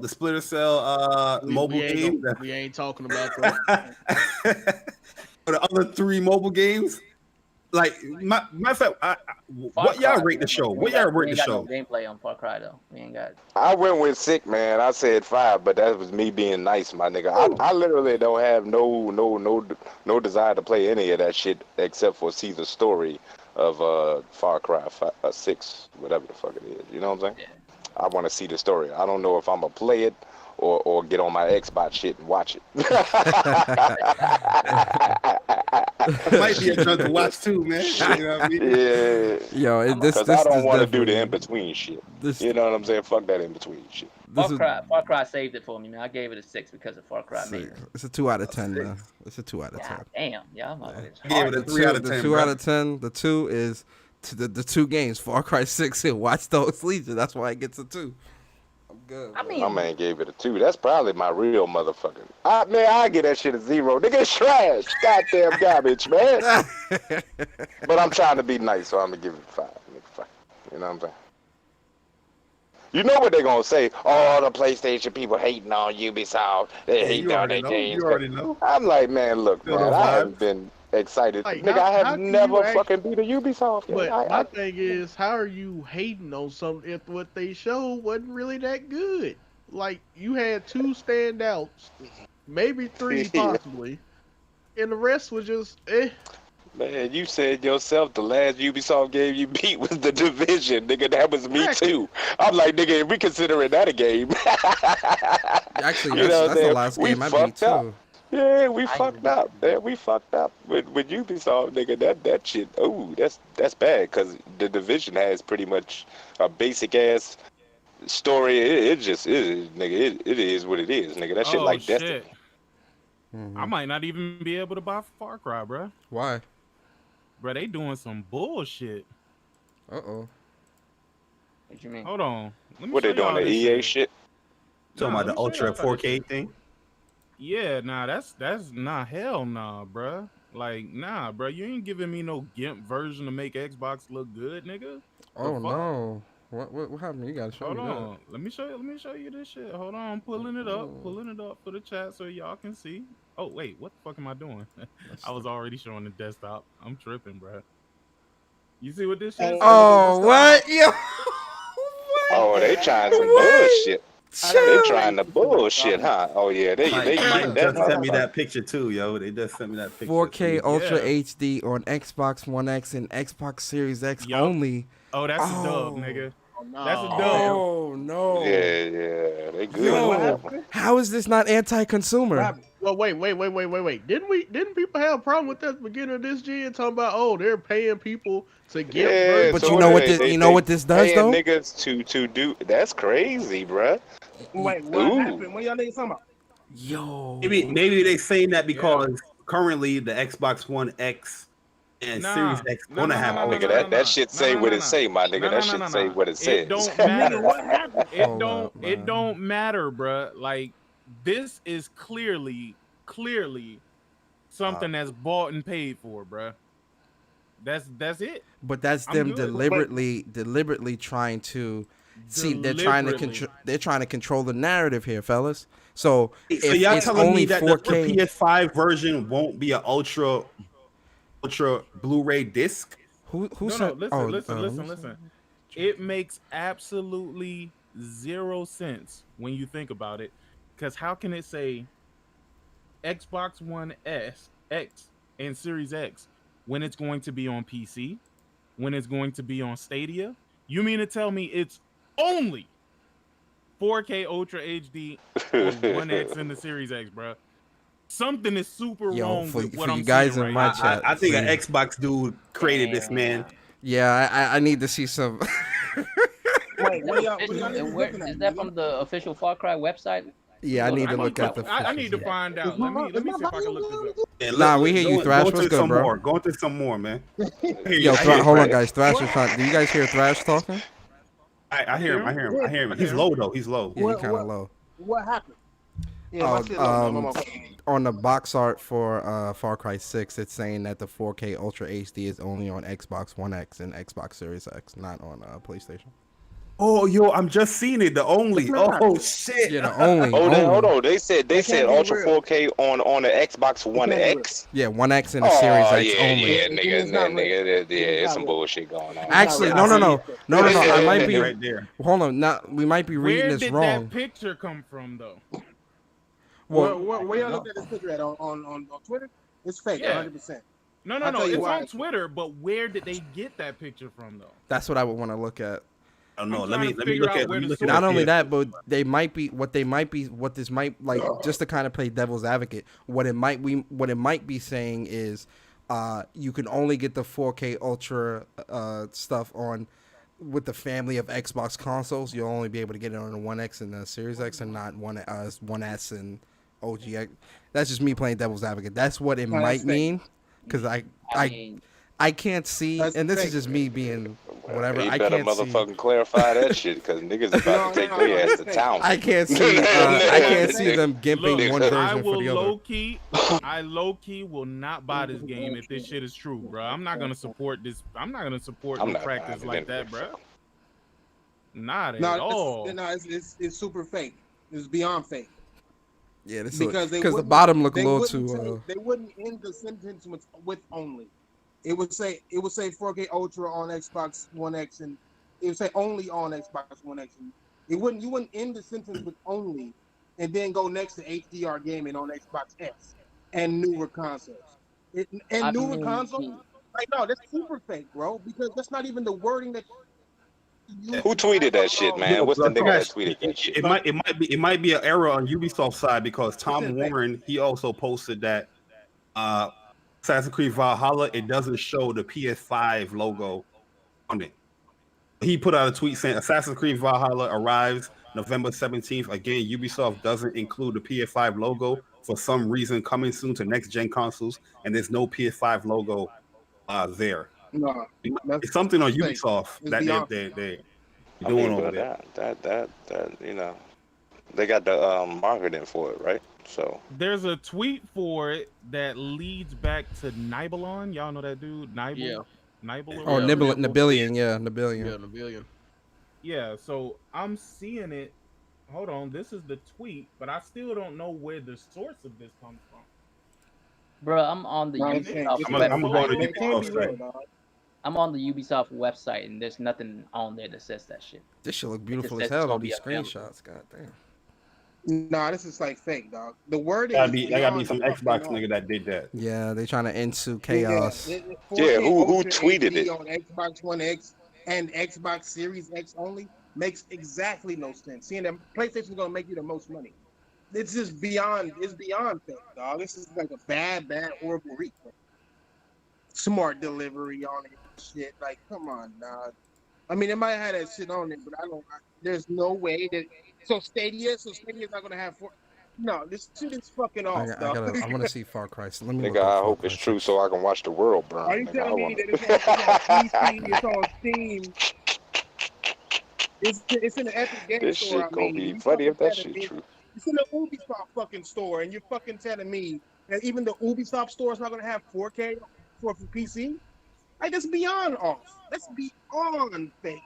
Splinter Cell, mobile game. We ain't talking about that. For the other 3 mobile games, like my fact, what y'all rate the show? What y'all rate the show? No gameplay on Far Cry though. We ain't got. I went with sick, man. I said 5, but that was me being nice, my nigga. I literally don't have no desire to play any of that shit except for see the story of Far Cry 6, whatever the fuck it is. You know what I'm saying? Yeah. I want to see the story. I don't know if I'm gonna play it or get on my Xbox shit and watch it. Might be a joint to watch too, man. You know what I mean? Yeah. Yo, because I don't want to do the in between shit. You know what I'm saying? Fuck that in between shit. Far Cry saved it for me, man. I gave it a 6 because of Far Cry. It's a 2 out of 10, man. It's a 2 out of 10. Damn, yeah, I'm I gave it a 3 out of 10. The 2 out of 10. The 2 is the 2 games, Far Cry 6 and Watch Dogs Legion. That's why it gets a 2. I'm good. I mean, my man gave it a 2. That's probably my real motherfucker. I give that shit a 0. Nigga, it's trash. Goddamn garbage, man. But I'm trying to be nice, so I'm gonna give it a 5. You know what I'm saying? You know what they're gonna say? Oh, the PlayStation people hating on Ubisoft. They hate on their games. You already know. I'm like, man, look, man, I haven't been excited. Like, nigga, I have never fucking beat a Ubisoft. But my thing is, how are you hating on something if what they showed wasn't really that good? Like, you had 2 standouts, maybe 3 possibly, and the rest was just Man, you said yourself the last Ubisoft game you beat was The Division, nigga. That was me too. I'm like, nigga, if we considering that a game. Actually, that's the last game I beat too. Yeah, we fucked up. Man, we fucked up with Ubisoft, nigga. That shit. Oh, that's bad because The Division has pretty much a basic ass story. It just is, nigga. It is what it is, nigga. That shit like Destiny. I might not even be able to buy Far Cry, bro. Why? Bro, they doing some bullshit. Uh-oh. What you mean? Hold on. Let me What show they doing? y'all The this EA shit. shit? Talking Nah, about the let me show Ultra y'all this 4K shit. thing? Yeah, nah, that's nah, hell nah, bruh. Like, nah, bruh, you ain't giving me no GIMP version to make Xbox look good, nigga. Oh The fuck? no. What happened? You gotta show Hold me on. Let me show you this shit. Hold on, I'm pulling it up for the chat so y'all can see. Oh wait, what the fuck am I doing? I was already showing the desktop. I'm tripping, bruh. You see what this shit that. say? Oh, what? Yo. Oh, they trying some What? bullshit. They Chill. trying to bullshit, huh? Oh yeah, they geeked Mike that just sent me motherfucker. that picture too, yo. They just sent me that picture. 4K Ultra Yeah. HD on Xbox One X and Xbox Series X Yup. only. Oh, that's a dub, Oh. nigga. Oh, no. That's a dub. Oh no. Yeah, they good Yo, on that one. how is this not anti-consumer? Well, wait. Didn't people have a problem with that at the beginning of this gen talking about they're paying people to get Yeah, versions? But so you know what they, this? they, You know they what this does paying though? niggas to do. That's crazy, bruh. Wait, what happened? What y'all niggas talking about? Yo. Maybe they saying that because currently the Xbox One X and Series X gonna have Nigga, that shit say what it say, my nigga. That shit say what it says. It don't matter. What happened? It don't matter, bruh. Like, this is clearly something that's bought and paid for, bruh. That's it. But that's I'm them good. deliberately trying to see. They're trying to control. They're trying to control the narrative here, fellas. So if So y'all it's telling only me that the 4K, PS5 version won't be an ultra Blu-ray disc? who No, said? listen. It makes absolutely zero sense when you think about it. Because how can it say Xbox One X and Series X when it's going to be on PC, when it's going to be on Stadia? You mean to tell me it's only 4K Ultra HD on One X and the Series X, bro? Something is super wrong with what I'm guys seeing in right my now. chat. I think an please. Xbox dude created this, man. Yeah, I need to see some. Wait, what y'all Is niggas looking at? that from the official Far Cry website? Yeah, I need to look at the. I need to find out. Let me see if I can look this up. Yeah, Nah, we hear you, Thrash. What's good, bro? Go into some more, man. Yo, hold on, guys. Thrash is trying. Do you guys hear Thrash talking? I hear him. He's low though. He's low. Yeah, he's kind of low. What happened? Yeah, my shit low. No, On the box art for Far Cry 6, it's saying that the 4K Ultra HD is only on Xbox One X and Xbox Series X, not on PlayStation. Oh, yo, I'm just seeing it. The only. Oh shit. Yeah, the only. Hold on. They said Ultra 4K on the Xbox One X. Yeah, One X and the Series X only. Yeah, nigga, it's some bullshit going on. Actually, no. I might be right there. Hold on. Not we might be reading Where this did wrong. that picture come from, though? Well, where y'all looking at this picture at on Twitter? It's fake, Yeah. 100%. No. It's on Twitter, but where did they get that picture from, though? That's what I would want to look at. Oh no, I'm let me trying to look figure at. out where the Let me source Not only is. that, but what this might like just to kind of play devil's advocate. What it might be saying is, you can only get the 4K Ultra stuff on with the family of Xbox consoles. You'll only be able to get it on the One X and the Series X, and not One S and OG. That's just me playing devil's advocate. That's what it might mean, because I can't see, and this is just me being whatever. You I better can't motherfucking see. clarify that shit, because niggas about to take their ass to town. I can't see. I can't see them gimping one I version will for the other. low key will not buy this game if this shit is true, bro. I'm not gonna support this. I'm not gonna support no practice like that, bro. Not at all. It's super fake. It's beyond fake. Yeah, this because the bottom look a little too. They wouldn't end the sentence with only. It would say 4K Ultra on Xbox One X, and it would say only on Xbox One X. And you wouldn't end the sentence with only, and then go next to HDR gaming on Xbox X and newer consoles. Consoles, like no, that's super fake, bro. Because that's not even the wording that. Who tweeted that shit, man? What's the nigga that tweeted that shit? It might be an error on Ubisoft side, because Tom Warren, he also posted that Assassin's Creed Valhalla, it doesn't show the PS5 logo on it. He put out a tweet saying Assassin's Creed Valhalla arrives November 17th. Again, Ubisoft doesn't include the PS5 logo for some reason, coming soon to next gen consoles, and there's no PS5 logo there. No, it's something on fake. Ubisoft It's that beyond they I mean, but that you know, they got the marketing for it, right? So There's a tweet for it that leads back to Nibelon. Y'all know that dude, Yeah. Nibel or Oh, whatever. Nibelian, yeah, Nibelian. Yeah, Nabillion. Yeah, so I'm seeing it. Hold on, this is the tweet, but I still don't know where the source of this comes from. Bro, I'm on the Ubisoft I'm gonna go on the website. Ubisoft site. I'm on the Ubisoft website, and there's nothing on there that says that shit. This shit look It just beautiful says as it's hell, gonna though, be these available. screenshots. God damn. Nah, this is like fake, dog. The wording is That gotta be beyond some fucking Xbox off. nigga that did that. Yeah, they trying to ensue Yeah, chaos. 4K who Ultra tweeted HD it? on Xbox One X and Xbox Series X only makes exactly no sense. Seeing that PlayStation's gonna make you the most money. It's just beyond. It's beyond fake, dog. This is like a bad, horrible reach. Smart delivery on it, shit. Like, come on, dog. I mean, it might have that shit on it, but there's no way that. So Stadia's not gonna have four. No, this shit is fucking off, dog. I want to see Far Cry. So let me look Nigga, up I Far hope Cry it's true 6. so I can watch the world burn. Are you Nigga, telling I me wanna. that it's on PC, it's on Steam, it's in the Epic Game This Store? I shit gonna mean, be you funny fucking if that telling shit me true. it's in the Ubisoft fucking store, and you're fucking telling me that even the Ubisoft store is not gonna have 4K for PC? Like, that's beyond off. That's beyond fake.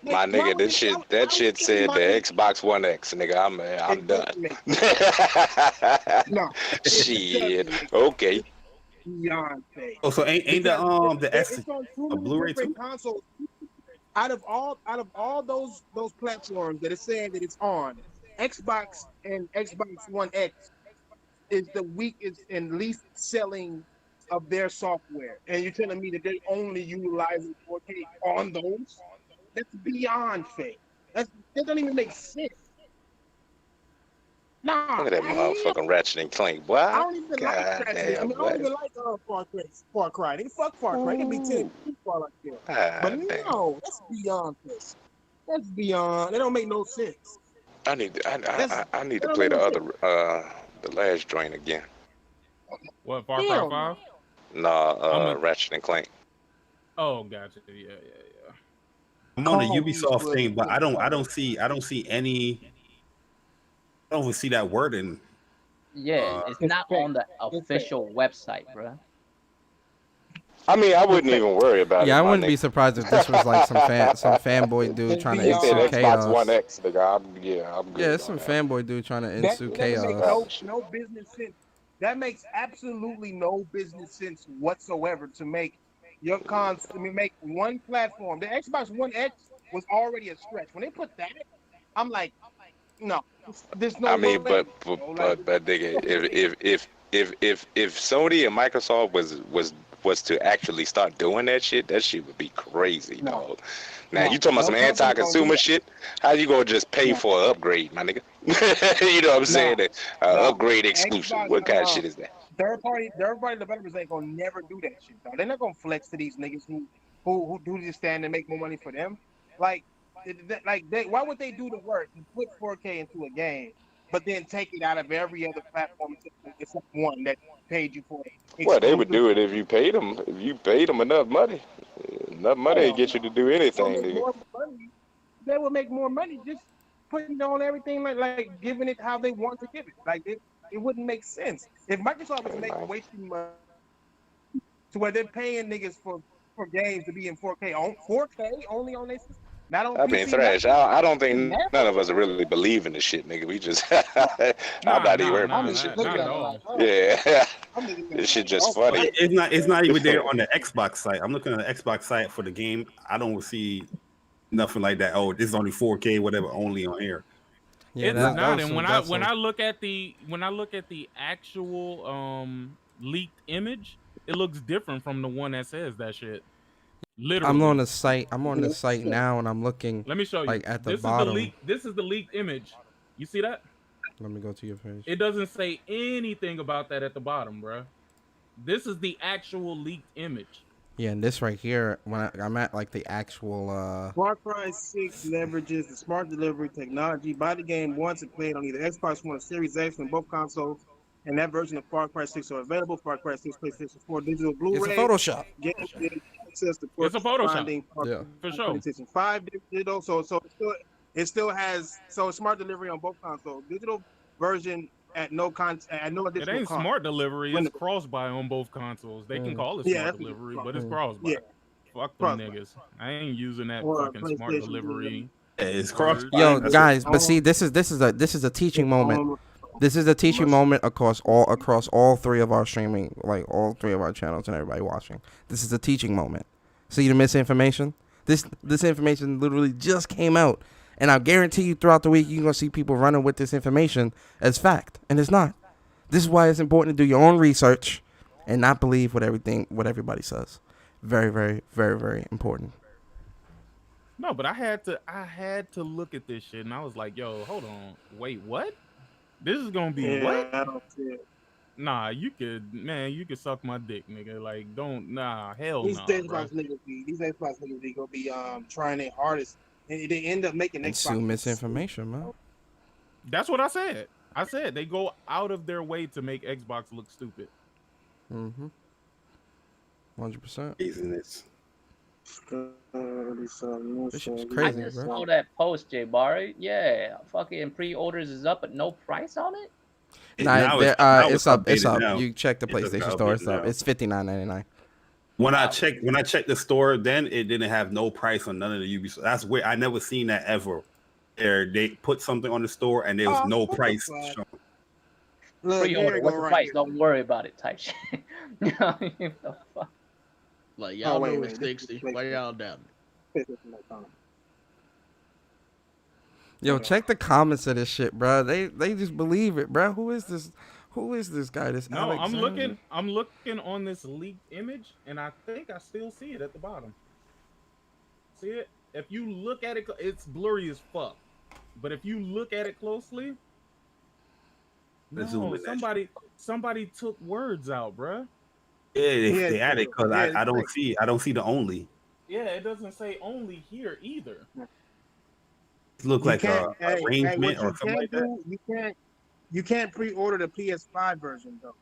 Like, My why nigga, would this they? shit, Why that would shit they say said the my? Xbox One X, nigga. I'm It done. doesn't make sense. No, it Shit. doesn't make Okay. sense. Beyond fake. Oh, so ain't Because the S it's on too a many Blu-ray different too? consoles. Out of all those platforms that it's saying that it's on, Xbox and Xbox One X is the weakest and least selling of their software. And you're telling me that they only utilizing 4K on those? That's beyond fake. That doesn't even make sense. Nah, Look at that motherfucking Ratchet and Clank, boy. I don't even like God Ratchet. I damn, mean, I don't boy. even like Far Cry. They fuck Far Cry. They can be 10 far like that. But God damn. no, that's beyond this. That's beyond. It don't make no sense. I need to That don't play make the no other sense. the last joint again. What, Far Cry Hell 5? Nah, Ratchet and Clank. Oh, gotcha. Yeah. I'm on the Call Ubisoft Eastwood thing, but I don't see any. I don't even see that wording. Yeah, it's not on the official website, bro. I mean, I wouldn't even worry about it. Yeah, I my wouldn't be nigga. surprised if this was like some fanboy dude trying to They said ensue Xbox chaos. One X, nigga. I'm good. Yeah, it's some fanboy dude trying to That ensue doesn't make chaos. no business sense. That makes absolutely no business sense whatsoever to make your make one platform. The Xbox One X was already a stretch. When they put that, I'm like, no, there's no I mean, way. but nigga, if Sony and Microsoft was to actually start doing that shit would be crazy, dog. Now you talking about some anti-consumer shit? How you gonna just pay for an upgrade, my nigga? You know what I'm saying? Upgrade exclusive. What kind of shit is that? Third party developers ain't gonna never do that shit, dog. They're not gonna flex to these niggas who do this stand and make more money for them. Why would they do the work and put 4K into a game, but then take it out of every other platform except one that paid you for it? Well, they would do it if you paid them. If you paid them enough money, to get you to do anything, nigga. They would make more money just putting it on everything, like giving it how they want to give it. Like it wouldn't make sense if Microsoft was wasting money to where they're paying niggas for games to be in 4K only on their system. Not on I PC, mean, Thrash, I don't think none of us really believe in this shit, nigga. We just, I'm not even worried about this shit. Not at all. Yeah, this shit just funny. It's not even there on the Xbox site. I'm looking at the Xbox site for the game. I don't see nothing like that. Oh, this is only 4K, whatever, only on here. Yeah, It's not. And when I look at the actual leaked image, it looks different from the one that says that shit. Literally. I'm on the site. I'm on the site now, and I'm looking. Let me show you. Like at the this bottom. This is the leaked image. You see that? Let me go to your page. It doesn't say anything about that at the bottom, bro. This is the actual leaked image. Yeah, and this right here, when I'm at like the actual. Far Cry 6 leverages the smart delivery technology. Buy the game once and play it on either Xbox One or Series X on both consoles. And that version of Far Cry 6 are available. Far Cry 6 PlayStation 4 digital Blu-ray. It's a Photoshop. access to It's a Photoshop. corresponding Yeah. For sure. PlayStation 5 digital. So it still has smart delivery on both consoles. Digital version at no It additional ain't cost. smart delivery. When It's cross-buy on both consoles. They can call it Yeah, smart that's what delivery, it's but it's called. cross-buy. Yeah. Fuck them Cross-buy. niggas. I ain't using that Or fucking smart PlayStation delivery. It's cross. Yo, That's guys, what- but see, this is a teaching moment. home- This is a teaching moment across all three of our streaming, like all three of our channels and everybody watching. This is a teaching moment. See the misinformation? This information literally just came out, and I guarantee you throughout the week you're gonna see people running with this information as fact, and it's not. This is why it's important to do your own research and not believe what everybody says. Very, very, very, very important. No, but I had to look at this shit, and I was like, yo, hold on, wait, what? This is gonna be what? I don't see it. Nah, you could suck my dick, nigga. Like, hell These nah, Xbox bro. niggas be gonna be trying their hardest, and they end up making And Xbox sue misinformation, man. That's what I said. I said they go out of their way to make Xbox look stupid. 100%. Business. This shit's I crazy, just bro. saw that post, J Barry. Yeah, fucking pre-orders is up, but no price on it. Now Nah, now it's up. It's updated up. now. You check the It just PlayStation got store. updated It's up. now. It's $59.99. When I checked the store, then it didn't have no price on none of the Ubisoft. That's weird. I never seen that ever. They put something on the store and there was no what the price fuck? shown. Look, here Pre-order, we what's go the right price? here. Don't worry about it, type shit. You know what I mean? The fuck? Like y'all wait, know wait, it's this is 60. PlayStation. Why y'all down? Yo, check the comments of this shit, bro. They just believe it, bro. Who is this? Who is this guy? This No, Alexander? I'm looking on this leaked image, and I think I still see it at the bottom. See it? If you look at it, it's blurry as fuck. But if you look at it closely, Let's zoom no, in that somebody took words out, bruh. Yeah, they added because Yeah, I don't see the only. Yeah, it doesn't say only here either. It look like a arrangement what or you something like that. do, you can't pre-order the PS5 version though.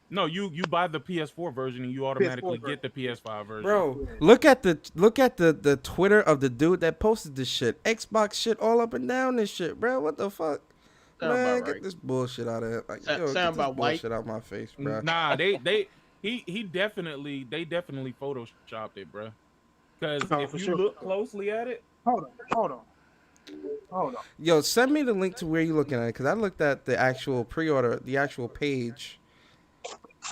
No, you buy the PS4 version and you automatically get the PS5 version. Bro, look at the Twitter of the dude that posted this shit. Xbox shit all up and down this shit, bro. What the fuck? Sound Man, about get right. this bullshit out of here. Like, Sound yo, get this about white. bullshit out my face, bro. Nah, they definitely photoshopped it, bro. Because if for you sure. look closely at it, Hold on. Yo, send me the link to where you're looking at it, because I looked at the actual pre-order, the actual page,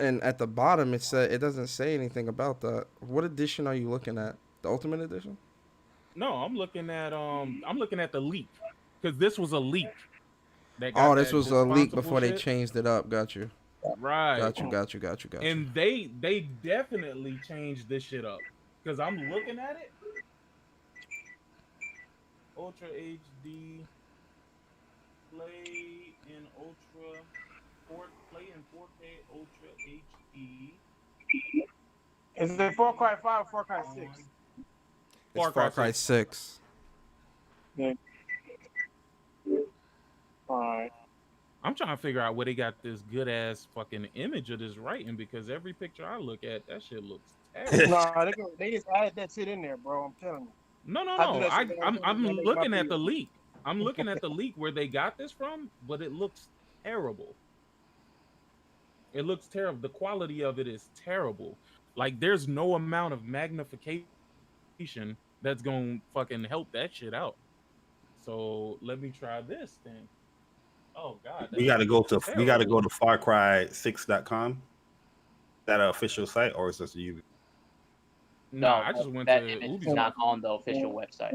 and at the bottom it doesn't say anything about that. What edition are you looking at? The Ultimate Edition? no, I'm looking at the leak, because this was a leak. Oh, this was a leak responsible before they shit. changed it up. Got you. Right. Got you. And they definitely changed this shit up, because I'm looking at it. Ultra HD, play in 4K Ultra HD. Is it Far Cry 5 or Far Cry 6? It's Far Cry 6. Yeah. Alright. I'm trying to figure out where they got this good ass fucking image of this writing, because every picture I look at, that shit looks terrible. No, they just added that shit in there, bro. I'm telling you. No. I do that shit I'm when I make looking my at the videos. leak. I'm looking at the leak where they got this from, but it looks terrible. It looks terrible. The quality of it is terrible. Like, there's no amount of magnification that's gonna fucking help that shit out. So let me try this thing. Oh god. We gotta go to FarCry6.com. That an official site or is this you? No, I just went that to image is Ubisoft. not on the official website.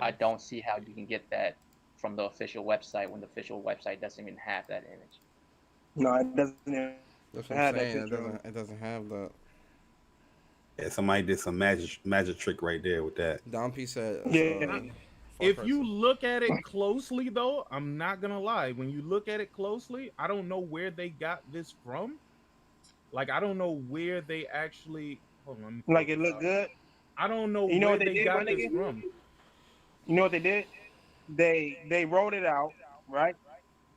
I don't see how you can get that from the official website when the official website doesn't even have that image. No, it doesn't That's what I'm have that saying. picture. It doesn't have that. Yeah, somebody did some magic trick right there with that. Don P said. If you look at it closely, though, I'm not gonna lie. When you look at it closely, I don't know where they got this from. Like, I don't know where they actually. Hold on, let me Like it looked good. I don't know You know where what they did, got my this nigga? from. You know what they did? they wrote it out, right?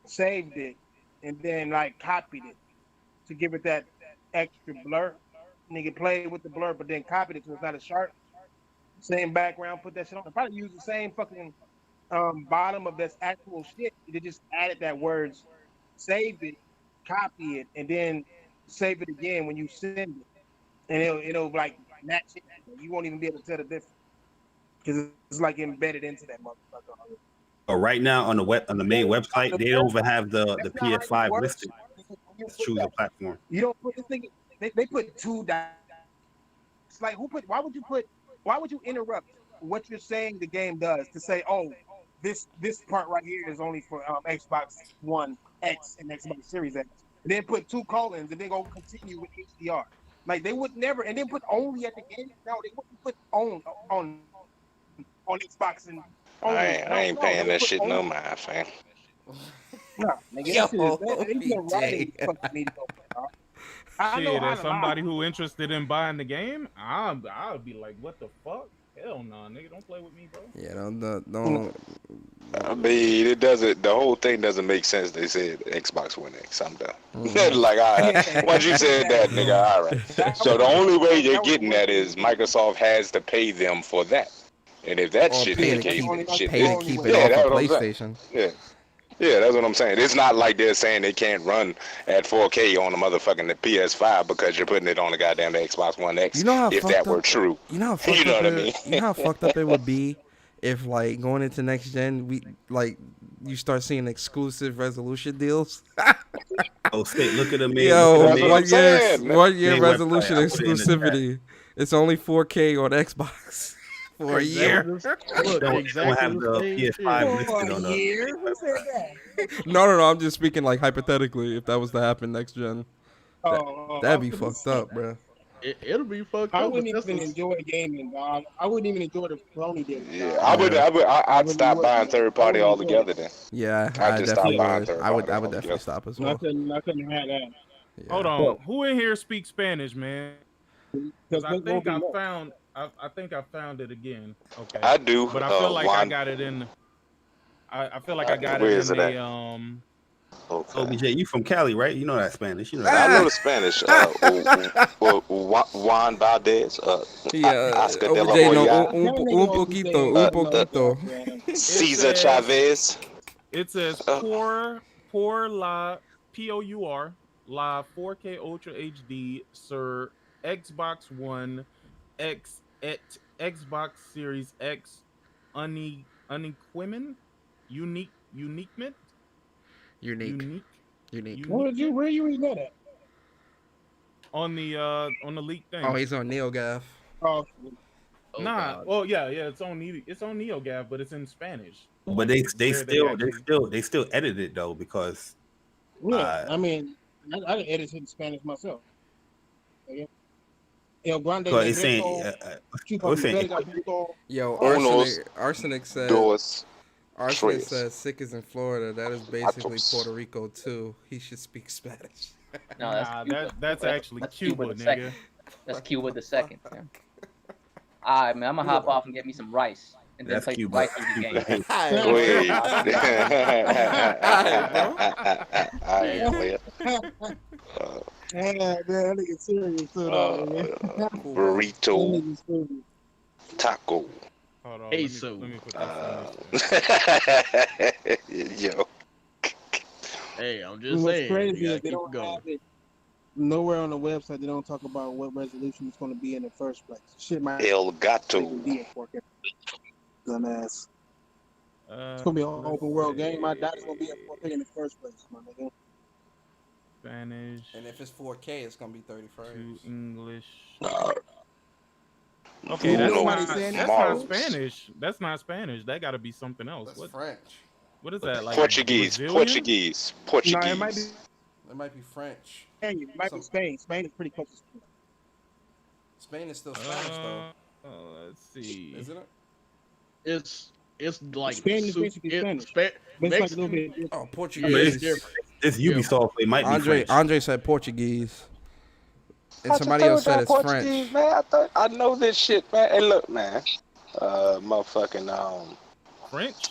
Saved it, and then like copied it to give it that extra blur. Nigga played with the blur, but then copied it so it's not as sharp. Same background, put that shit on. They probably use the same fucking bottom of this actual shit. They just added that words, save it, copy it, and then save it again when you send it, and it'll like match it. You won't even be able to tell the difference because it's like embedded into that motherfucker. But right now on the main website, they don't even have the That's not how it PS5 works. listed. Just choose a platform. You don't put this thing. They put two dots. It's like who put? Why would you put? Why would you interrupt what you're saying the game does to say, oh, this part right here is only for Xbox One X and Xbox Series X, and then put two colons and then go continue with HDR. Like they would never, and then put only at the end. No, they wouldn't put on Xbox and only. I ain't paying that shit no mind, fam. No, nigga, that shit is writing fucking me though, bro. I know Shit, how as to somebody lie. who interested in buying the game, I'll be like, what the fuck? Hell no, nigga, don't play with me, bro. Yeah, don't. I mean, it doesn't. The whole thing doesn't make sense. They said Xbox One X. I'm done. Like, all right. Once you said that, nigga, all right. So the only way you're getting that is Microsoft has to pay them for that. And if that Or shit pay is to the keep- case, shit, pay to keep it yeah, off that's of what I'm saying. PlayStation. Yeah. Yeah, that's what I'm saying. It's not like they're saying they can't run at 4K on the motherfucking PS5 because you're putting it on the goddamn Xbox One X. You know how if fucked that up, were true, You know how fucked you know up what I mean? You know how fucked up it would be if like going into next gen, you start seeing exclusive resolution deals. Oh, shit, look at the main. Yo, look at the main- 1 year main resolution website. I put it in the chat. exclusivity. It's only 4K on Xbox for a year. Look, Don't exactly have the the same PS5 shit. listed on the. Who said that? No. I'm just speaking like hypothetically if that was to happen next gen. That'd be fucked up, bro. It'll be fucked I up. wouldn't but even enjoy gaming, dog. I wouldn't even enjoy the Sony deal. Yeah, I'd stop buying third party altogether then. Yeah, I'd I just stop definitely buying would. third I would party definitely altogether. stop as I well. couldn't have that. Hold on, who in here speaks Spanish, man? Because I there think won't I be more. found, I think I found it again. Okay, I do, but I feel like I Juan. got it in. I feel like I got Where it is in it the at? Okay. OBJ, you from Cali, right? You know that Spanish. You know I that. know the Spanish. Juan Valdez. Yeah, Oscar de la OJ, no, Hoya. un poquito. Cesar Chavez. It says por la POUR la 4K Ultra HD Sir Xbox One X et Xbox Series X uniquement. Where you reading that at? On the leak thing. Oh, he's on NeoGaf. Oh, Nah. God. Well, yeah, it's on NeoGAF, but it's in Spanish. But they Where still edit it though because yeah. I mean, I can edit it in Spanish myself. Okay. El Grande it's saying Chupa what's saying Verga Puto. Yo, Unos, Arsenic said. dos, Arsenic tres. says sick is in Florida. That is basically Puerto Rico too. He should speak Spanish. No, that's Cuba. that's actually That's Cuba, the nigga. second. That's Cuba the second. Yeah. All right, man. I'm gonna hop off and get me some rice, and then That's play some Cuba. rice through the game. Wait. I ain't clear. Yeah, that nigga serious too, though, man. Burrito. That nigga serious. Taco. Hold on, Queso. let me put that Yo. Hey, I'm just What's saying. crazy You is gotta they keep don't it going. have it nowhere on the website. They don't talk about what resolution it's going to be in the first place. Shit might El Gato. be in 4K. Dumbass. Uh, It's going to be an open world game. I doubt it's going to be in 4K in the first place, my nigga. Spanish And if it's 4K, it's gonna be 30 to frames. English. Uh, Okay, that's Bruno not Mars. Spanish. That's not Spanish. That got to be something else. That's What? French. What is that? Like Portuguese. Brazilian? Portuguese. No, Portuguese. it might be It might be French. Spain. It might be Spain. Spain is pretty close to Spain. Spain is still Spanish though, Let's see. isn't it? It's like Spain is basically Spanish. But it's like a little Mexican. bit different. Oh, Yeah, Portuguese. it's different. it's Ubisoft. It might be French. Andre said Portuguese, and I somebody else just said told it's y'all Portuguese, French. man. I know this shit, man. Hey, look, man. Motherfucking French?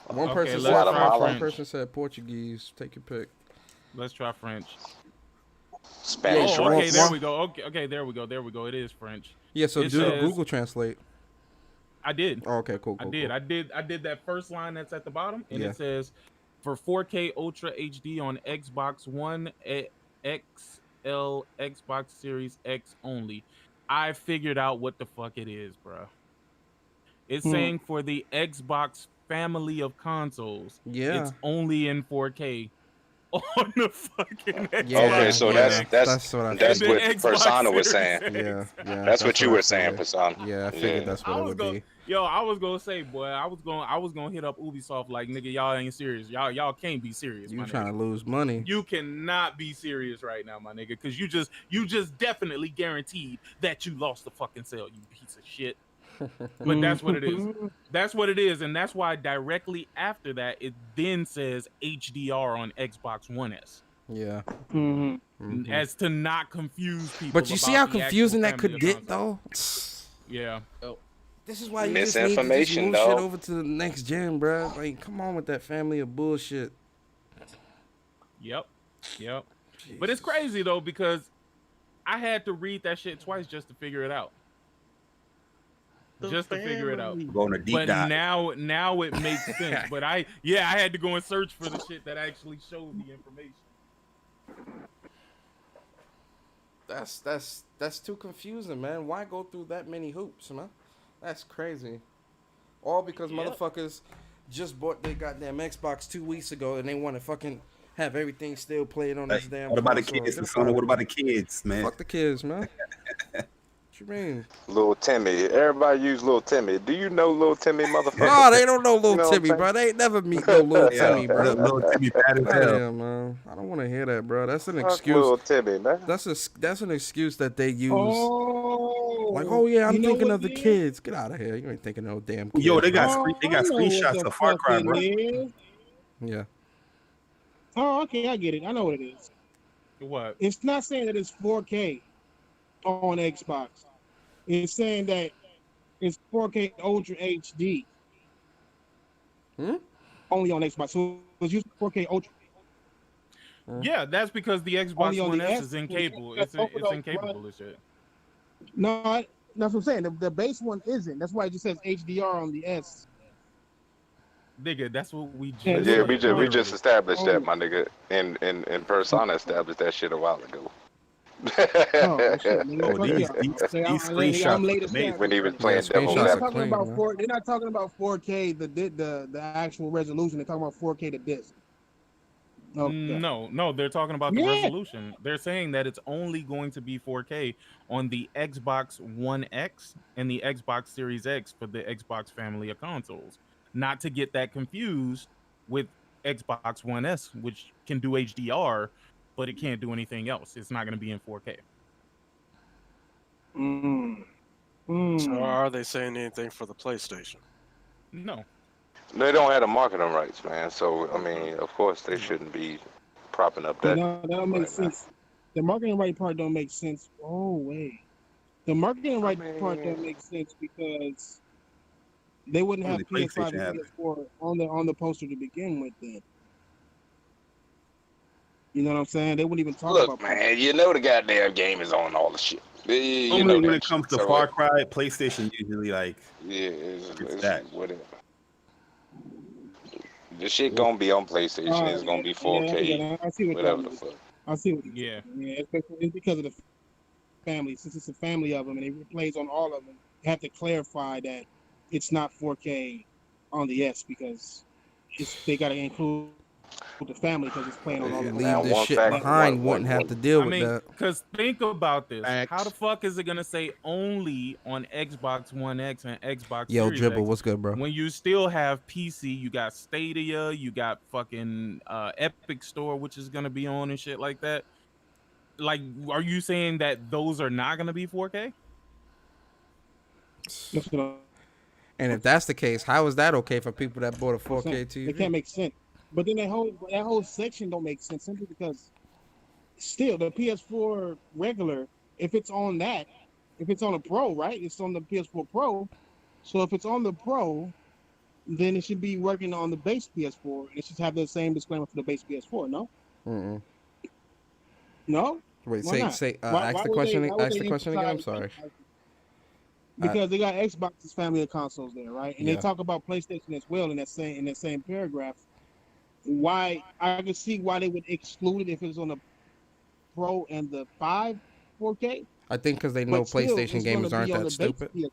One Okay, person let's said try French. One French. person said Portuguese. Take your pick. Let's try French. Spanish. Oh, okay, rice. there we go. Okay, there we go. It is French. Yeah, so It do the says- Google Translate. I did. Oh, okay, cool. I did that first line that's at the bottom, and Yeah. it says for 4K Ultra HD on Xbox One, XL, Xbox Series X only. I figured out what the fuck it is, bro. It's saying for the Xbox family of consoles, Yeah. it's only in 4K on the fucking Xbox. Okay, so One that's X. that's what I that's And what then Xbox Persona was Series saying. X. That's what you were saying, Persona. Yeah, I figured that's what it would be. I was gonna say, boy, I was gonna hit up Ubisoft like, nigga, y'all ain't serious. Y'all can't be serious. You my trying nigga. to lose money? You cannot be serious right now, my nigga, because you just definitely guaranteed that you lost the fucking sale, you piece of shit. But that's what it is. That's what it is, and that's why directly after that, it then says HDR on Xbox One S. Yeah. As to not confuse people. But you see how about the confusing that actual could family of get, though? Yeah. This is why you just need to just Misinformation, move shit dog. over to the next gen, bro. Like, come on with that family of bullshit. Yep. But it's crazy though, because I had to read that shit twice just to figure it out. Just to figure it out. Going a deep But dive. now it makes sense. But I had to go and search for the shit that actually showed the information. That's too confusing, man. Why go through that many hoops, man? That's crazy. All because motherfuckers just bought their goddamn Xbox 2 weeks ago and they want to fucking have everything still played on this damn. What about the console. kids, Get up Persona? out What of about here. the kids, man? Fuck the kids, man. What you mean? Little Timmy. Everybody use Little Timmy. Do you know Little Timmy, motherfucker? No, they don't know Little You know what I'm Timmy, saying? bro. They ain't never meet no Little Timmy, bro. Little Timmy bad as Get out of hell. here, man. I don't want to hear that, bro. That's an Fuck excuse. Little Timmy, man. That's an excuse that they use. Oh, Like, oh yeah, I'm you know thinking what of the it is? kids. Get out of here. You ain't thinking of no damn kids. Yo, they got bro. they got I know what screenshots the of Far fuck Cry, it bro. is. Yeah. Oh, okay, I get it. I know what it is. What? It's not saying that it's 4K on Xbox. It's saying that it's 4K Ultra HD. Only on Xbox. So it's using 4K Ultra. Yeah, that's because the Xbox Only on One the S S, is incapable. It's incapable of shit. No, that's what I'm saying. The base one isn't. That's why it just says HDR on the S. Nigga, that's what we just Yeah, Yeah, we said. just established Oh. that, my nigga. And Persona established that shit a while ago. Oh, shit, nigga, Oh, fuck these y'all. Say, these I'm screenshots late look amazing. When he was Yeah, playing Devil's screenshots They're are not Advocate. talking clean, about man. They're not talking about 4K the actual resolution. They're talking about 4K the disc. Okay. No, they're talking about the Yeah. resolution. They're saying that it's only going to be 4K on the Xbox One X and the Xbox Series X for the Xbox family of consoles. Not to get that confused with Xbox One S, which can do HDR, but it can't do anything else. It's not going to be in 4K. So are they saying anything for the PlayStation? No. They don't have the marketing rights, man. So I mean, of course they shouldn't be propping up that. No, that don't make sense. The marketing right part don't make sense. Oh wait, the marketing right part don't make sense because they wouldn't have Only PS5 PlayStation and has it. PS4 on the poster to begin with. Then you know what I'm saying? They wouldn't even talk Look, about. man, you know the goddamn game is on all the shit. You know Normally, when that it comes shit. to So, Far Cry, PlayStation usually like yeah, it's that. whatever. The shit gonna be on PlayStation. It's gonna be 4K, I see what whatever y'all the mean. fuck. I see what Yeah. Yeah, it's because of the family. Since it's a family of them and it plays on all of them, you have to clarify that it's not 4K on the S because they got to include the family because it's playing on all of them. Leave this shit behind. Wouldn't have to deal with that. Because think about this. How the fuck is it going to say only on Xbox One X and Xbox Yo, Series Dribble, X what's good, bro? when you still have PC, you got Stadia, you got fucking Epic Store, which is going to be on and shit like that? Like, are you saying that those are not going to be 4K? And if that's the case, how is that okay for people that bought a 4K TV? It can't make sense. But then that whole section don't make sense simply because still the PS4 regular, if it's on a Pro, right? It's on the PS4 Pro. So if it's on the Pro, then it should be working on the base PS4, and it should have the same disclaimer for the base PS4. No, Mm-mm. no. Wait, Why not? ask the question. Why would Ask they the question again. I'm emphasize sorry. because they got Xbox's family of consoles there, right? And they Yeah. talk about PlayStation as well in that same paragraph. Why I can see why they would exclude it if it was on the Pro and the 4K. I think because they know But still, PlayStation it's going to gamers aren't be on that the base stupid. PS.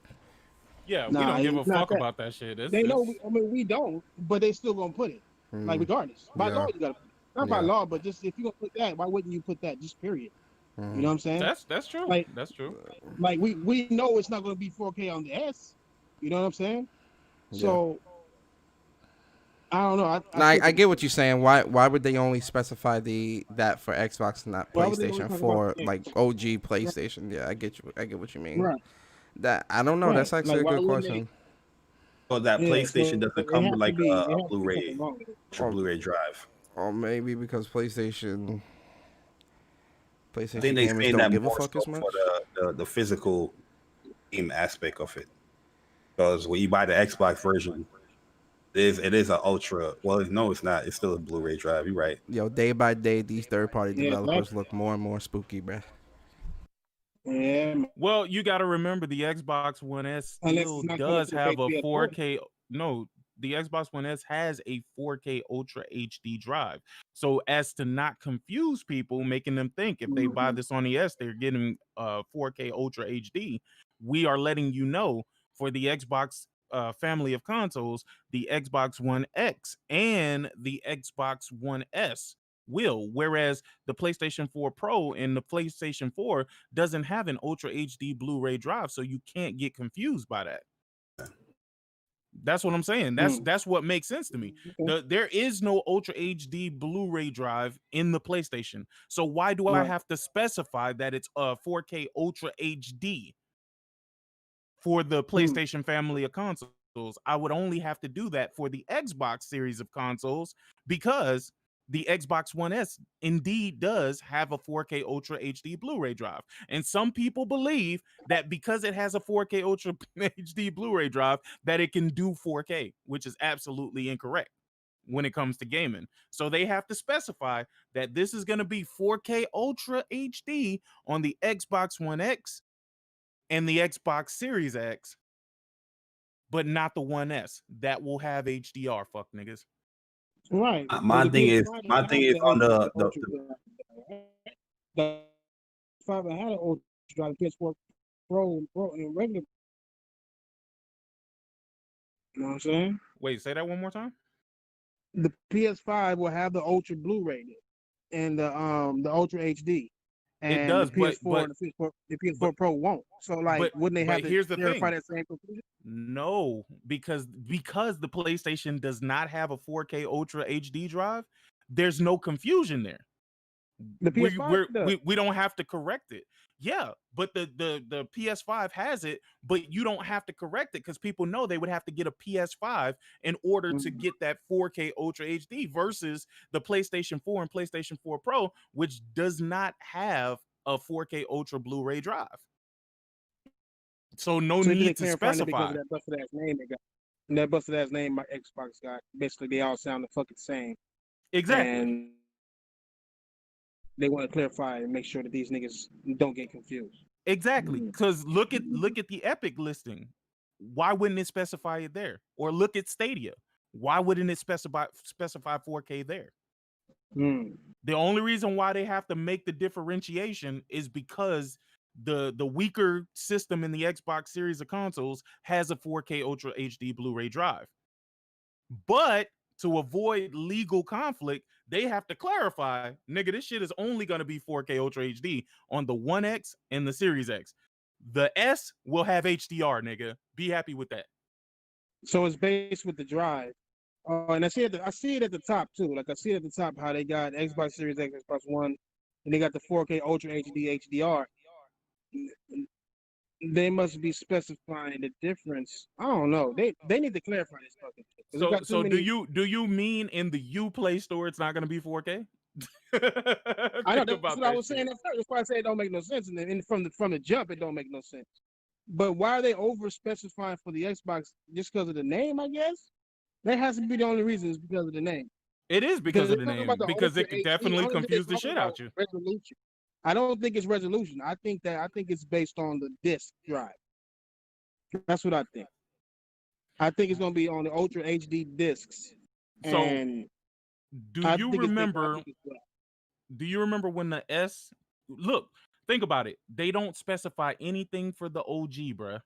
Yeah, we Nah, don't give a it's not fuck that. about that shit. They know. I mean, we don't, but they still gonna put it. Like regardless, by law you gotta put it. Not by law, but just if you gonna put that, why wouldn't you put that? Just period. You know what I'm saying? That's true. Like, that's true. Like we know it's not gonna be 4K on the S. You know what I'm saying? So I don't know. I get what you're saying. Why would they only specify that for Xbox and not Why would they only PlayStation talk for about the like OG PlayStation? Yeah, I get you. I get what you mean. Right. That I don't know. Right. That's actually Like, a why good wouldn't question. So that PlayStation doesn't it come has with to like be- it a has to be Blu-ray, something wrong with it. Blu-ray drive. Or maybe because PlayStation I think they gamers saying don't that give a more fuck so as much. for the physical game aspect of it. Because when you buy the Xbox version, it is an ultra. Well, no, it's not. It's still a Blu-ray drive. You're right. Yo, day by day, these third-party Yeah, developers look more and more spooky, bruh. Yeah. Well, you got to remember the Xbox One S Unless still it's not does have a connected to 4K. No, the Xbox One S has a 4K Ultra HD drive. So as to not confuse people, making them think if they buy this on the S, they're getting 4K Ultra HD. We are letting you know for the Xbox family of consoles, the Xbox One X and the Xbox One S will, whereas the PlayStation 4 Pro and the PlayStation 4 doesn't have an Ultra HD Blu-ray drive, so you can't get confused by that. That's what I'm saying. That's what makes sense to me. There is no Ultra HD Blu-ray drive in the PlayStation. So why do I have to specify that it's 4K Ultra HD for the PlayStation family of consoles? I would only have to do that for the Xbox series of consoles because the Xbox One S indeed does have a 4K Ultra HD Blu-ray drive. And some people believe that because it has a 4K Ultra HD Blu-ray drive, that it can do 4K, which is absolutely incorrect when it comes to gaming. So they have to specify that this is going to be 4K Ultra HD on the Xbox One X and the Xbox Series X, but not the One S. That will have HDR, fuck niggas. Right. My thing is on the 5 had an Ultra drive, PS4 Pro and regular. You know what I'm saying? Wait, say that one more time. The PS5 will have the Ultra Blu-ray and the Ultra HD. And it does, the PS4 and the PS4 Pro won't. So like, wouldn't they have to here's the verify thing. that same conclusion? No, because the PlayStation does not have a 4K Ultra HD drive, there's no confusion there. The PS5 we don't have to correct it. Yeah, but the PS5 has it, but you don't have to correct it because people know they would have to get a PS5 in order to get that 4K Ultra HD versus the PlayStation 4 and PlayStation 4 Pro, which does not have a 4K Ultra Blu-ray drive. So no need to specify. Because of that busted ass name they got. And that busted ass name my Xbox got. Basically, they all sound the fucking same. Exactly. And they want to clarify and make sure that these niggas don't get confused. Exactly, because look at the Epic listing. Why wouldn't it specify it there? Or look at Stadia. Why wouldn't it specify 4K there? The only reason why they have to make the differentiation is because the weaker system in the Xbox series of consoles has a 4K Ultra HD Blu-ray drive. But to avoid legal conflict, they have to clarify, nigga, this shit is only going to be 4K Ultra HD on the 1X and the Series X. The S will have HDR, nigga. Be happy with that. So it's based with the drive. And I see it at the top too. Like I see it at the top how they got Xbox Series X, Xbox One, and they got the 4K Ultra HD HDR. They must be specifying the difference. I don't know. They need to clarify this fucking shit. So do you mean in the Uplay store it's not going to be 4K? I know that's what I was saying at first. That's why I say it don't make no sense. And then from the jump, it don't make no sense. But why are they over specifying for the Xbox just because of the name? I guess That has to be the only reason is because of the name. It is because of the they're talking name, about the because Ultra it could HD. I definitely don't think confuse they're the talking shit about out you. resolution. I don't think it's resolution. I think it's based on the disk drive. That's what I think. I think it's gonna be on the Ultra HD discs. So, And do I you think it's big- I remember? think it's black. Do you remember when the S? Look, think about it. They don't specify anything for the OG, bruh,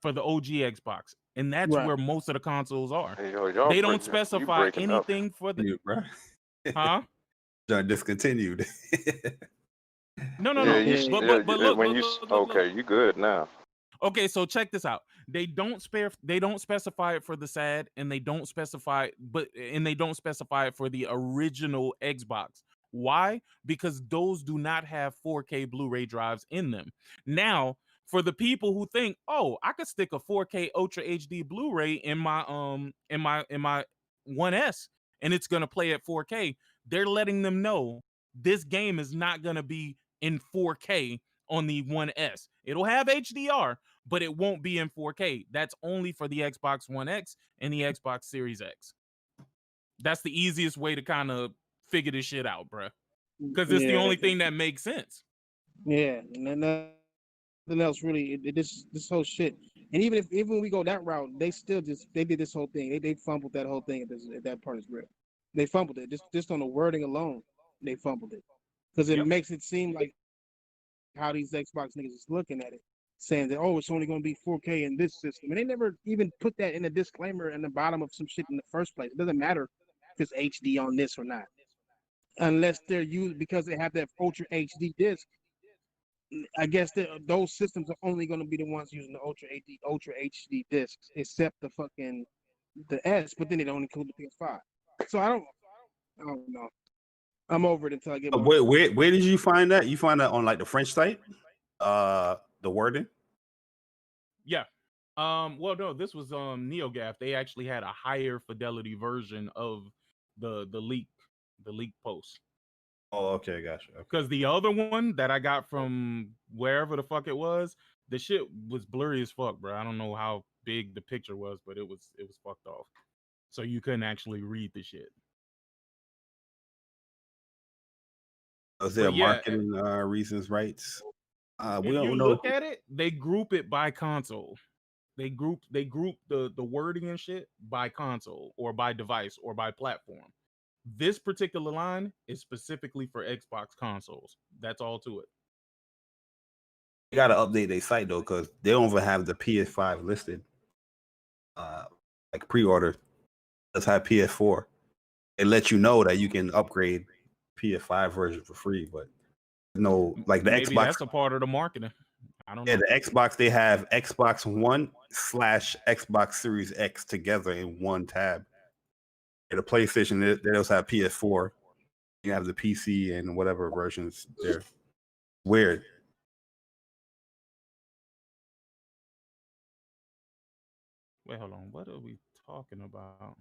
for the OG Xbox, and that's Right. where most of the consoles are. Hey, yo, y'all They don't break, you specify breaking up. anything for the. You, bro. Huh? Done discontinued. No. Yeah, But look, when look, you look, look, look. okay, you good now. Okay, so check this out. They don't specify it for the SAD, and they don't specify it for the original Xbox. Why? Because those do not have 4K Blu-ray drives in them. Now, for the people who think, "Oh, I could stick a 4K Ultra HD Blu-ray in my 1S and it's going to play at 4K." They're letting them know this game is not going to be in 4K on the 1S. It'll have HDR, but it won't be in 4K. That's only for the Xbox One X and the Xbox Series X. That's the easiest way to kind of figure this shit out, bruh. Because it's the only thing that makes sense. Yeah, and then nothing else really. This whole shit, and even when we go that route, they still they did this whole thing. They fumbled that whole thing at that part is real. They fumbled it just on the wording alone. They fumbled it because it makes it seem like how these Xbox niggas is looking at it, saying that it's only going to be 4K in this system, and they never even put that in a disclaimer in the bottom of some shit in the first place. It doesn't matter if it's HD on this or not, unless they're used because they have that Ultra HD disc. I guess those systems are only going to be the ones using the Ultra HD discs, except the S. But then they don't include the PS5. So I don't know. I'm over it until I get my. Where did you find that? You find that on like the French site? The wording? Yeah. Well, no, this was NeoGAF. They actually had a higher fidelity version of the leak post. Oh, okay, gotcha. Because the other one that I got from wherever the fuck it was, the shit was blurry as fuck, bro. I don't know how big the picture was, but it was fucked off. So you couldn't actually read the shit. Is there marketing reasons, rights? If you look at it, they group it by console. They group the wording and shit by console or by device or by platform. This particular line is specifically for Xbox consoles. That's all to it. They gotta update their site though, because they don't even have the PS5 listed. Like pre-order. Let's have PS4. It lets you know that you can upgrade PS5 version for free, but no, like the Maybe Xbox. that's a part of the marketing. I don't know. Yeah, the Xbox, they have Xbox One / Xbox Series X together in one tab. Yeah, the PlayStation, they also have PS4. You have the PC and whatever versions there. Weird. Wait, hold on. What are we talking about?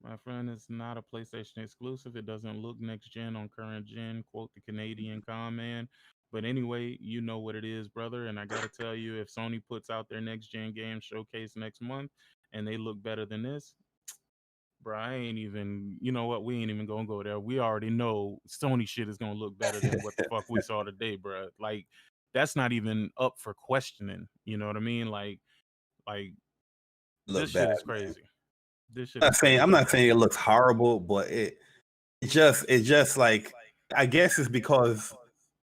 My friend, it's not a PlayStation exclusive. It doesn't look next gen on current gen. Quote the Canadian comment. But anyway, you know what it is, brother. And I gotta tell you, if Sony puts out their next gen game showcase next month and they look better than this, bro, I ain't even. You know what? We ain't even gonna go there. We already know Sony shit is gonna look better than what the fuck we saw today, bro. Like that's not even up for questioning. You know what I mean? Like this shit is crazy. This shit. I'm not saying it looks horrible, but it just like, I guess it's because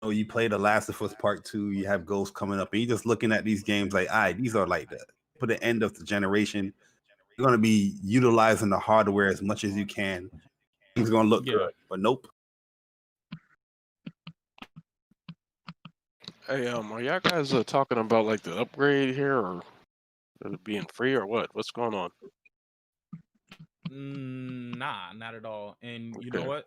you play The Last of Us Part 2, you have Ghost coming up, and you're just looking at these games like, all right, these are like for the end of the generation. You're gonna be utilizing the hardware as much as you can. It's gonna look good, but nope. Hey, are y'all guys talking about like the upgrade here, or it being free, or what? What's going on? Nah, not at all. And you know what?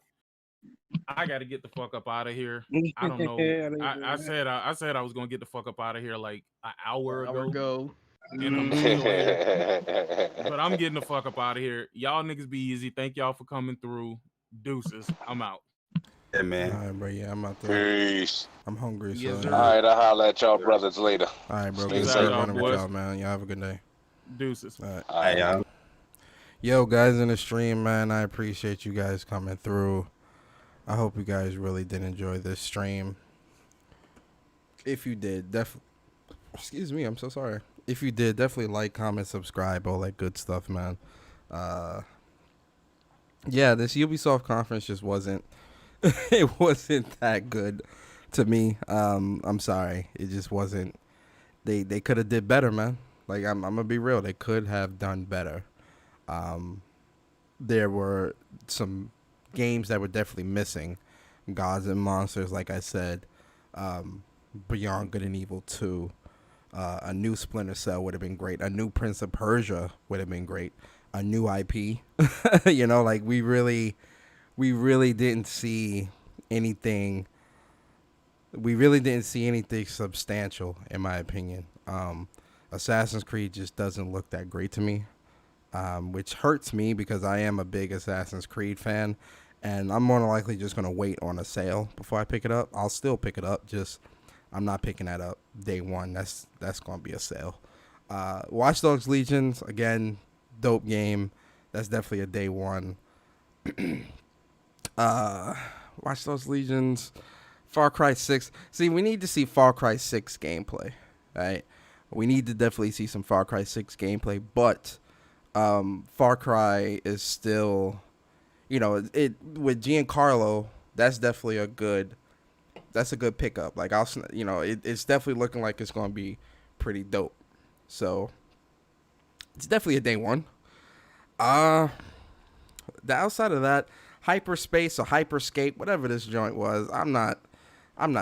I got to get the fuck up out of here. I don't know. I said I was gonna get the fuck up out of here like an hour ago. And I'm still here. But I'm getting the fuck up out of here. Y'all niggas be easy. Thank y'all for coming through. Deuces. I'm out. Yeah, man. All right, bro. Yeah, I'm out there. Peace. I'm hungry. Yes, so sir. All right, I'll holler at y'all brothers later. All right, bro. Stay Good safe. running with y'all, man. Y'all have a good day. Deuces. All right. All right, y'all. Yo, guys in the stream, man, I appreciate you guys coming through. I hope you guys really did enjoy this stream. If you did, excuse me, I'm so sorry. If you did, definitely like, comment, subscribe, all that good stuff, man. Yeah, this Ubisoft conference just wasn't it wasn't that good to me. I'm sorry. It just wasn't. They could have did better, man. Like I'm gonna be real. They could have done better. There were some games that were definitely missing. Gods and Monsters, like I said. Beyond Good and Evil 2. A new Splinter Cell would have been great. A new Prince of Persia would have been great. A new IP. You know, like we really didn't see anything. We really didn't see anything substantial, in my opinion. Assassin's Creed just doesn't look that great to me, which hurts me because I am a big Assassin's Creed fan, and I'm more than likely just going to wait on a sale before I pick it up. I'll still pick it up, just I'm not picking that up day one. That's going to be a sale. Watch Dogs Legions, again, dope game. That's definitely a day one. Watch Dogs Legions. Far Cry 6. See, we need to see Far Cry 6 gameplay, right? We need to definitely see some Far Cry 6 gameplay, but Far Cry is still, you know, it with Giancarlo, that's definitely a good pickup. Like it's definitely looking like it's going to be pretty dope. So, it's definitely a day one. The outside of that, Hyperspace or Hyperscape, whatever this joint was, I'm not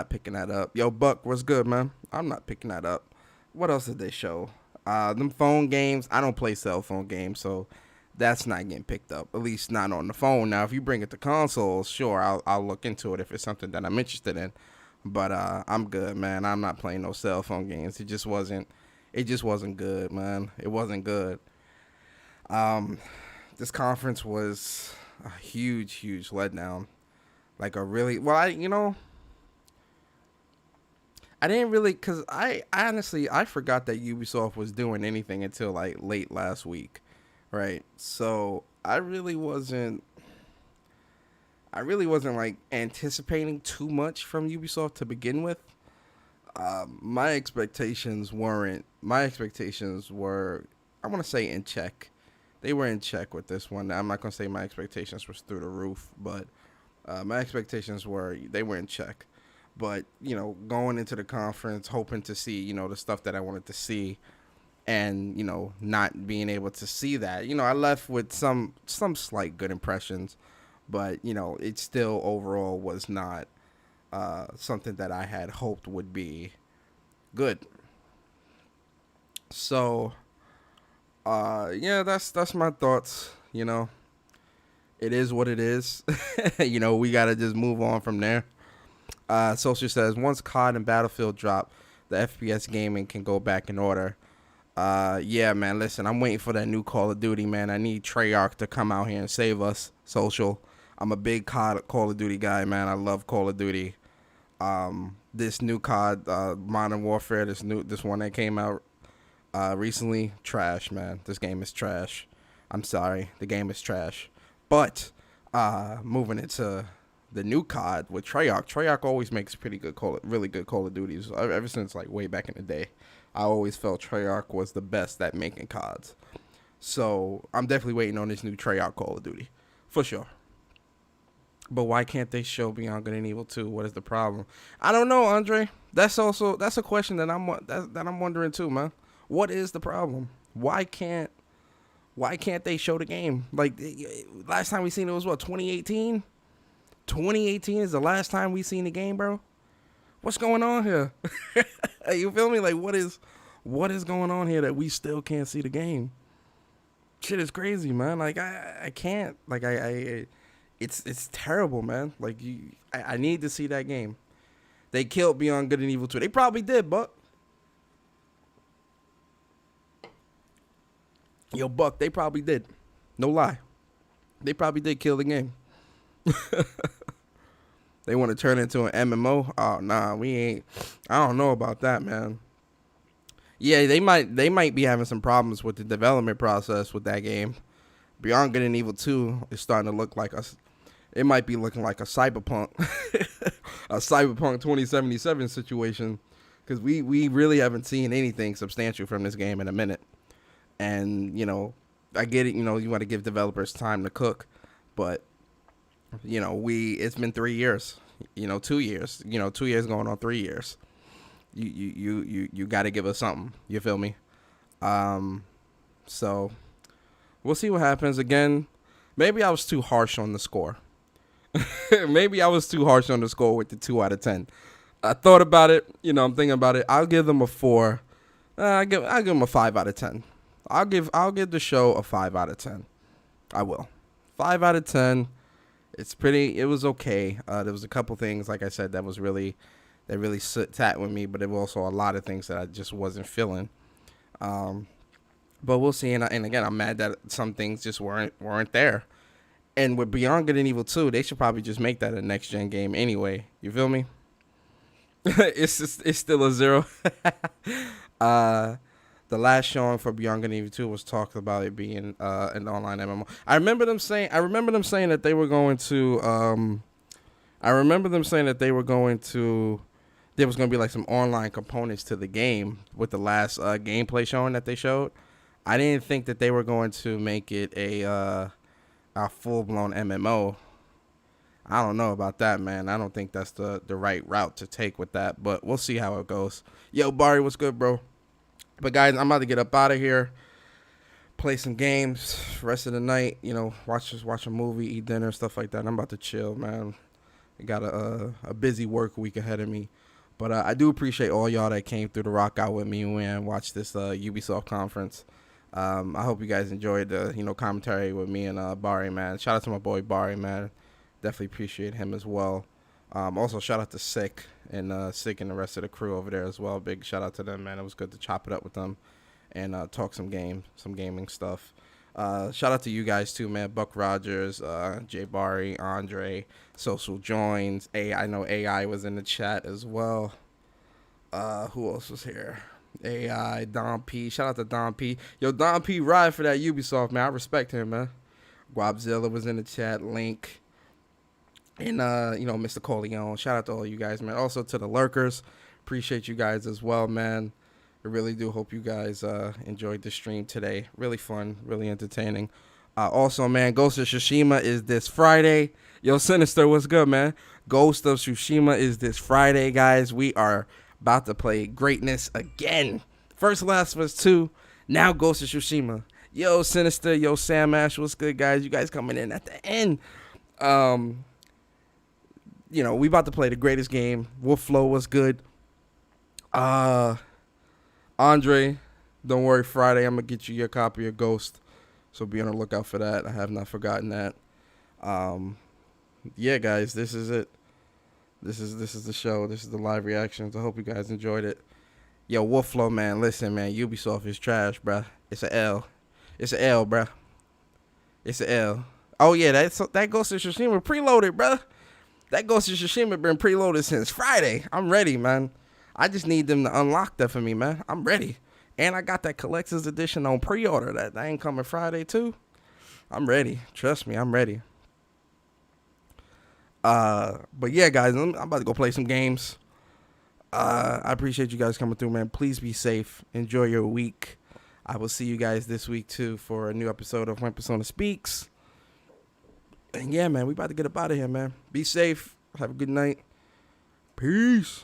picking that up. Yo, Buck, what's good, man? I'm not picking that up. What else did they show? Them phone games. I don't play cell phone games, so that's not getting picked up. At least not on the phone. Now, if you bring it to consoles, sure, I'll look into it if it's something that I'm interested in. But I'm good, man. I'm not playing no cell phone games. It just wasn't good, man. It wasn't good. This conference was a huge letdown. Like a really I didn't really, because I honestly forgot that Ubisoft was doing anything until like late last week, right? So I really wasn't like anticipating too much from Ubisoft to begin with. My expectations were, I want to say, in check. They were in check with this one. I'm not going to say my expectations was through the roof, but my expectations were in check. But, you know, going into the conference, hoping to see, you know, the stuff that I wanted to see, and, you know, not being able to see that. You know, I left with some slight good impressions, but, you know, it still overall was not something that I had hoped would be good. So, yeah, that's my thoughts, you know. It is what it is. You know, we got to just move on from there. Social says, once COD and Battlefield drop, the FPS gaming can go back in order. Yeah, man, listen, I'm waiting for that new Call of Duty, man. I need Treyarch to come out here and save us, Social. I'm a big Call of Duty guy, man. I love Call of Duty. This new COD, Modern Warfare, this one that came out recently, trash, man. This game is trash. I'm sorry, the game is trash. But moving into the new COD with Treyarch. Treyarch always makes really good Call of Duties. Ever since like way back in the day, I always felt Treyarch was the best at making CODs. So I'm definitely waiting on this new Treyarch Call of Duty, for sure. But why can't they show Beyond Good and Evil 2? What is the problem? I don't know, Andre. That's a question that I'm wondering too, man. What is the problem? Why can't they show the game? Like last time we seen it was what, 2018? 2018 is the last time we seen the game, bro. What's going on here? You feel me? Like what is going on here that we still can't see the game? Shit is crazy, man. Like I can't. Like it's terrible, man. Like I need to see that game. They killed Beyond Good and Evil 2. They probably did, Buck. Yo, Buck, they probably did. No lie. They probably did kill the game. They want to turn it into an MMO? Oh, nah, we ain't. I don't know about that, man. Yeah, they might be having some problems with the development process with that game. Beyond Good and Evil 2 is starting to look like us. It might be looking like a cyberpunk, a cyberpunk 2077 situation, because we really haven't seen anything substantial from this game in a minute. And, you know, I get it, you know, you want to give developers time to cook, but, you know, it's been 3 years, you know, 2 years, you know, 2 years going on 3 years. You got to give us something. You feel me? So we'll see what happens. Again, maybe I was too harsh on the score. Maybe I was too harsh on the score with the 2 out of 10. I thought about it. You know, I'm thinking about it. I'll give them a 4. I'll give them a 5 out of 10. I'll give the show a 5 out of 10. I will. 5 out of 10. It was okay. There was a couple things, like I said, that really sat with me, but there were also a lot of things that I just wasn't feeling. But we'll see. And again, I'm mad that some things just weren't there. And with Beyond Good and Evil 2, they should probably just make that a next gen game anyway. You feel me? It's still a 0. The last showing for Beyond Good and Evil 2 was talked about it being an online MMO. I remember them saying that they were going to. There was going to be like some online components to the game with the last gameplay showing that they showed. I didn't think that they were going to make it a full-blown MMO. I don't know about that, man. I don't think that's the right route to take with that, but we'll see how it goes. Yo, Barry, what's good, bro? But, guys, I'm about to get up out of here, play some games rest of the night, you know, watch a movie, eat dinner, stuff like that. I'm about to chill, man. I got a busy work week ahead of me. But I do appreciate all y'all that came through the rock out with me and watched this Ubisoft conference. I hope you guys enjoyed the, you know, commentary with me and Barry, man. Shout out to my boy Barry, man. Definitely appreciate him as well. Also, shout out to Sick and the rest of the crew over there as well. Big shout out to them, man. It was good to chop it up with them and talk some gaming stuff. Shout out to you guys too, man. Buck Rogers, Jay Barry, Andre, Social Joins. I know AI was in the chat as well. Who else was here? AI, Don P. Shout out to Don P. Yo, Don P. ride for that Ubisoft, man. I respect him, man. Guabzilla was in the chat. Link. And, you know, Mr. Corleone. Shout out to all you guys, man. Also to the lurkers. Appreciate you guys as well, man. I really do hope you guys enjoyed the stream today. Really fun. Really entertaining. Also, man, Ghost of Tsushima is this Friday. Yo, Sinister, what's good, man? Ghost of Tsushima is this Friday, guys. We are about to play greatness again. First Last of Us 2, now Ghost of Tsushima. Yo, Sinister, yo, Sam Ash, what's good, guys? You guys coming in at the end. You know, we about to play the greatest game. Wolf Flow was good. Andre, don't worry, Friday, I'm going to get you your copy of Ghost. So be on the lookout for that. I have not forgotten that. Yeah, guys, this is it. This is the show. This is the live reactions. I hope you guys enjoyed it. Yo, Wolf Flow, man, listen, man, Ubisoft is trash, bruh. It's an L. It's an L, bruh. It's an L. Oh, yeah, that Ghost of Tsushima preloaded, bruh. That Ghost of Tsushima been preloaded since Friday. I'm ready, man. I just need them to unlock that for me, man. I'm ready. And I got that collector's edition on pre-order. That ain't coming Friday, too. I'm ready. Trust me, I'm ready. But yeah, guys, I'm about to go play some games. I appreciate you guys coming through, man. Please be safe. Enjoy your week. I will see you guys this week, too, for a new episode of When Persona Speaks. And yeah, man, we about to get up out of here, man. Be safe. Have a good night. Peace.